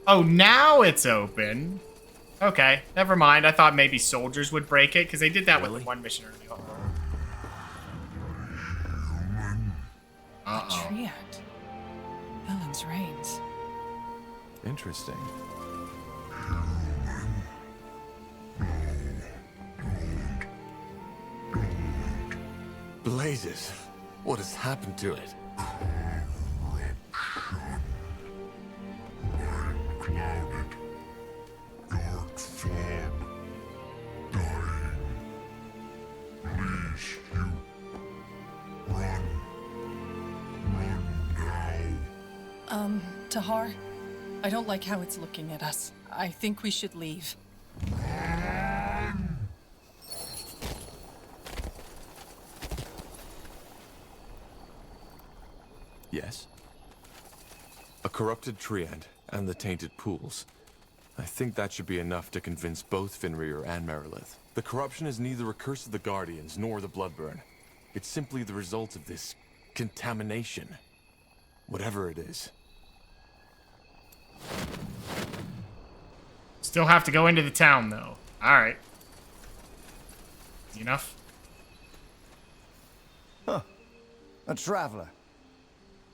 Oh, now it's open. Okay, never mind. I thought maybe soldiers would break it, because they did that with the one mission earlier. Uh-oh. Triad. Ellen's reigns. Interesting. Blazes! What has happened to it? Tahar, I don't like how it's looking at us. I think we should leave. Yes? A corrupted Triad and the tainted pools. I think that should be enough to convince both Fenrir and Merilith. The corruption is neither a curse of the Guardians nor the Bloodburn. It's simply the result of this contamination. Whatever it is. Still have to go into the town, though. Alright. Enough? Huh. A traveler.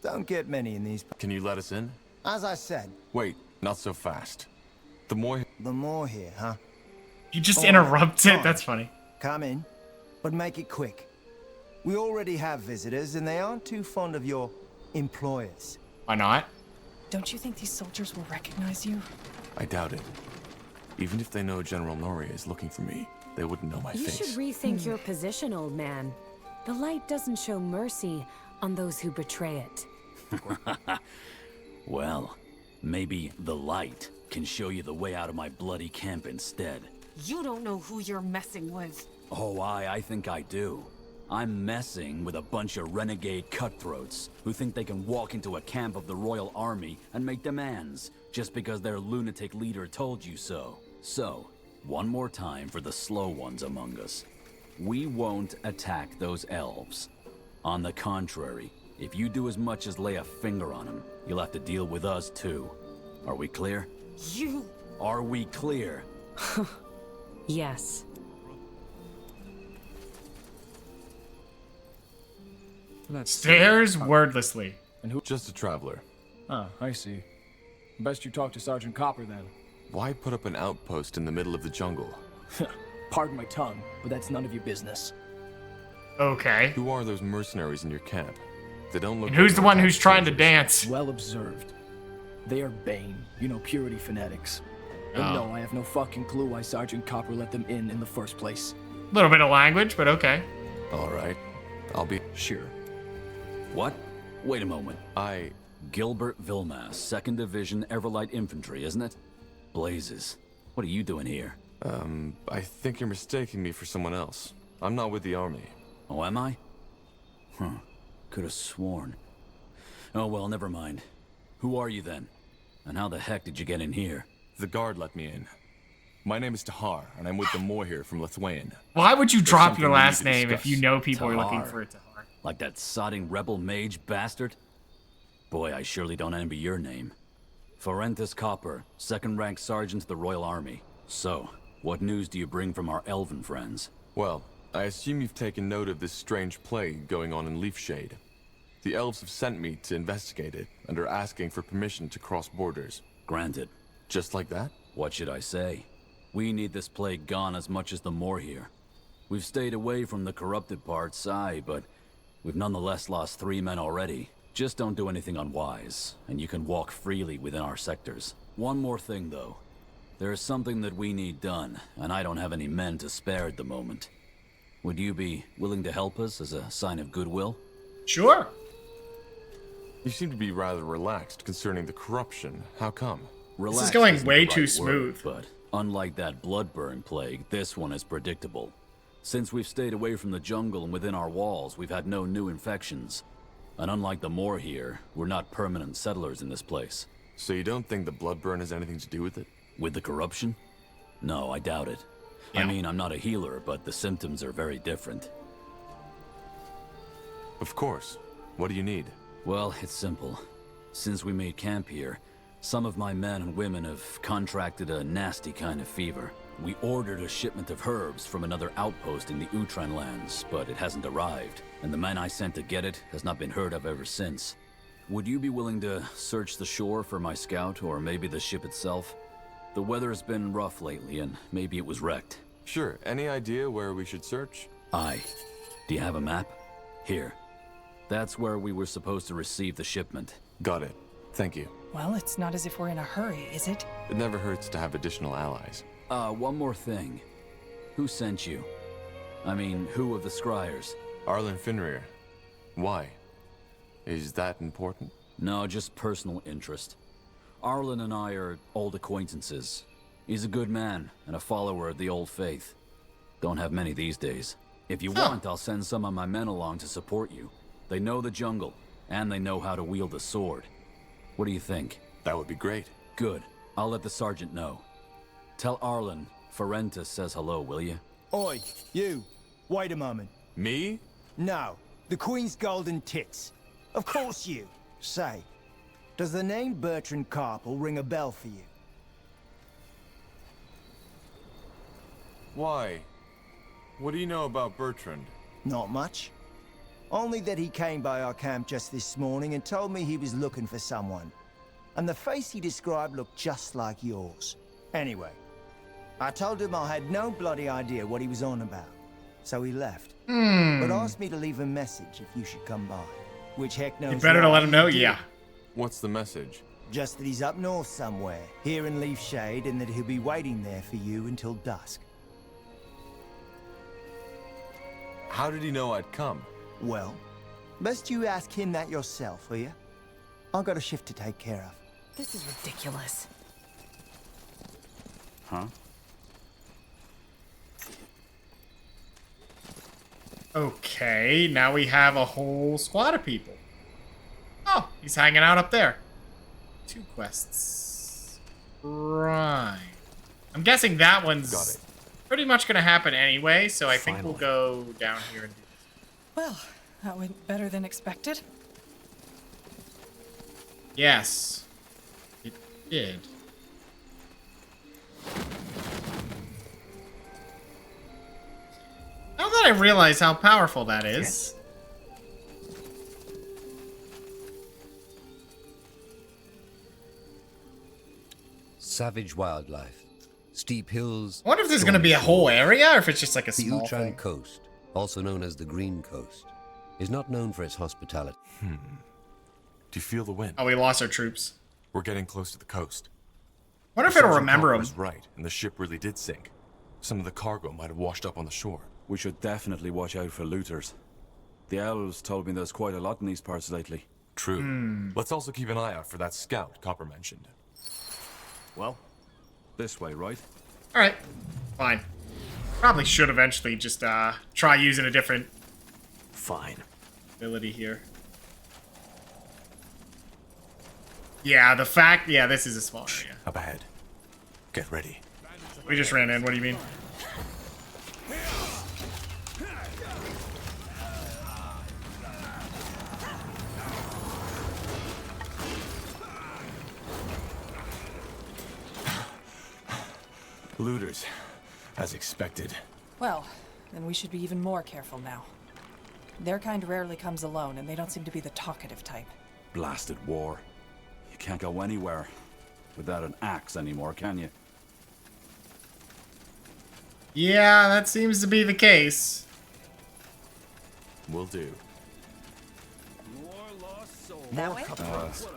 Don't get many in these... Can you let us in? As I said. Wait, not so fast. The more here, huh? You just interrupt it. That's funny. Come in, but make it quick. We already have visitors, and they aren't too fond of your employers. Why not? Don't you think these soldiers will recognize you? I doubt it. Even if they know General Noria is looking for me, they wouldn't know my You face. should rethink your position, old man. The light doesn't show mercy on those who betray it. Well, maybe the light can show you the way out of my bloody camp instead. You don't know who you're messing with. Oh, I think I do. I'm messing with a bunch of renegade cutthroats who think they can walk into a camp of the Royal Army and make demands just because their lunatic leader told you so. So, one more time for the slow ones among us. We won't attack those elves. On the contrary, if you do as much as lay a finger on them, you'll have to deal with us too. Are we clear? You... Are we clear? Yes. Stares wordlessly. And who? Just a traveler. Oh, I see. Best you talk to Sergeant Copper then. Why put up an outpost in the middle of the jungle? Pardon my tongue, but that's none of your business. Okay. Who are those mercenaries in your camp? They don't look. And who's like the one who's soldiers. trying to dance? Well observed. They are Bane, you know, purity fanatics. And Oh. no, I have no fucking clue why Sergeant Copper let them in the first place. Little bit of language, but okay. All right, I'll be sure. What? Wait a moment. Gilbert Vilmas, 2nd Division Everlight Infantry, isn't it? Blazes. What are you doing here? I think you're mistaking me for someone else. I'm not with the army. Oh, am I? Huh. Could have sworn. Oh, well, never mind. Who are you then? And how the heck did you get in here? The guard let me in. My name is Tahar, and I'm with the Moor here from Lithuania. Why would you There's drop something your we need last to name if discuss. you know people are looking Tahar. for it to heart? Like that sodding rebel mage bastard? Boy, I surely don't envy your name. Forentus Copper, 2nd rank sergeant to the Royal Army. So, what news do you bring from our elven friends? Well, I assume you've taken note of this strange plague going on in Leafshade. The elves have sent me to investigate it, and are asking for permission to cross borders. Granted. Just like that? What should I say? We need this plague gone as much as the Moor here. We've stayed away from the corrupted parts, aye, but we've nonetheless lost 3 men already. Just don't do anything unwise, and you can walk freely within our sectors. One more thing, though. There is something that we need done, and I don't have any men to spare at the moment. Would you be willing to help us as a sign of goodwill? Sure. You seem to be rather relaxed concerning the corruption. How come? Relaxed This is going isn't way the too right smooth. word, but unlike that bloodburn plague, this one is predictable. Since we've stayed away from the jungle and within our walls, we've had no new infections. And unlike the Moor here, we're not permanent settlers in this place. So you don't think the bloodburn has anything to do with it? With the corruption? No, I doubt it. I mean, I'm not a healer, but the symptoms are very different. Of course. What do you need? Well, it's simple. Since we made camp here, some of my men and women have contracted a nasty kind of fever. We ordered a shipment of herbs from another outpost in the Utran lands, but it hasn't arrived, and the man I sent to get it has not been heard of ever since. Would you be willing to search the shore for my scout, or maybe the ship itself? The weather's been rough lately, and maybe it was wrecked. Sure. Any idea where we should search? Aye. Do you have a map? Here. That's where we were supposed to receive the shipment. Got it. Thank you. Well, it's not as if we're in a hurry, is it? It never hurts to have additional allies. One more thing. Who sent you? I mean, who of the Scryers? Arlen Finrir. Why? Is that important? No, just personal interest. Arlen and I are old acquaintances. He's a good man and a follower of the old faith. Don't have many these days. If you want, I'll send some of my men along to support you. They know the jungle, and they know how to wield a sword. What do you think? That would be great. Good. I'll let the sergeant know. Tell Arlen Forentus says hello, will you? Oi, you. Wait a moment. Me? No, the Queen's golden tits. Of course you. Say, does the name Bertrand Carpel ring a bell for you? Why? What do you know about Bertrand? Not much. Only that he came by our camp just this morning and told me he was looking for someone. And the face he described looked just like yours. Anyway, I told him I had no bloody idea what he was on about. So he left. But asked me to leave a message if you should come by. Which heck knows. You better to why let him know, he did. yeah. What's the message? Just that he's up north somewhere, here in Leafshade, and that he'll be waiting there for you until dusk. How did he know I'd come? Well, best you ask him that yourself, will you? I've got a shift to take care of. This is ridiculous. Huh? Okay, now we have a whole squad of people. Oh, he's hanging out up there. 2 quests. Right. I'm guessing that one's pretty much going to happen anyway, so I think we'll go down here and do this. Well, that went better than expected. Yes, it did. Now that I realize how powerful that is. Savage wildlife, steep hills. I wonder if there's going to be a whole area or if it's just like a the small Utran thing. Coast, also known as the Green Coast, is not known for its hospitality. Do you feel the wind? Oh, we lost our troops. We're getting close to the coast. Wonder if it'll Sergeant remember Copper him. was right, and the ship really did sink. Some of the cargo might have washed up on the shore. We should definitely watch out for looters. The elves told me there's quite a lot in these parts lately. True. Let's also keep an eye out for that scout Copper mentioned. Well, this way, right? Alright, fine. Probably should eventually just try using a different ability here. Yeah, this is a small area. Up ahead. Get ready. We just ran in, what do you mean? Looters, as expected. Well, then we should be even more careful now. Their kind rarely comes alone, and they don't seem to be the talkative type. Blasted war. You can't go anywhere without an axe anymore, can you? Yeah, that seems to be the case. Will do. That way?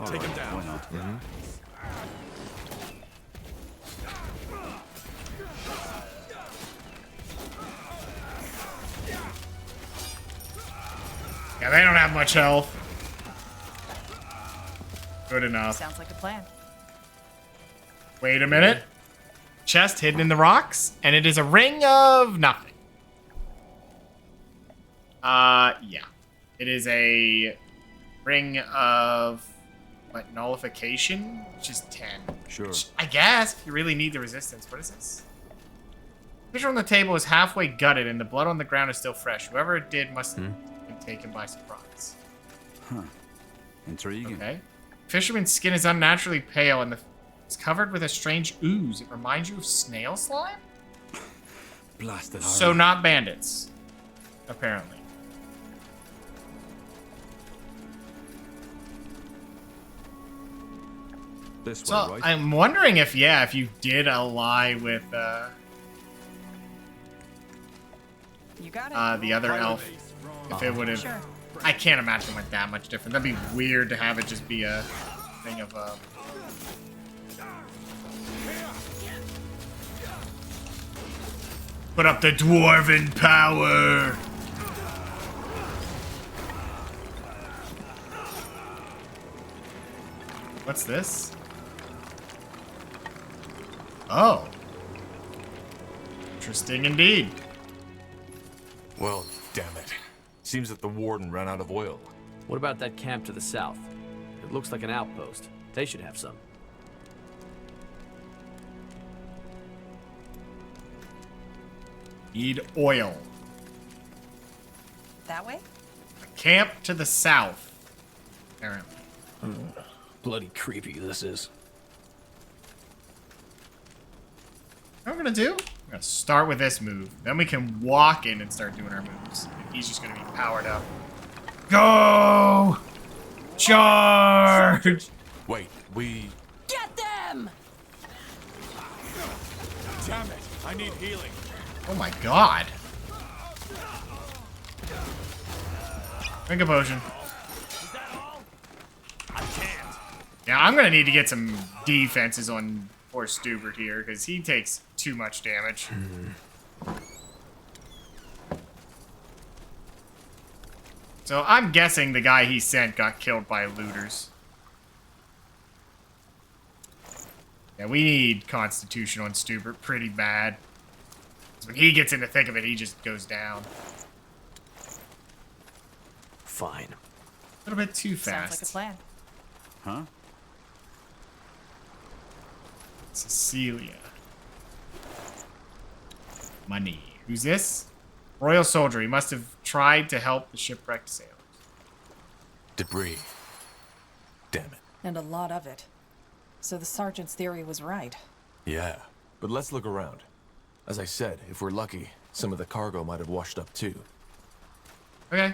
Take him down. Why not? Yeah, they don't have much health. Good enough. Sounds like a plan. Wait a minute. Chest hidden in the rocks, and it is a ring of nothing. Yeah. It is a ring of, what, nullification? Which is 10. Sure. Which, I guess, if you really need the resistance. What is this? Picture on the table is halfway gutted, and the blood on the ground is still fresh. Whoever it did must have been taken by surprise. Huh. Intriguing. Okay. Fisherman's skin is unnaturally pale, and it's covered with a strange ooze. It reminds you of snail slime? Blasted So not bandits, apparently. This way, So right? I'm wondering if you did ally with You got it. the other elf, if it would have. Sure. I can't imagine it went that much different. That'd be weird to have it just be a thing of put up the dwarven power. What's this? Oh. Interesting indeed. Well, damn it. Seems that the warden ran out of oil. What about that camp to the south? It looks like an outpost. They should have some. Need oil. That way? Camp to the south. Apparently. Bloody creepy this is. What I'm gonna do? I'm gonna start with this move. Then we can walk in and start doing our moves. And he's just gonna be powered up. Go! Charge! Wait, we... Get them! Damn it! I need healing. Oh my god. Drink a potion. Yeah, I'm gonna need to get some defenses on poor Stubert here, because he takes too much damage. So I'm guessing the guy he sent got killed by looters. Yeah, we need Constitution on Stubert pretty bad. 'Cause when he gets in the thick of it, he just goes down. fine. A little bit too fast. Sounds like a plan. Huh? Cecilia. Money. Who's this? Royal soldier. He must have tried to help the shipwrecked sailors. Debris. Damn it. And a lot of it. So the sergeant's theory was right. Yeah, but let's look around. As I said, if we're lucky, some of the cargo might have washed up too. Okay,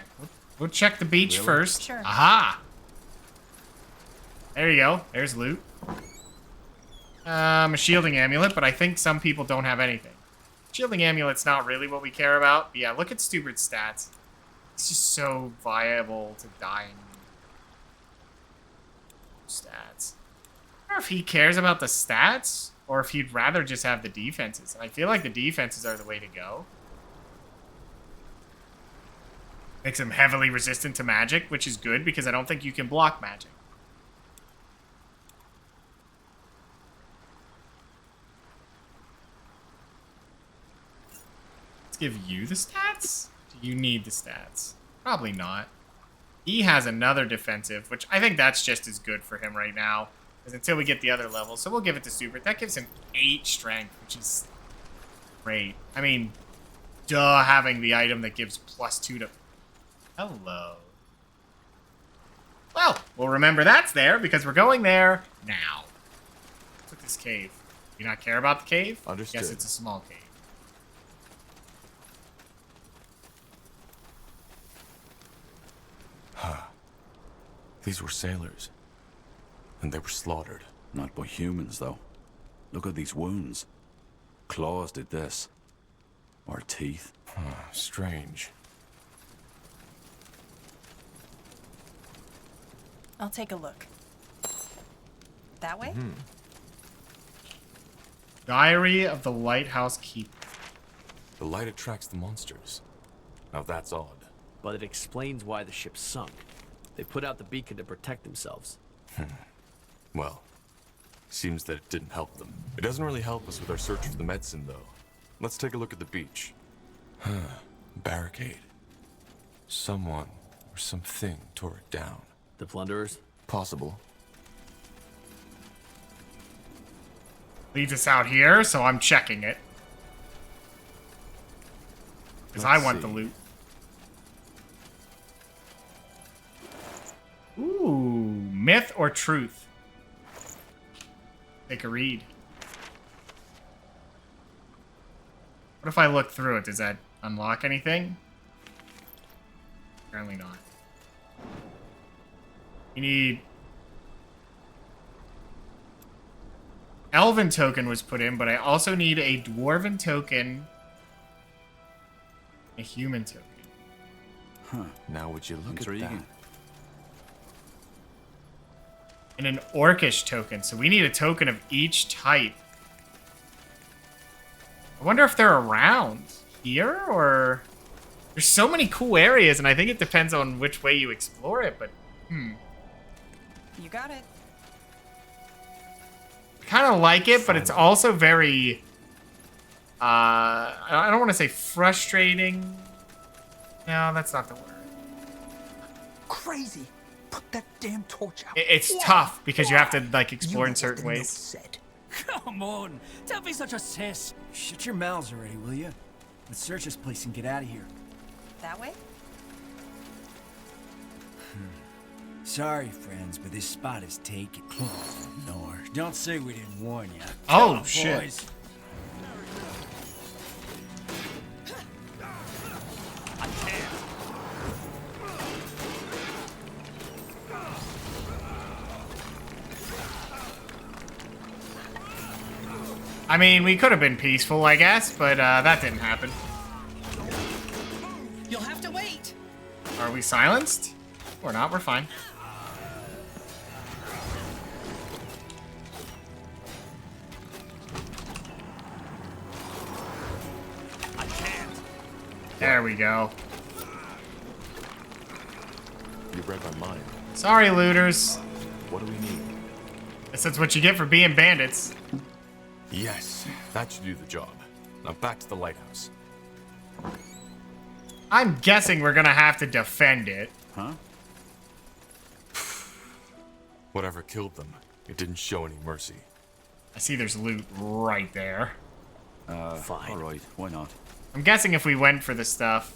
we'll check the beach first. Sure. Aha! There you go. There's loot. A shielding amulet, but I think some people don't have anything. Shielding amulet's not really what we care about. But yeah, look at Stubert's stats. It's just so viable to dying. Stats. I don't know if he cares about the stats, or if he'd rather just have the defenses. And I feel like the defenses are the way to go. Makes him heavily resistant to magic, which is good because I don't think you can block magic. Let's give you the stats? Do you need the stats? Probably not. He has another defensive, which I think that's just as good for him right now. Because until we get the other levels, so we'll give it to Super. That gives him 8 strength, which is great. I mean, duh, having the item that gives +2 to... Hello. Well, we'll remember that's there because we're going there now. Look at this cave. Do you not care about the cave? Understood. Yes, it's a small cave. These were sailors. And they were slaughtered. Not by humans, though. Look at these wounds. Claws did this. Or teeth. Strange. I'll take a look. That way? Diary of the Lighthouse Keeper. The light attracts the monsters. Now that's odd. But it explains why the ship sunk. They put out the beacon to protect themselves. Well, seems that it didn't help them. It doesn't really help us with our search for the medicine, though. Let's take a look at the beach. Barricade. Someone or something tore it down. The plunderers? Possible. Leaves us out here, so I'm checking it. Because I want the loot. Ooh, myth or truth? Take a read. What if I look through it? Does that unlock anything? Apparently not. You need... Elven token was put in, but I also need a Dwarven token. A human token. Huh. Now would you look at that? And an Orcish token. So we need a token of each type. I wonder if they're around here, or... There's so many cool areas, and I think it depends on which way you explore it, but... You got it. I kind of like it, but it's also very... I don't want to say frustrating. No, that's not the word. Crazy. Put that damn torch out. It's tough because you have to like explore in certain ways. Come on, don't be such a sis. Shut your mouths already, will you? Let's search this place and get out of here. That way? Sorry, friends, but this spot is taken. Nor. Don't say we didn't warn you. Oh, on, shit. Boys. I can't. I mean, we could have been peaceful, I guess, but that didn't happen. You'll have to wait. Are we silenced? Or not, we're fine. I can't. There we go. You read my mind. Sorry, looters. What do we need? Guess that's what you get for being bandits. Yes, that should do the job. Now back to the lighthouse. I'm guessing we're gonna have to defend it. Huh? Whatever killed them, it didn't show any mercy. I see there's loot right there. Fine. Alright, why not? I'm guessing if we went for the stuff...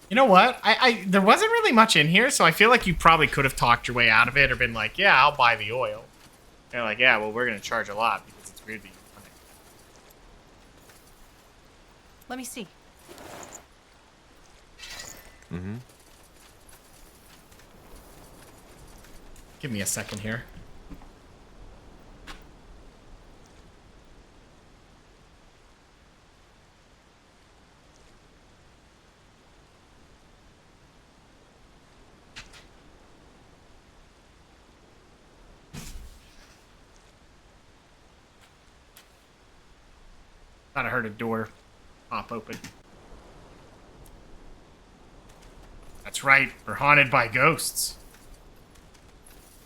You know what? There wasn't really much in here, so I feel like you probably could have talked your way out of it or been like, yeah, I'll buy the oil. And they're like, yeah, well, we're going to charge a lot because it's weird that you're coming. Let me see. Mm-hmm. Give me a second here. Thought I heard a door pop open. That's right, we're haunted by ghosts.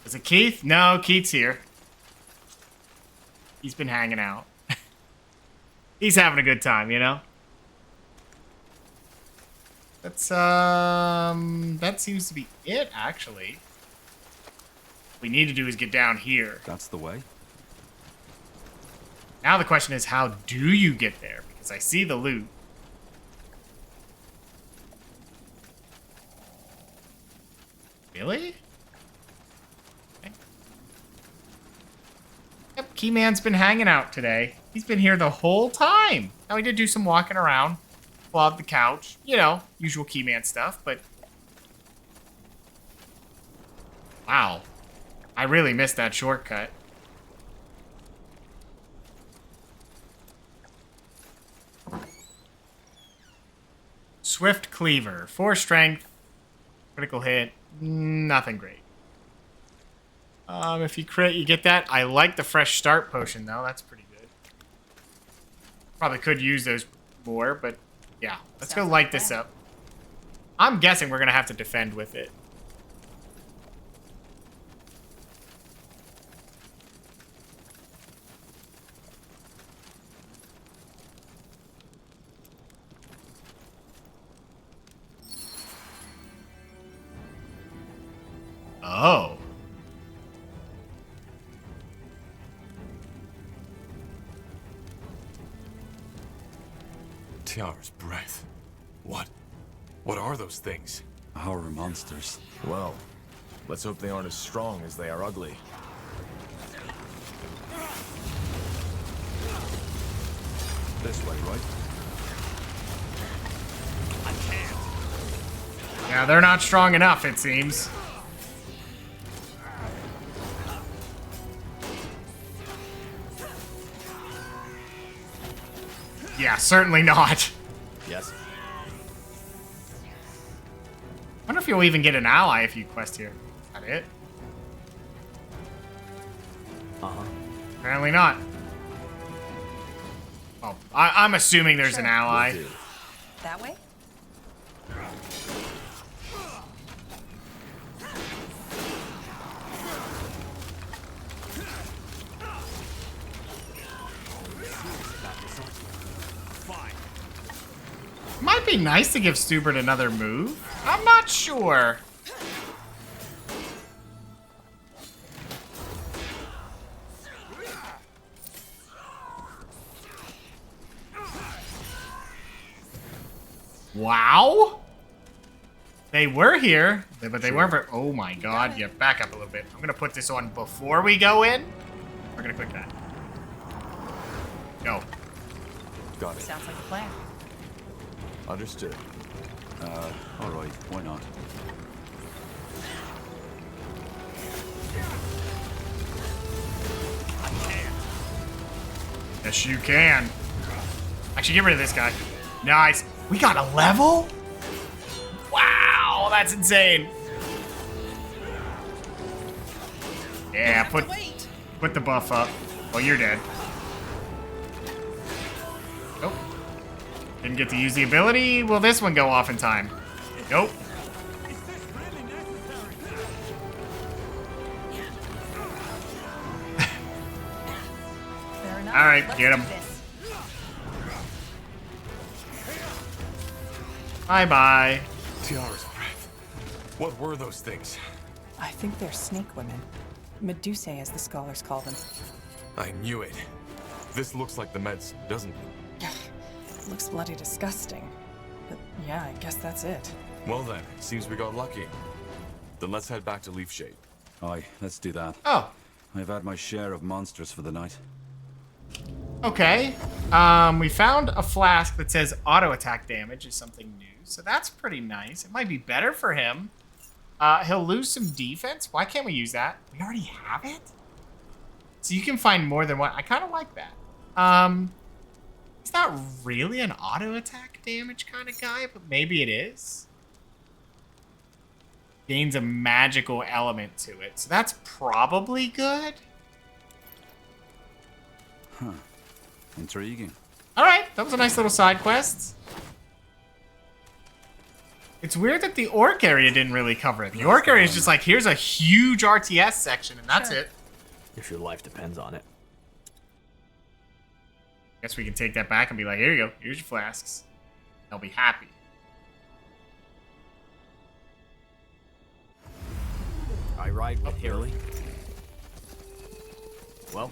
Is it Keith? No, Keith's here. He's been hanging out. He's having a good time, you know? That's, that seems to be it, actually. What we need to do is get down here. That's the way. Now the question is, how do you get there? Because I see the loot. Really? Okay. Yep, Keyman's been hanging out today. He's been here the whole time. Now we did do some walking around. Clawed the couch. You know, usual Keyman stuff, but... Wow. I really missed that shortcut. Swift Cleaver. 4 strength. Critical hit. Nothing great. If you crit, you get that. I like the fresh start potion, though. That's pretty good. Probably could use those more, but yeah. Let's go light this up. I'm guessing we're going to have to defend with it. Oh. Tiara's breath. What? What are those things? Our monsters. Well, let's hope they aren't as strong as they are ugly. This way, right? I can't. Yeah, they're not strong enough, it seems. Yeah, certainly not. Yes. I wonder if you'll even get an ally if you quest here. Is that it? Uh-huh. Apparently not. Oh, I'm assuming there's an ally. That way? Might be nice to give Stubert another move. I'm not sure. Wow. They were here, but they weren't very... Oh my god, yeah, back up a little bit. I'm gonna put this on before we go in. We're gonna click that. Go. Got it. Sounds like a plan. Understood. Alright, why not? Yes, you can. Actually, get rid of this guy. Nice. We got a level? Wow, that's insane. Yeah, put the buff up. Well, you're dead. Nope. Didn't get to use the ability. Will this one go off in time? Nope. All right, get him. Bye-bye. Tiara's breath. What were those things? I think they're snake women. Medusae, as the scholars call them. I knew it. This looks like the medicine, doesn't it? Looks bloody disgusting. But yeah, I guess that's it. Well then, it seems we got lucky. Then let's head back to Leaf Shade. Aye, let's do that. Oh. I've had my share of monsters for the night. Okay. We found a flask that says auto attack damage is something new. So that's pretty nice. It might be better for him. He'll lose some defense. Why can't we use that? We already have it? So you can find more than one. I kind of like that. He's not really an auto attack damage kind of guy, but maybe it is. Gains a magical element to it. So that's probably good. Huh. Intriguing. Alright, that was a nice little side quest. It's weird that the orc area didn't really cover it. The orc area is just like, here's a huge RTS section, and that's it. If your life depends on it. Guess we can take that back and be like, here you go. Here's your flasks. They'll be happy. I ride with Harley. Well,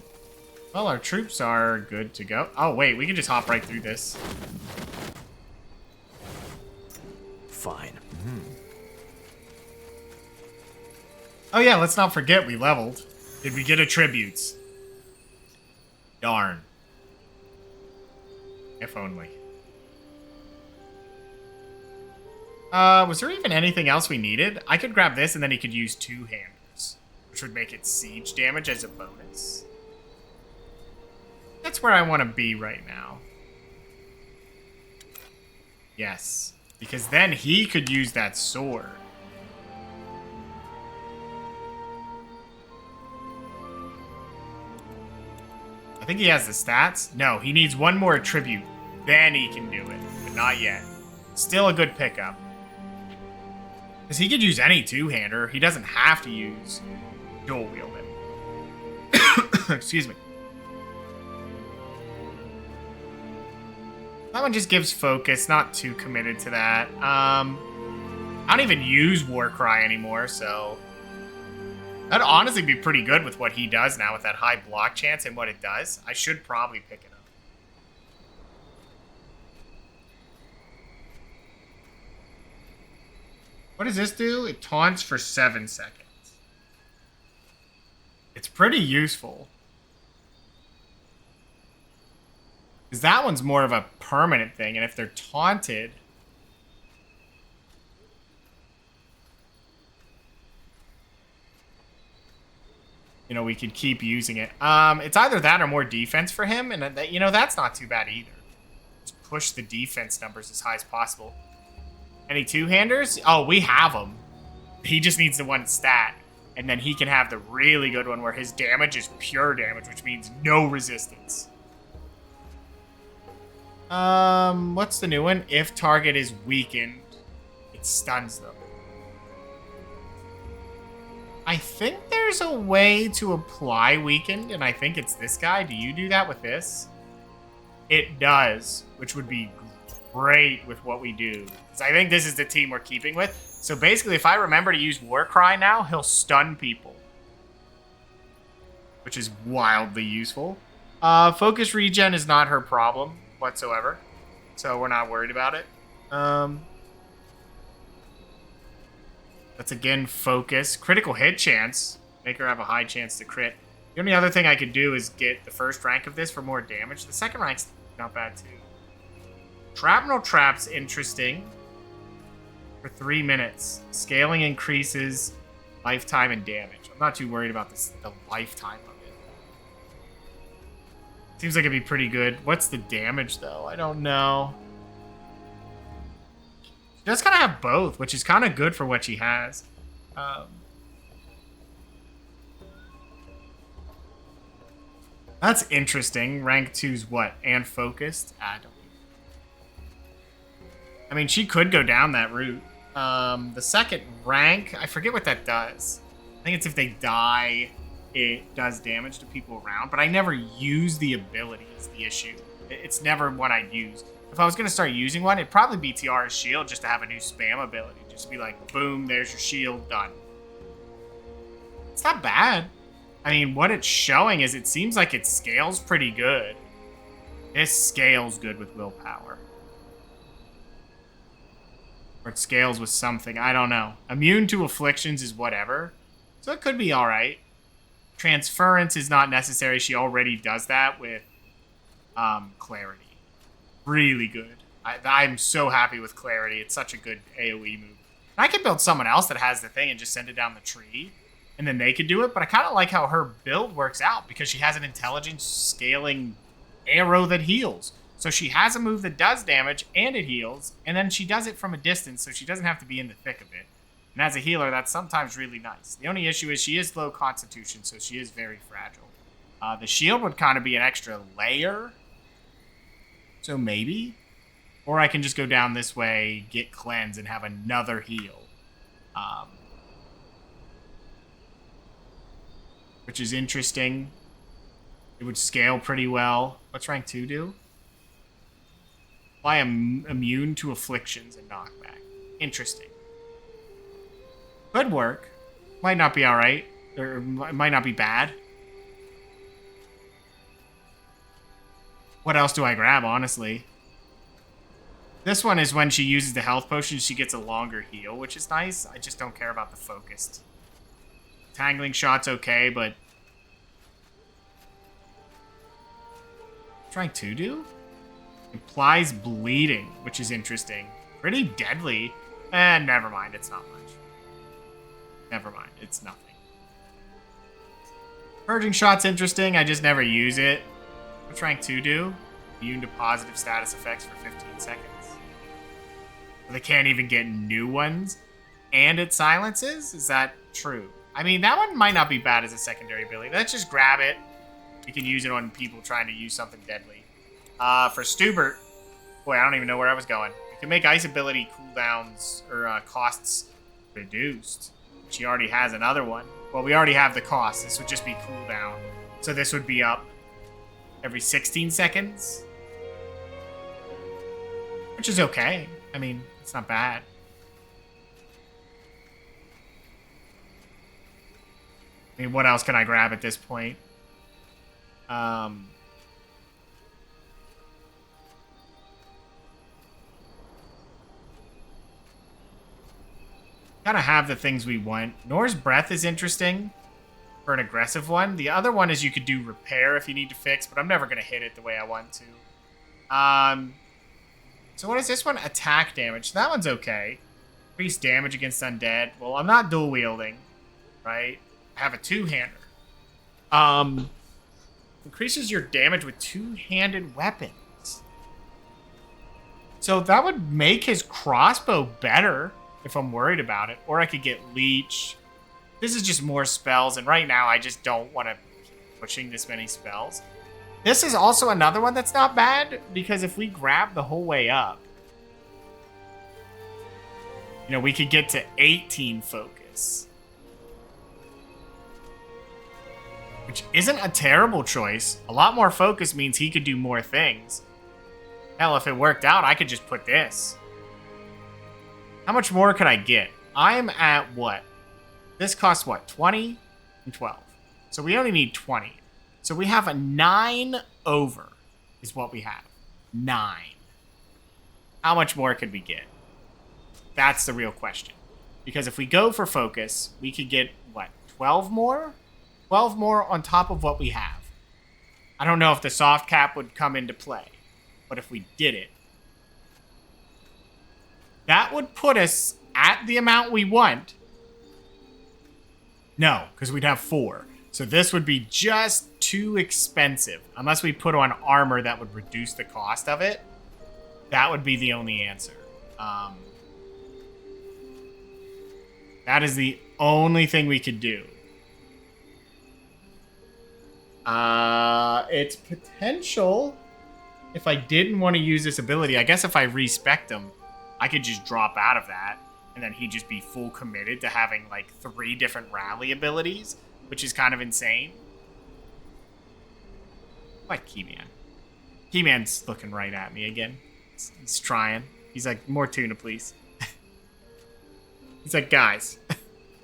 our troops are good to go. Oh, wait, we can just hop right through this. Fine. Oh, yeah, let's not forget we leveled. Did we get attributes? Darn. If only. Was there even anything else we needed? I could grab this and then he could use two-handers, which would make it siege damage as a bonus. That's where I want to be right now. Yes, because then he could use that sword. I think he has the stats. No, he needs one more attribute. Then he can do it, but not yet. Still a good pickup. Because he could use any two-hander. He doesn't have to use dual-wielding. Excuse me. That one just gives focus, not too committed to that. I don't even use Warcry anymore, so... That'd honestly be pretty good with what he does now with that high block chance and what it does. I should probably pick it up. What does this do? It taunts for 7 seconds. It's pretty useful. Because that one's more of a permanent thing, and if they're taunted... You know, we could keep using it. It's either that or more defense for him, and that, you know, that's not too bad either. Just push the defense numbers as high as possible. Any two-handers? Oh, we have them. He just needs the one stat. And then he can have the really good one where his damage is pure damage, which means no resistance. What's the new one? If target is weakened, it stuns them. I think there's a way to apply weakened, and I think it's this guy. Do you do that with this? It does, which would be great with what we do. Because I think this is the team we're keeping with. So basically, if I remember to use Warcry now, he'll stun people. Which is wildly useful. Focus regen is not her problem whatsoever. So we're not worried about it. That's again focus. Critical hit chance. Make her have a high chance to crit. The only other thing I could do is get the first rank of this for more damage. The second rank's not bad too. Shrapnel Trap's interesting. For 3 minutes. Scaling increases lifetime and damage. I'm not too worried about the lifetime of it. Seems like it'd be pretty good. What's the damage though? I don't know. She does kind of have both, which is kind of good for what she has. That's interesting. Rank 2's what? And focused? I mean, she could go down that route. The second rank, I forget what that does. I think it's if they die, it does damage to people around. But I never use the ability is the issue. It's never what I use. If I was going to start using one, it'd probably be Tiara's Shield just to have a new spam ability. Just be like, boom, there's your shield, done. It's not bad. I mean, what it's showing is it seems like it scales pretty good. This scales good with willpower. Or it scales with something, I don't know. Immune to afflictions is whatever. So it could be alright. Transference is not necessary. She already does that with Clarity. Really good. I'm so happy with Clarity. It's such a good AoE move. And I could build someone else that has the thing and just send it down the tree. And then they could do it. But I kind of like how her build works out because she has an intelligence scaling arrow that heals. So she has a move that does damage and it heals. And then she does it from a distance so she doesn't have to be in the thick of it. And as a healer, that's sometimes really nice. The only issue is she is low constitution, so she is very fragile. The shield would kind of be an extra layer. So maybe. Or I can just go down this way, get cleanse, and have another heal. Which is interesting. It would scale pretty well. What's rank 2 do? I am immune to afflictions and knockback. Interesting. Could work. Might not be alright. Or might not be bad. What else do I grab, honestly? This one is when she uses the health potion, she gets a longer heal, which is nice. I just don't care about the focused. Tangling shot's okay, but... Trying to do? Implies bleeding, which is interesting. Pretty deadly. Never mind, it's not much. Never mind, it's nothing. Purging shot's interesting, I just never use it. What's rank 2 do? Immune to positive status effects for 15 seconds. So they can't even get new ones. And it silences? Is that true? I mean, that one might not be bad as a secondary ability. Let's just grab it. We can use it on people trying to use something deadly. For Stubert, boy, I don't even know where I was going. We can make ice ability cooldowns or costs reduced. She already has another one. Well, we already have the cost. This would just be cooldown. So this would be up every 16 seconds. Which is okay. I mean, it's not bad. I mean, what else can I grab at this point? Kind of have the things we want. Nor's Breath is interesting for an aggressive one. The other one is you could do repair if you need to fix, but I'm never going to hit it the way I want to. So what is this one? Attack damage. That one's okay. Increase damage against undead. Well, I'm not dual wielding, right? I have a two-hander. Increases your damage with two-handed weapons. So that would make his crossbow better if I'm worried about it. Or I could get Leech. This is just more spells, and right now I just don't want to keep pushing this many spells. This is also another one that's not bad, because if we grab the whole way up, you know, we could get to 18 focus. Which isn't a terrible choice. A lot more focus means he could do more things. Hell, if it worked out, I could just put this. How much more could I get? I'm at what? This costs what? 20 and 12. So we only need 20. So we have a 9 over is what we have. 9. How much more could we get? That's the real question. Because if we go for focus, we could get, what, 12 more? 12 more on top of what we have. I don't know if the soft cap would come into play. But if we did it, that would put us at the amount we want. No, because we'd have 4. So this would be just too expensive. Unless we put on armor that would reduce the cost of it. That would be the only answer. That is the only thing we could do. It's potential. If I didn't want to use this ability, I guess if I respect him, I could just drop out of that. And then he'd just be full committed to having like 3 different rally abilities, which is kind of insane. Like Keyman. Keyman's looking right at me again. He's trying. He's like, more tuna, please. He's like, guys,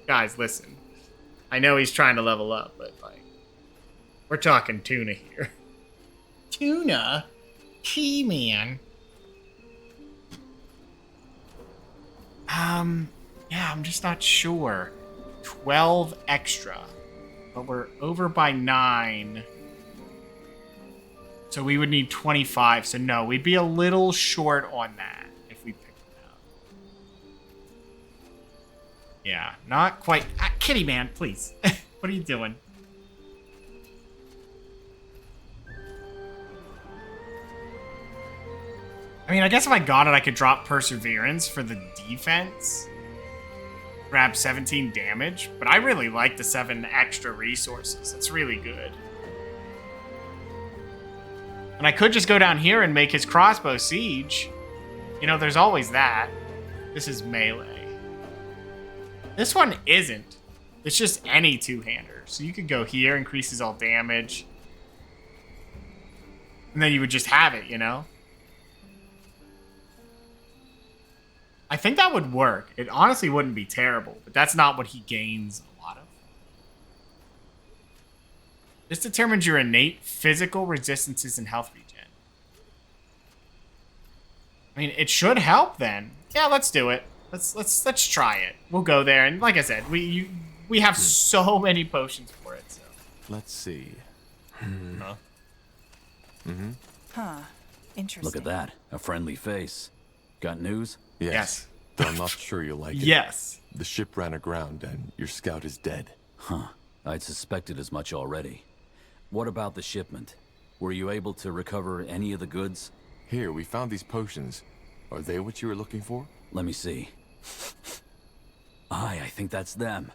guys, listen. I know he's trying to level up, but like, we're talking tuna here. Tuna? Key man. Yeah, I'm just not sure. 12 extra. But we're over by 9. So we would need 25. So no, we'd be a little short on that if we picked it up. Yeah, not quite. Kitty man, please. What are you doing? I mean, I guess if I got it, I could drop Perseverance for the defense. Grab 17 damage. But I really like the 7 extra resources. It's really good. And I could just go down here and make his crossbow siege. You know, there's always that. This is melee. This one isn't. It's just any two-hander. So you could go here, increases all damage. And then you would just have it, you know? I think that would work. It honestly wouldn't be terrible, but that's not what he gains a lot of. This determines your innate physical resistances and health regen. I mean, it should help then. Yeah, let's do it. Let's try it. We'll go there, and like I said, we have so many potions for it. So let's see. Huh? Mm-hmm. Huh. Interesting. Look at that. A friendly face. Got news? Yes. Though I'm not sure you'll like it. Yes. The ship ran aground and your scout is dead. Huh. I'd suspected as much already. What about the shipment? Were you able to recover any of the goods? Here, we found these potions. Are they what you were looking for? Let me see. I think that's them.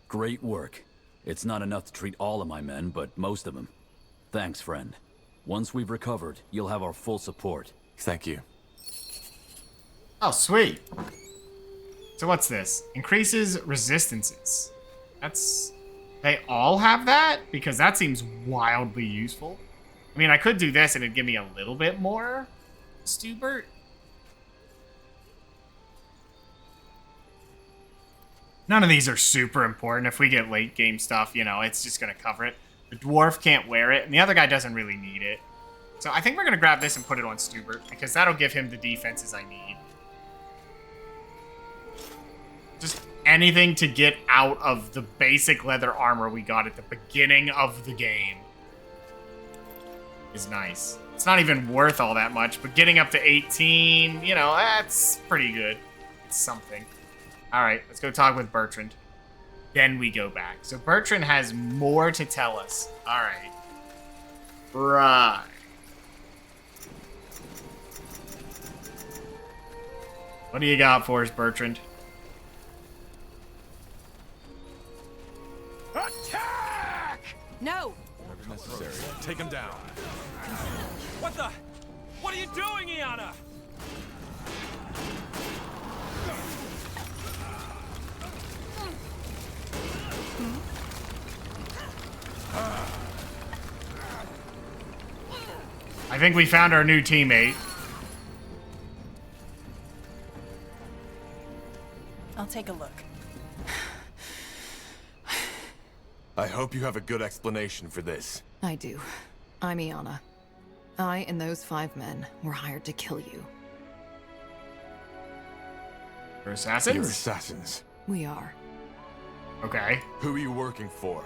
Great work. It's not enough to treat all of my men, but most of them. Thanks, friend. Once we've recovered, you'll have our full support. Thank you. Oh, sweet. So what's this? Increases resistances. That's... They all have that? Because that seems wildly useful. I mean, I could do this and it'd give me a little bit more, Stubert. None of these are super important. If we get late game stuff, you know, it's just going to cover it. The dwarf can't wear it, and the other guy doesn't really need it. So I think we're going to grab this and put it on Stubert, because that'll give him the defenses I need. Just anything to get out of the basic leather armor we got at the beginning of the game is nice. It's not even worth all that much, but getting up to 18, you know, that's pretty good. It's something. All right, let's go talk with Bertrand. Then we go back. So Bertrand has more to tell us. All right. Right. What do you got for us, Bertrand? Attack! No! Whatever necessary. Take him down. What the? What are you doing, Iana? I think we found our new teammate. I'll take a look. I hope you have a good explanation for this. I do. I'm Iana. I and those 5 men were hired to kill you. You're assassins? You're assassins. We are. Okay. Who are you working for?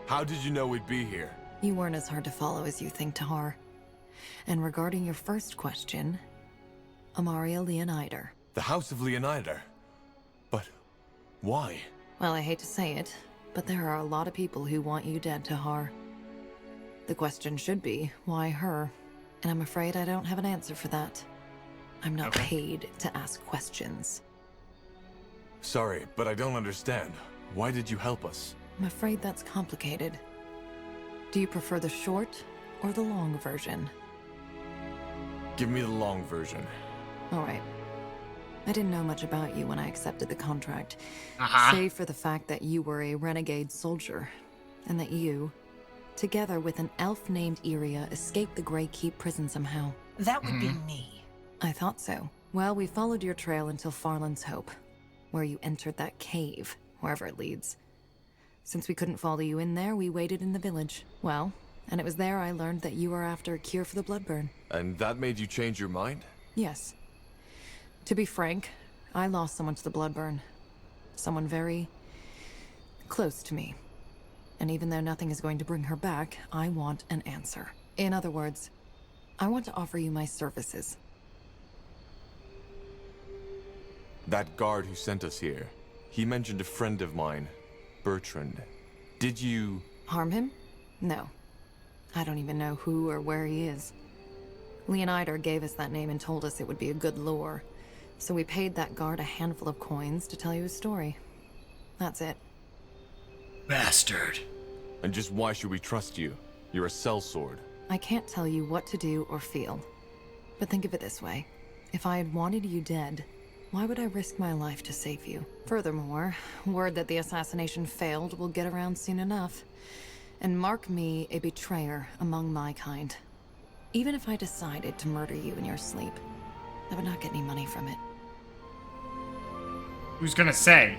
How did you know we'd be here? You weren't as hard to follow as you think, Tahar. And regarding your first question, Amaria Leonider. The House of Leonider? But why? Well, I hate to say it, but there are a lot of people who want you dead, Tahar. The question should be, why her? And I'm afraid I don't have an answer for that. I'm not paid to ask questions. Sorry, but I don't understand. Why did you help us? I'm afraid that's complicated. Do you prefer the short or the long version? Give me the long version. All right. I didn't know much about you when I accepted the contract, save for the fact that you were a renegade soldier, and that you, together with an elf named Iria, escaped the Grey Keep prison somehow. That would be me. I thought so. Well, we followed your trail until Farland's Hope. where you entered that cave, wherever it leads. Since we couldn't follow you in there, we waited in the village. Well, and it was there I learned that you were after a cure for the bloodburn. And that made you change your mind? Yes. To be frank, I lost someone to the bloodburn. Someone very close to me. And even though nothing is going to bring her back, I want an answer. In other words, I want to offer you my services. That guard who sent us here, he mentioned a friend of mine, Bertrand. Did you... Harm him? No. I don't even know who or where he is. Leonider gave us that name and told us it would be a good lure. So we paid that guard a handful of coins to tell you his story. That's it. Bastard. And just why should we trust you? You're a sellsword. I can't tell you what to do or feel. But think of it this way. If I had wanted you dead, why would I risk my life to save you? Furthermore, word that the assassination failed will get around soon enough. And mark me a betrayer among my kind. Even if I decided to murder you in your sleep, I would not get any money from it. Who's gonna say?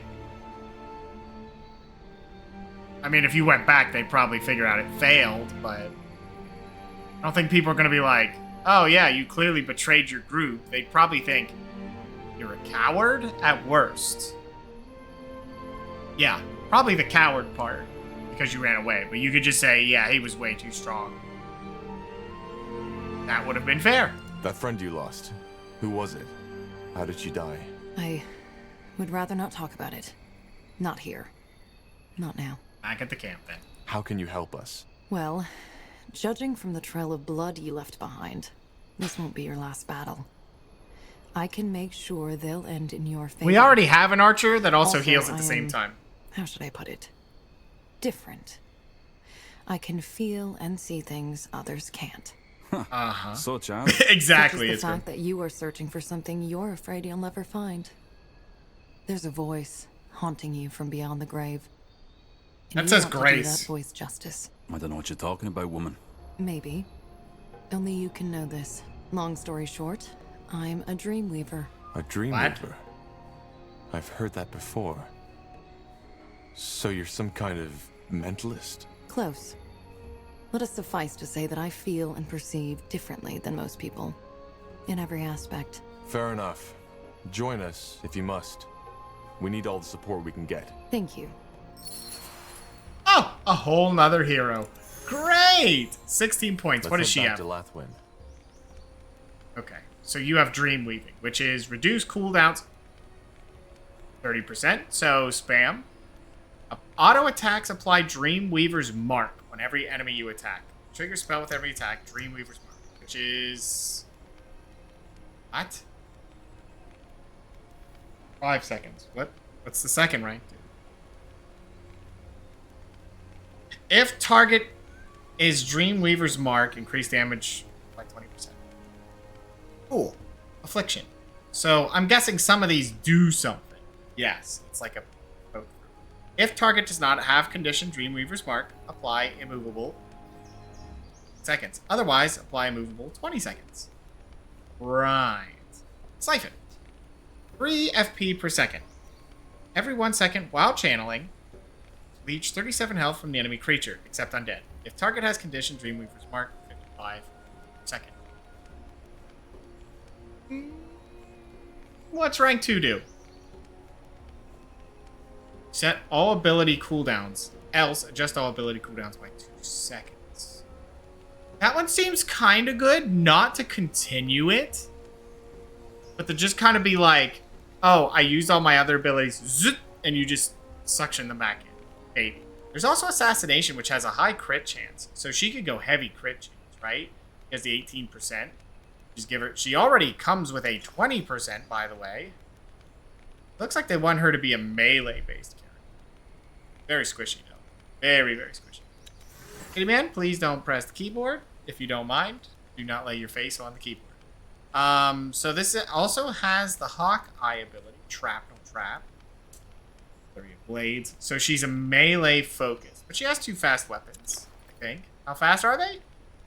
I mean, if you went back, they'd probably figure out it failed, but I don't think people are gonna be like, oh yeah, you clearly betrayed your group. They'd probably think, you're a coward at worst. Yeah, probably the coward part, because you ran away. But you could just say, yeah, he was way too strong. That would have been fair. That friend you lost, who was it? How did she die? I would rather not talk about it. Not here. Not now. Back at the camp, then. How can you help us? Well, judging from the trail of blood you left behind, this won't be your last battle. I can make sure they'll end in your favor. We already have an archer that also heals at the same time. How should I put it? Different. I can feel and see things others can't. Uh-huh. So, child. Exactly. Such as the fact that you are searching for something you're afraid you'll never find. There's a voice haunting you from beyond the grave. That says Grace. To do that voice justice. I don't know what you're talking about, woman. Maybe. Only you can know this. Long story short, I'm a dreamweaver. A dreamweaver? I've heard that before. So you're some kind of mentalist? Close. Let us suffice to say that I feel and perceive differently than most people. In every aspect. Fair enough. Join us, if you must. We need all the support we can get. Thank you. Oh, a whole nother hero. Great! 16 points. What does she have? To Lathwind. Okay, so you have Dream Weaving, which is reduce cooldowns 30%. So spam. Auto attacks apply Dream Weaver's mark on every enemy you attack. Trigger spell with every attack, Dream Weaver's mark, which is... What? 5 seconds. What's the second rank do? If target is Dreamweaver's mark, increase damage by 20%. Cool. Affliction. So I'm guessing some of these do something. Yes, it's like a both. If target does not have condition Dreamweaver's mark, apply immovable seconds. Otherwise, apply immovable 20 seconds. Right. Siphon. 3 FP per second. Every 1 second while channeling, leech 37 health from the enemy creature, except undead. If target has condition Dreamweaver's mark, 55 per second. What's rank 2 do? Set all ability cooldowns. Else, adjust all ability cooldowns by 2 seconds. That one seems kind of good, not to continue it, but to just kind of be like, oh, I used all my other abilities, zip, and you just suction them back in. Maybe. There's also Assassination, which has a high crit chance. So she could go heavy crit chance, right? She has the 18%. Just give her... She already comes with a 20%, by the way. Looks like they want her to be a melee-based character. Very squishy, though. Very, very squishy. Kitty man, please don't press the keyboard. If you don't mind, do not lay your face on the keyboard. So this also has the Hawkeye ability, Shrapnel Trap. 30 blades. So she's a melee focus, but she has 2 fast weapons, I think. How fast are they?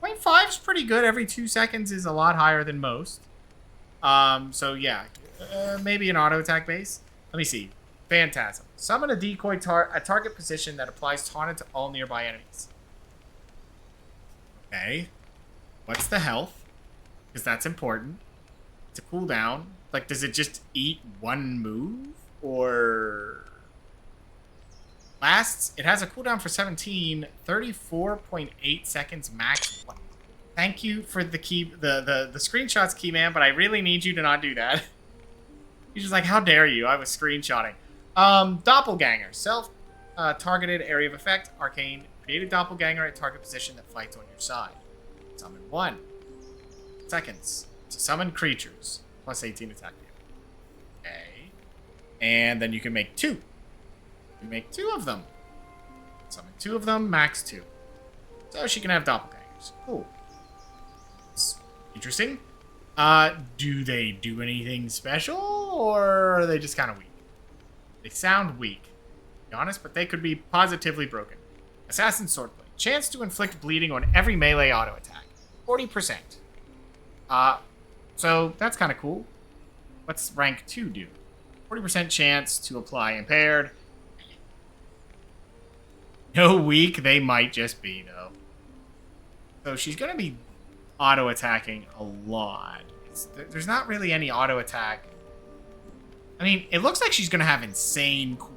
0.5 is pretty good. Every 2 seconds is a lot higher than most. So yeah, maybe an auto attack base. Let me see. Phantasm. Summon a decoy a target position that applies taunted to all nearby enemies. Okay. What's the health? Because that's important. It's a cooldown. Like, does it just eat one move? Or... Lasts, it has a cooldown for 17, 34.8 seconds max. Thank you for the screenshots, Keyman, but I really need you to not do that. He's just like, how dare you? I was screenshotting. Doppelganger. Self-targeted area of effect. Arcane. Create a doppelganger at target position that fights on your side. Summon 1 seconds to summon creatures. Plus 18 attack damage. Okay. And then you can make 2. You make 2 of them. Summon 2 of them, max 2. So she can have doppelgangers. Cool. It's interesting. Do they do anything special, or are they just kind of weak? They sound weak, to be honest, but they could be positively broken. Assassin Swordblade. Chance to inflict bleeding on every melee auto attack. 40%. So that's kind of cool. What's rank 2 do? 40% chance to apply impaired. No weak, they might just be, though. So she's going to be auto-attacking a lot. There's not really any auto-attack. I mean, it looks like she's going to have insane cool.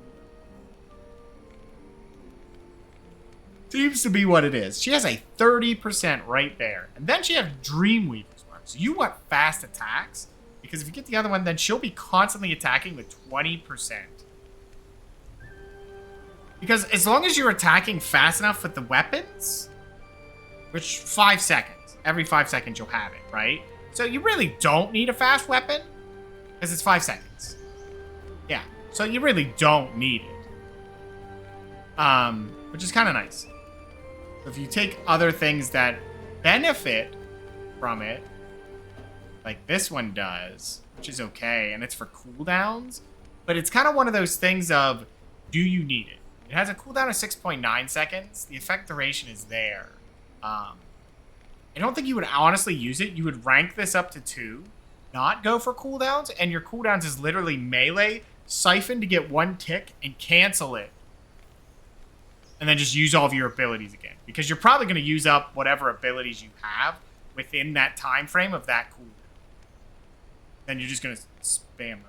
Seems to be what it is. She has a 30% right there. And then she has Dreamweaver's Mark. So you want fast attacks, because if you get the other one, then she'll be constantly attacking with 20%. Because as long as you're attacking fast enough with the weapons, which 5 seconds, every 5 seconds you'll have it, right? So you really don't need a fast weapon, because it's 5 seconds. Yeah, so you really don't need it. Which is kind of nice. So if you take other things that benefit from it, like this one does, which is okay, and it's for cooldowns, but it's kind of one of those things of, do you need it? It has a cooldown of 6.9 seconds. The effect duration is there. I don't think you would honestly use it. You would rank this up to 2, not go for cooldowns, and your cooldowns is literally melee, siphon to get 1 tick, and cancel it. And then just use all of your abilities again. Because you're probably going to use up whatever abilities you have within that time frame of that cooldown. Then you're just going to spam them.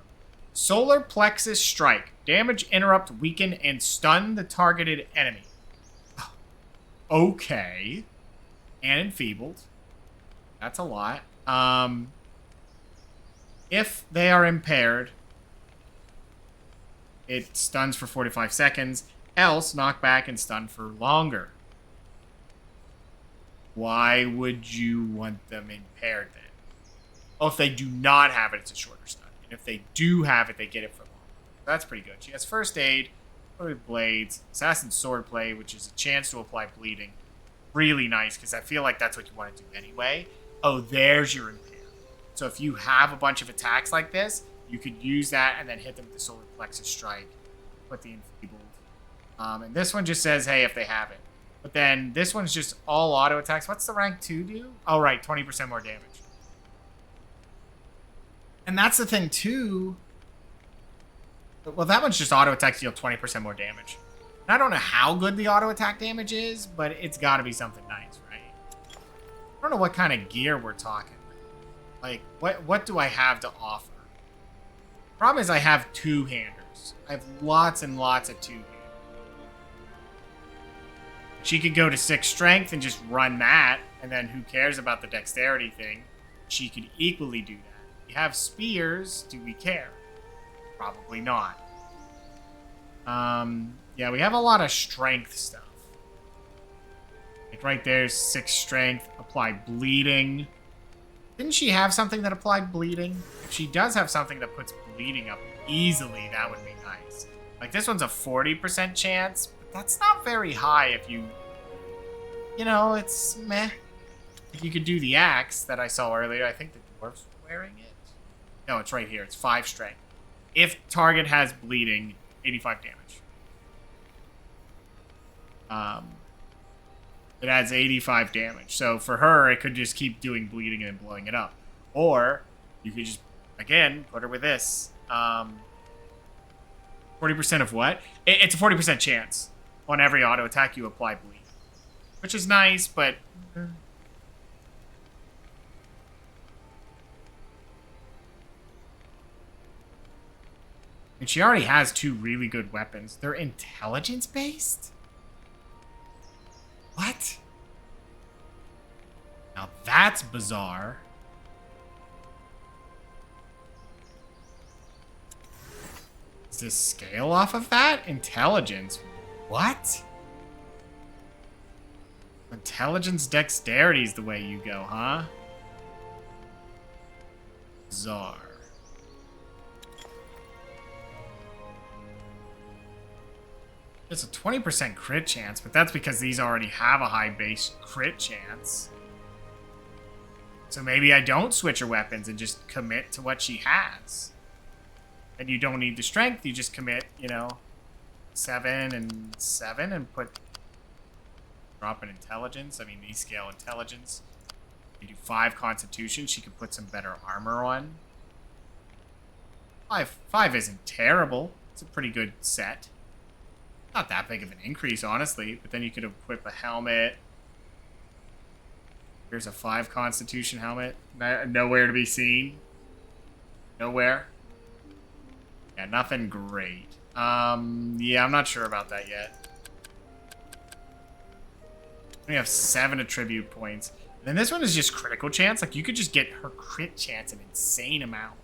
Solar Plexus Strike. Damage, interrupt, weaken, and stun the targeted enemy. Okay. And enfeebled. That's a lot. If they are impaired, it stuns for 45 seconds. Else, knock back and stun for longer. Why would you want them impaired then? Oh, if they do not have it, it's a shorter stun. And if they do have it, they get it for longer. That's pretty good. She has First Aid, Blades, Assassin Swordplay, which is a chance to apply bleeding. Really nice, because I feel like that's what you want to do anyway. Oh, there's your impair. So if you have a bunch of attacks like this, you could use that and then hit them with the Solar Plexus Strike. Put the enfeebled. And this one just says, hey, if they have it. But then this one's just all auto attacks. What's the rank 2 do? Oh, right, 20% more damage. And that's the thing, too. Well, that one's just auto attacks deal 20% more damage. And I don't know how good the auto attack damage is, but it's got to be something nice, right? I don't know what kind of gear we're talking. Like, what do I have to offer? Problem is I have 2-handers. I have lots and lots of 2-handers. She could go to 6 strength and just run that, and then who cares about the dexterity thing? She could equally do that. We have spears. Do we care? Probably not. Yeah, we have a lot of strength stuff. Like right there's 6 strength. Apply bleeding. Didn't she have something that applied bleeding? If she does have something that puts bleeding up easily, that would be nice. Like this one's a 40% chance. That's not very high if you know, it's meh. If you could do the axe that I saw earlier, I think the dwarf's wearing it. No, it's right here. It's 5 strength. If target has bleeding, 85 damage. It adds 85 damage. So for her, it could just keep doing bleeding and blowing it up. Or you could just, again, put her with this. 40% 40% of what? It's a 40% chance on every auto attack you apply bleed. Which is nice, but... And she already has 2 really good weapons. They're intelligence-based? What? Now that's bizarre. Does this scale off of that? Intelligence. What? Intelligence dexterity is the way you go, huh? Bizarre. It's a 20% crit chance, but that's because these already have a high base crit chance. So maybe I don't switch her weapons and just commit to what she has. And you don't need the strength, you just commit, you know, 7 and 7 and drop an intelligence. I mean, these scale intelligence. You do 5 constitution, she could put some better armor on. 5 isn't terrible. It's a pretty good set. Not that big of an increase, honestly, but then you could equip a helmet. Here's a 5 constitution helmet. Nowhere to be seen. Nowhere. Yeah, nothing great. Yeah, I'm not sure about that yet. We have 7 attribute points. And then this one is just critical chance. Like, you could just get her crit chance an insane amount.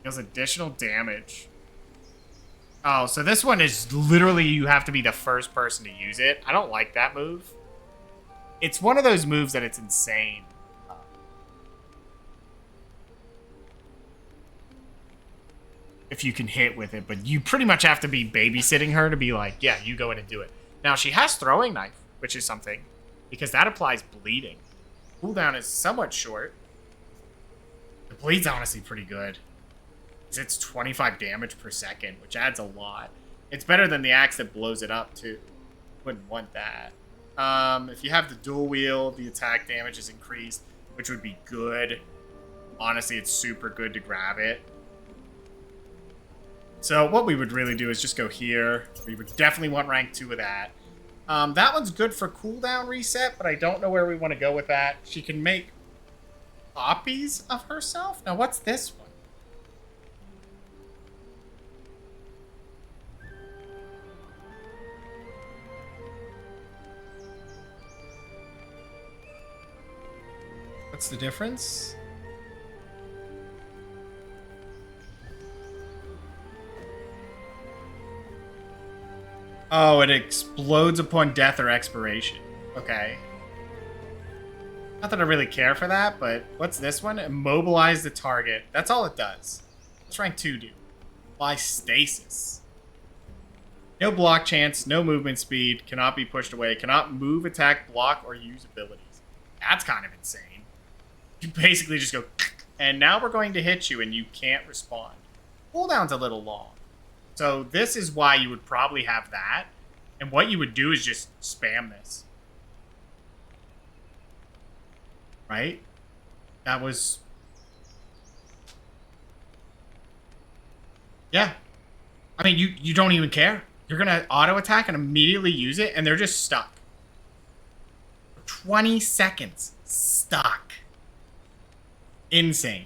Deals additional damage. Oh, so this one is literally you have to be the first person to use it. I don't like that move. It's one of those moves that it's insane. If you can hit with it, but you pretty much have to be babysitting her to be like, yeah, you go in and do it. Now, she has throwing knife, which is something, because that applies bleeding. Cooldown is somewhat short. The bleed's honestly pretty good. It's 25 damage per second, which adds a lot. It's better than the axe that blows it up, too. Wouldn't want that. If you have the dual wield, the attack damage is increased, which would be good. Honestly, it's super good to grab it. So what we would really do is just go here. We would definitely want rank 2 of that. That one's good for cooldown reset, but I don't know where we want to go with that. She can make copies of herself? Now, what's this one? What's the difference? Oh, it explodes upon death or expiration. Okay. Not that I really care for that, but what's this one? Immobilize the target. That's all it does. What's rank 2 do? Apply stasis. No block chance, no movement speed, cannot be pushed away, cannot move, attack, block, or use abilities. That's kind of insane. You basically just go, and now we're going to hit you and you can't respond. Cooldown's a little long. So this is why you would probably have that. And what you would do is just spam this. Right? That was... Yeah. I mean, you don't even care. You're going to auto attack and immediately use it, and they're just stuck. 20 seconds. Stuck. Insane.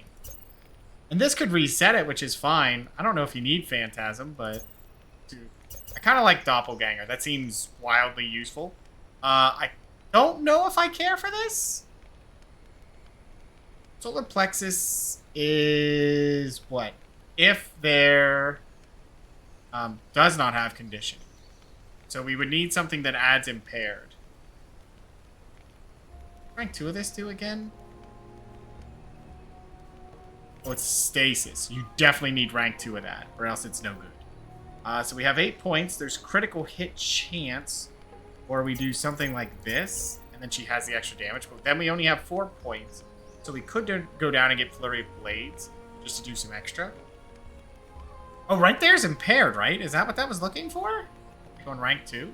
And this could reset it, which is fine. I don't know if you need Phantasm, but... Dude, I kind of like Doppelganger. That seems wildly useful. I don't know if I care for this. Solar Plexus is what? If there does not have condition. So we would need something that adds impaired. Rank 2 of this do again? Oh, it's stasis. You definitely need rank 2 of that, or else it's no good. So we have 8 points. There's critical hit chance, or we do something like this, and then she has the extra damage. But then we only have 4 points, so we could go down and get Flurry of Blades, just to do some extra. Oh, right there's impaired, right? Is that what that was looking for? Going rank 2?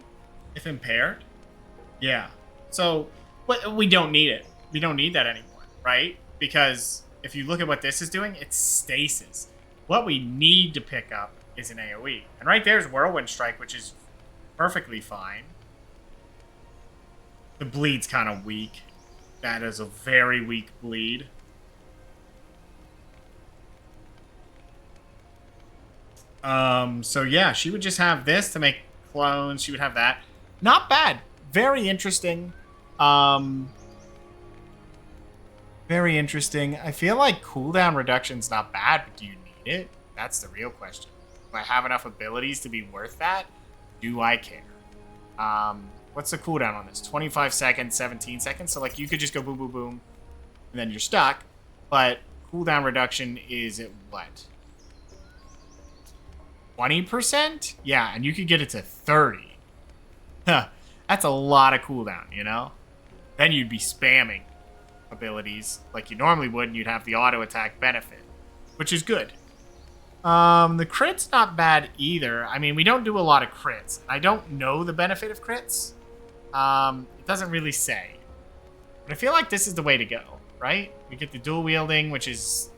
If impaired? Yeah. So, we don't need it. We don't need that anymore, right? Because... if you look at what this is doing, it's stasis. What we need to pick up is an AoE. And right there's Whirlwind Strike, which is perfectly fine. The bleed's kind of weak. That is a very weak bleed. So yeah, she would just have this to make clones. She would have that. Not bad. Very interesting. Very interesting. I feel like cooldown reduction's not bad, but do you need it? That's the real question. Do I have enough abilities to be worth that? Do I care? What's the cooldown on this? 25 seconds, 17 seconds. So like you could just go boom, boom, boom, and then you're stuck. But cooldown reduction is at what? 20%? Yeah, and you could get it to 30. Huh. That's a lot of cooldown, you know? Then you'd be spamming abilities like you normally would, and you'd have the auto attack benefit, which is good. The crit's not bad either. I mean, we don't do a lot of crits. I don't know the benefit of crits. It doesn't really say. But I feel like this is the way to go, right? We get the dual wielding, which is...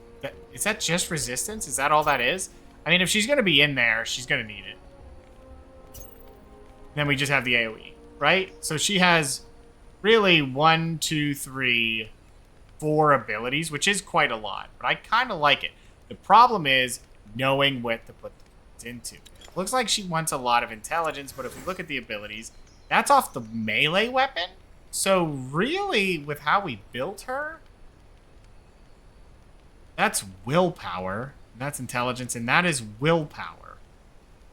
Is that just resistance? Is that all that is? I mean, if she's going to be in there, she's going to need it. Then we just have the AoE, right? So she has really 1, 2, 3, 4 abilities, which is quite a lot. But I kind of like it. The problem is knowing what to put the into. Looks like she wants a lot of intelligence, but if we look at the abilities, that's off the melee weapon. So really, with how we built her, that's willpower. That's intelligence, and that is willpower.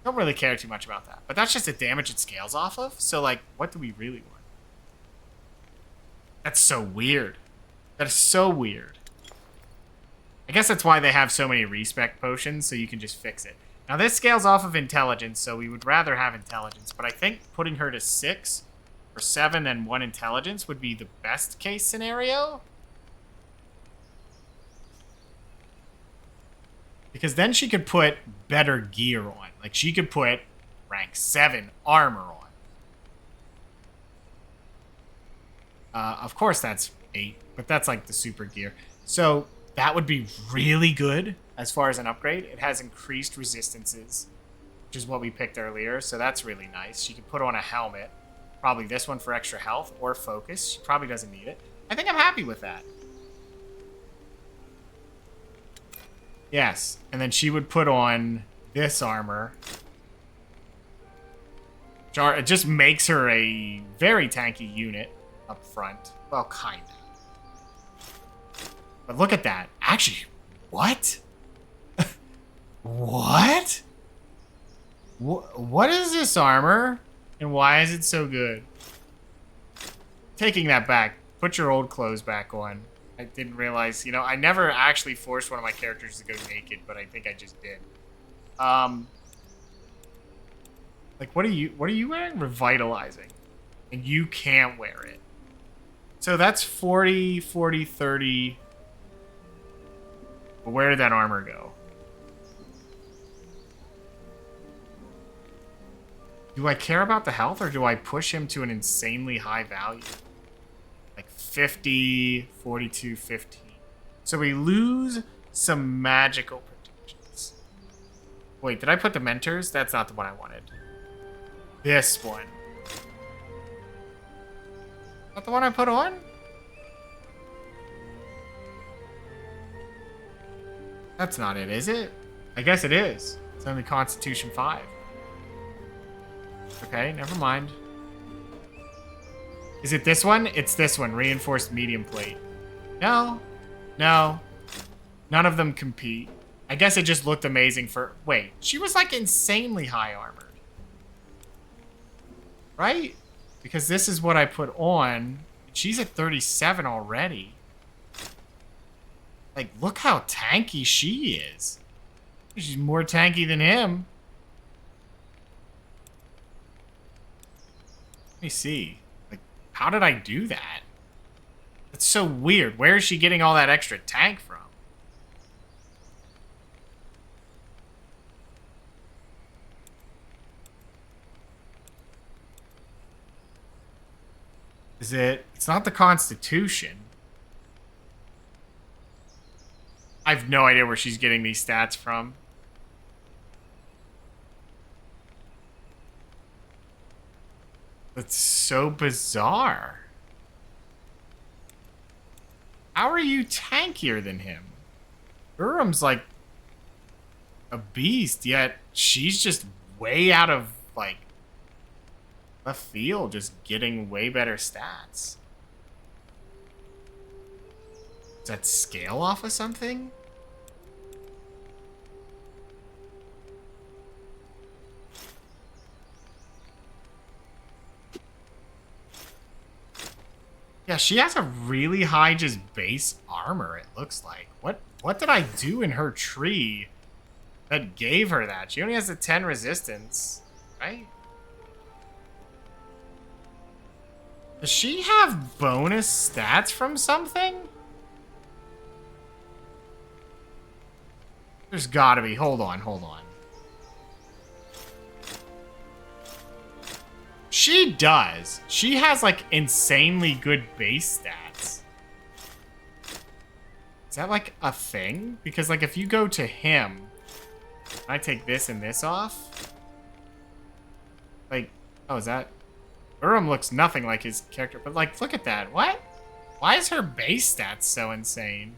Don't really care too much about that. But that's just the damage it scales off of. So, like, what do we really want? That's so weird. That is so weird. I guess that's why they have so many respec potions, so you can just fix it. Now, this scales off of intelligence, so we would rather have intelligence. But I think putting her to 6 or 7 and 1 intelligence would be the best case scenario. Because then she could put better gear on. Like, she could put rank 7 armor on. Of course, that's 8, but that's like the super gear. So that would be really good as far as an upgrade. It has increased resistances, which is what we picked earlier. So that's really nice. She could put on a helmet. Probably this one for extra health or focus. She probably doesn't need it. I think I'm happy with that. Yes, and then she would put on this armor. It just makes her a very tanky unit up front. Well, kind of. But look at that. Actually, what? What? What is this armor? And why is it so good? Taking that back. Put your old clothes back on. I didn't realize, you know, I never actually forced one of my characters to go naked, but I think I just did. Like, what are you wearing? Revitalizing. And you can't wear it. So that's 40, 40, 30. But where did that armor go? Do I care about the health, or do I push him to an insanely high value? Like 50, 42, 15. So we lose some magical protections. Wait, did I put the mentors? That's not the one I wanted. This one. Is that the one I put on? That's not it, is it? I guess it is. It's only Constitution 5. Okay, never mind. Is it this one? It's this one. Reinforced medium plate. No. No. None of them compete. I guess it just looked amazing for... Wait, she was like insanely high armored. Right? Because this is what I put on. She's at 37 already. Like, look how tanky she is. She's more tanky than him. Let me see. How did I do that? That's so weird. Where is she getting all that extra tank from? Is it? It's not the Constitution. I have no idea where she's getting these stats from. That's so bizarre. How are you tankier than him? Urim's like a beast, yet she's just way out of, like, left field, just getting way better stats. Does that scale off of something? Yeah, she has a really high just base armor, it looks like. What did I do in her tree that gave her that? She only has a 10 resistance, right? Does she have bonus stats from something? There's gotta be. Hold on. She does. She has, like, insanely good base stats. Is that, like, a thing? Because, like, if you go to him, I take this and this off. Like, oh, is that... Urim looks nothing like his character, but, like, look at that. What? Why is her base stats so insane?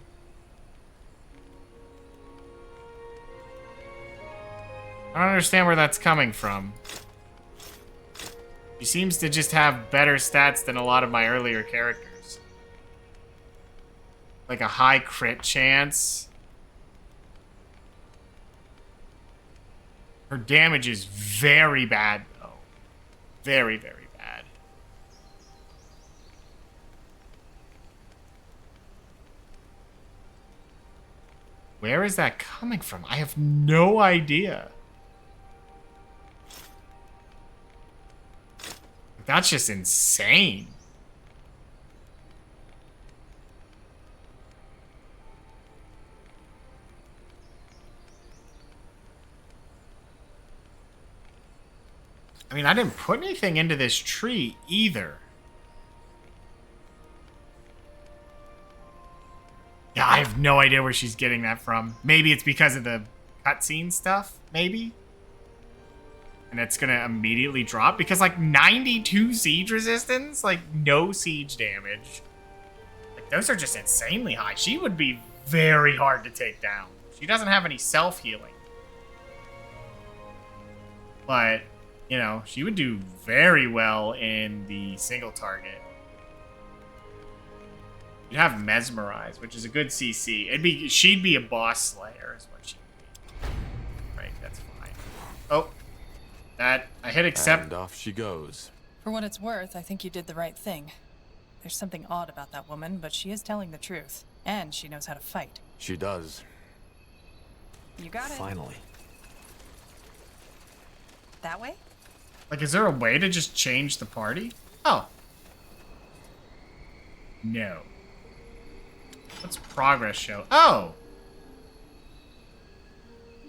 I don't understand where that's coming from. She seems to just have better stats than a lot of my earlier characters. Like a high crit chance. Her damage is very bad, though. Very, very bad. Where is that coming from? I have no idea. That's just insane. I mean, I didn't put anything into this tree either. Yeah, I have no idea where she's getting that from. Maybe it's because of the cutscene stuff, maybe? And it's gonna immediately drop because, like, 92 siege resistance, like, no siege damage. Like, those are just insanely high. She would be very hard to take down. She doesn't have any self-healing. But, you know, she would do very well in the single target. You'd have Mesmerize, which is a good CC. She'd be a boss slayer, is what she'd be. Right, that's fine. Oh. I hit accept. And off she goes. For what it's worth, I think you did the right thing. There's something odd about that woman, but she is telling the truth. And she knows how to fight. She does. You got it. Finally. That way? Like, is there a way to just change the party? Oh. No. What's progress show? Oh!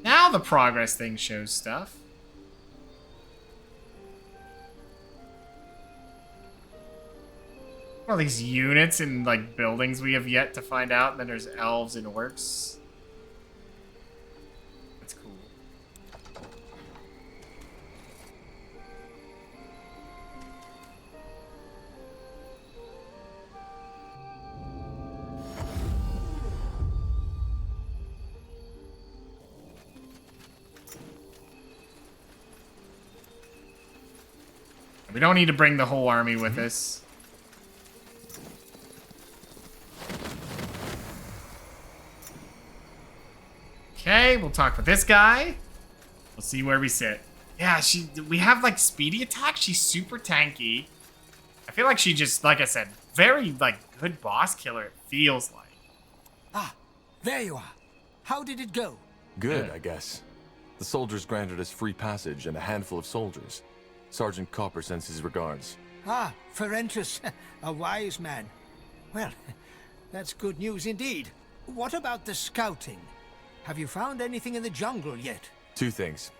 Now the progress thing shows stuff. All these units and, like, buildings we have yet to find out, and then there's elves and orcs. That's cool. We don't need to bring the whole army with us. Okay, we'll talk with this guy. We'll see where we sit. Yeah, we have, like, speedy attack. She's super tanky. I feel like she just, like I said, very, like, good boss killer, it feels like. Ah, there you are. How did it go? Good, I guess. The soldiers granted us free passage and a handful of soldiers. Sergeant Copper sends his regards. Ah, Ferentus, a wise man. Well, that's good news indeed. What about the scouting? Have you found anything in the jungle yet? Two things.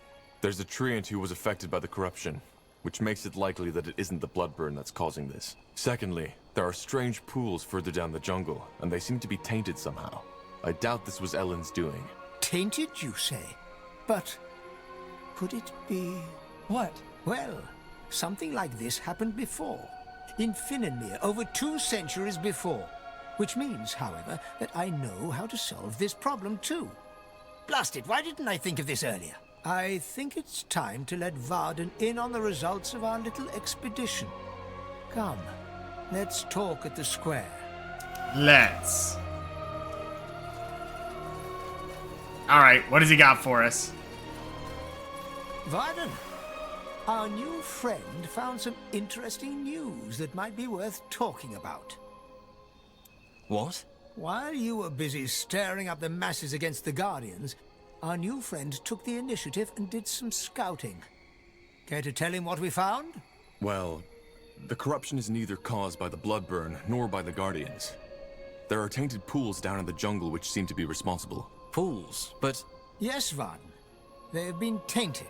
There's a treant who was affected by the corruption, which makes it likely that it isn't the bloodburn that's causing this. Secondly, there are strange pools further down the jungle, and they seem to be tainted somehow. I doubt this was Ellen's doing. Tainted, you say? But could it be... What? Well, Something like this happened before. In Finnenmere, over 2 centuries before. Which means, however, that I know how to solve this problem too. Blast it, why didn't I think of this earlier? I think it's time to let Varden in on the results of our little expedition. Come, let's talk at the square. Let's. Alright, what has he got for us? Varden, our new friend found some interesting news that might be worth talking about. What? While you were busy stirring up the masses against the Guardians, our new friend took the initiative and did some scouting. Care to tell him what we found? Well, the corruption is neither caused by the Bloodburn nor by the Guardians. There are tainted pools down in the jungle which seem to be responsible. Pools? But... Yes, Varden. They have been tainted.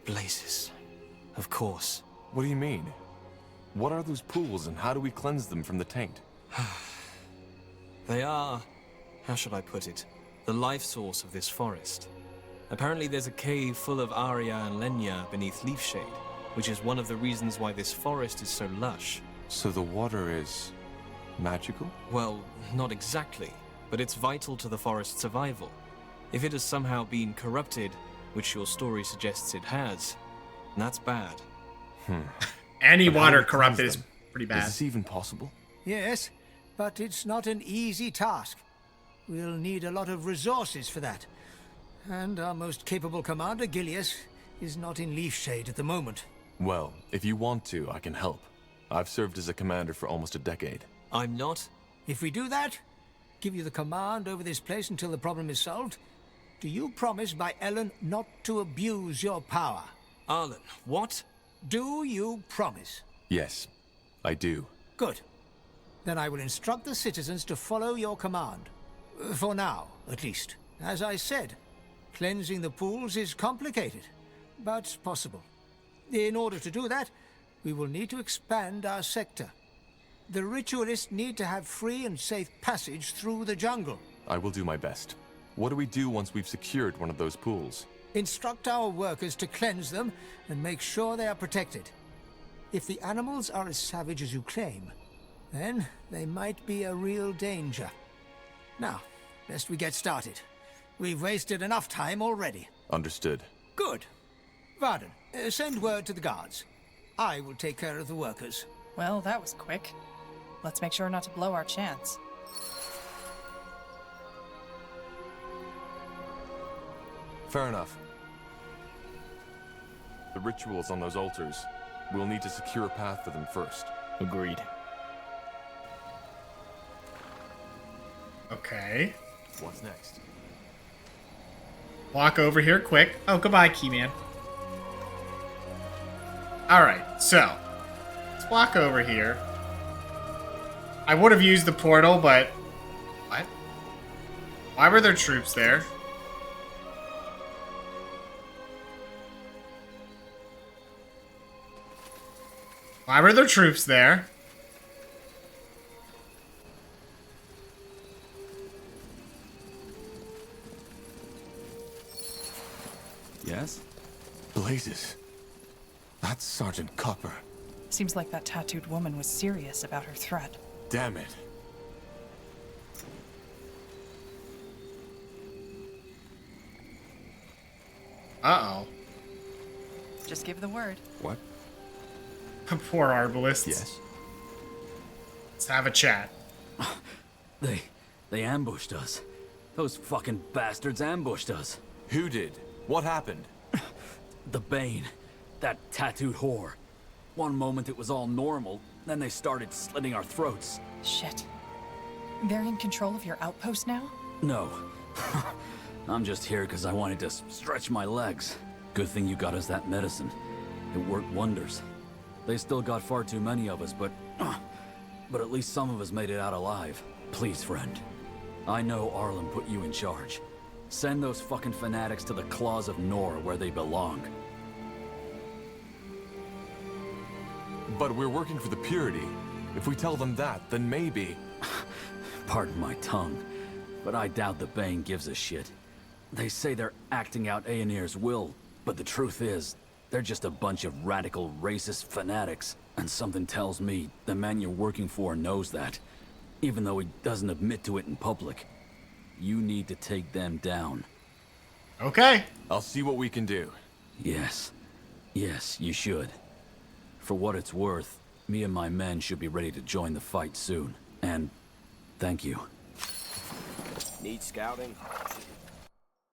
Blazes. Of course. What do you mean? What are those pools and how do we cleanse them from the taint? They are... how should I put it? The life source of this forest. Apparently there's a cave full of Aria and Lenya beneath Leafshade, which is one of the reasons why this forest is so lush. So the water is... magical? Well, not exactly, but it's vital to the forest's survival. If it has somehow been corrupted, which your story suggests it has, that's bad. Any water corrupted is pretty bad. Is this even possible? Yes, but it's not an easy task. We'll need a lot of resources for that. And our most capable commander, Gilius, is not in Leafshade at the moment. Well, if you want to, I can help. I've served as a commander for almost a decade. I'm not? If we do that, give you the command over this place until the problem is solved, do you promise by Ellen not to abuse your power? Arlen, what? Do you promise? Yes, I do. Good. Then I will instruct the citizens to follow your command. For now, at least. As I said, cleansing the pools is complicated, but possible. In order to do that, we will need to expand our sector. The ritualists need to have free and safe passage through the jungle. I will do my best. What do we do once we've secured one of those pools? Instruct our workers to cleanse them and make sure they are protected. If the animals are as savage as you claim, then they might be a real danger. Now, best we get started. We've wasted enough time already. Understood. Good. Varden, send word to the guards. I will take care of the workers. Well, that was quick. Let's make sure not to blow our chance. Fair enough. The rituals on those altars, we'll need to secure a path for them first. Agreed. Okay. What's next? Walk over here quick. Oh, goodbye, Keyman. Alright, so. Let's walk over here. I would have used the portal, but... What? Why were there troops there? Why were there troops there? Yes? Blazes. That's Sergeant Copper. Seems like that tattooed woman was serious about her threat. Damn it. Uh-oh. Just give the word. What? Poor arbalists. Yes. Let's have a chat. They ambushed us. Those fucking bastards ambushed us. Who did? What happened? The Bane. That tattooed whore. One moment it was all normal, then they started slitting our throats. Shit. They're in control of your outpost now? No. I'm just here because I wanted to stretch my legs. Good thing you got us that medicine. It worked wonders. They still got far too many of us, but at least some of us made it out alive. Please, friend. I know Arlen put you in charge. Send those fucking fanatics to the claws of Nor where they belong. But we're working for the Purity. If we tell them that, then maybe... Pardon my tongue, but I doubt the Bane gives a shit. They say they're acting out Aenir's will, but the truth is, They're just a bunch of radical racist fanatics. And something tells me the man you're working for knows that, even though he doesn't admit to it in public. You need to take them down. Okay. I'll see what we can do. Yes. Yes, you should. For what it's worth, me and my men should be ready to join the fight soon. And thank you. Need scouting?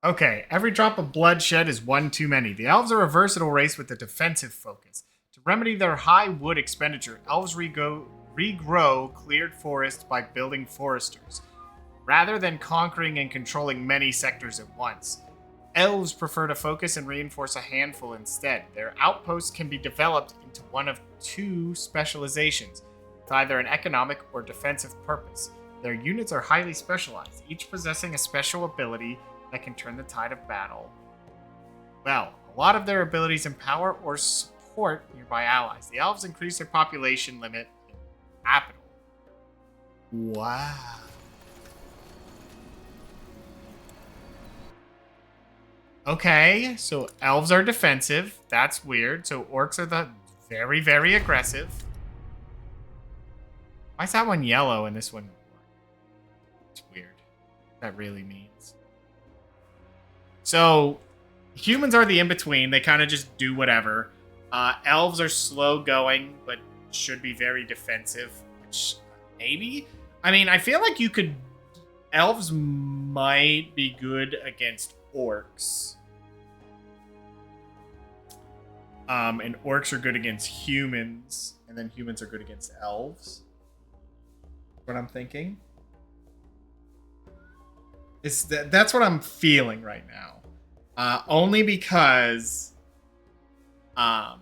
Okay, every drop of bloodshed is one too many. The elves are a versatile race with a defensive focus. To remedy their high wood expenditure, elves regrow cleared forests by building foresters, rather than conquering and controlling many sectors at once. Elves prefer to focus and reinforce a handful instead. Their outposts can be developed into one of two specializations, with either an economic or defensive purpose. Their units are highly specialized, each possessing a special ability that can turn the tide of battle. Well, a lot of their abilities empower or support nearby allies. The elves increase their population limit in the capital. Wow. Okay, so elves are defensive. That's weird. So orcs are the very, very aggressive. Why is that one yellow and this one? It's weird. What that really means. So humans are the in-between. They kind of just do whatever. Elves are slow going, but should be very defensive. Which maybe? I mean, I feel like you could... Elves might be good against orcs. And orcs are good against humans, and then humans are good against elves. What I'm thinking. That's what I'm feeling right now. Only because the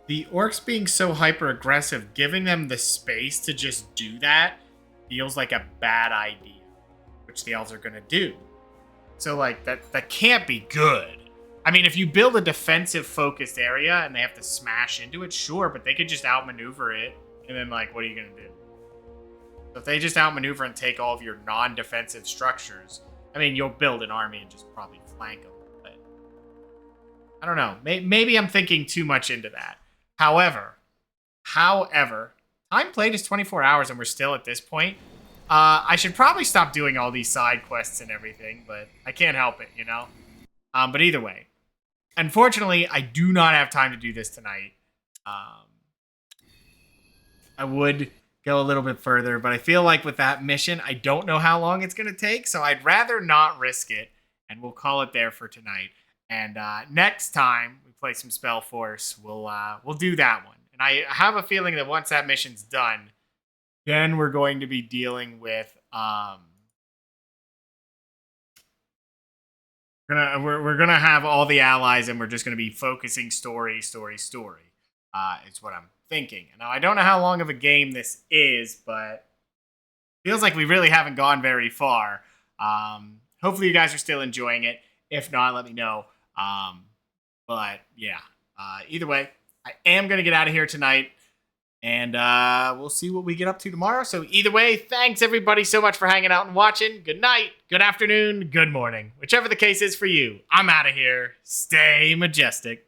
orcs being so hyper aggressive, giving them the space to just do that feels like a bad idea, which the elves are gonna do. So like that can't be good. I mean, if you build a defensive focused area and they have to smash into it, sure, but they could just outmaneuver it, and then like, what are you gonna do? So if they just outmaneuver and take all of your non-defensive structures, I mean, you'll build an army and just probably flank them. But I don't know. Maybe I'm thinking too much into that. However, time played is 24 hours and we're still at this point. I should probably stop doing all these side quests and everything, but I can't help it, you know? But either way, unfortunately, I do not have time to do this tonight. I would go a little bit further, but I feel like with that mission, I don't know how long it's going to take, so I'd rather not risk it, and we'll call it there for tonight. And next time we play some Spellforce, we'll do that one. And I have a feeling that once that mission's done, then we're going to be dealing with we're gonna have all the allies, and we're just gonna be focusing story. Is what I'm thinking. Now I don't know how long of a game this is, but it feels like we really haven't gone very far. Hopefully you guys are still enjoying it. If not, let me know. But yeah, either way, I am gonna get out of here tonight. And we'll see what we get up to tomorrow. So either way, thanks everybody so much for hanging out and watching. Good night, good afternoon, good morning. Whichever the case is for you. I'm out of here. Stay majestic.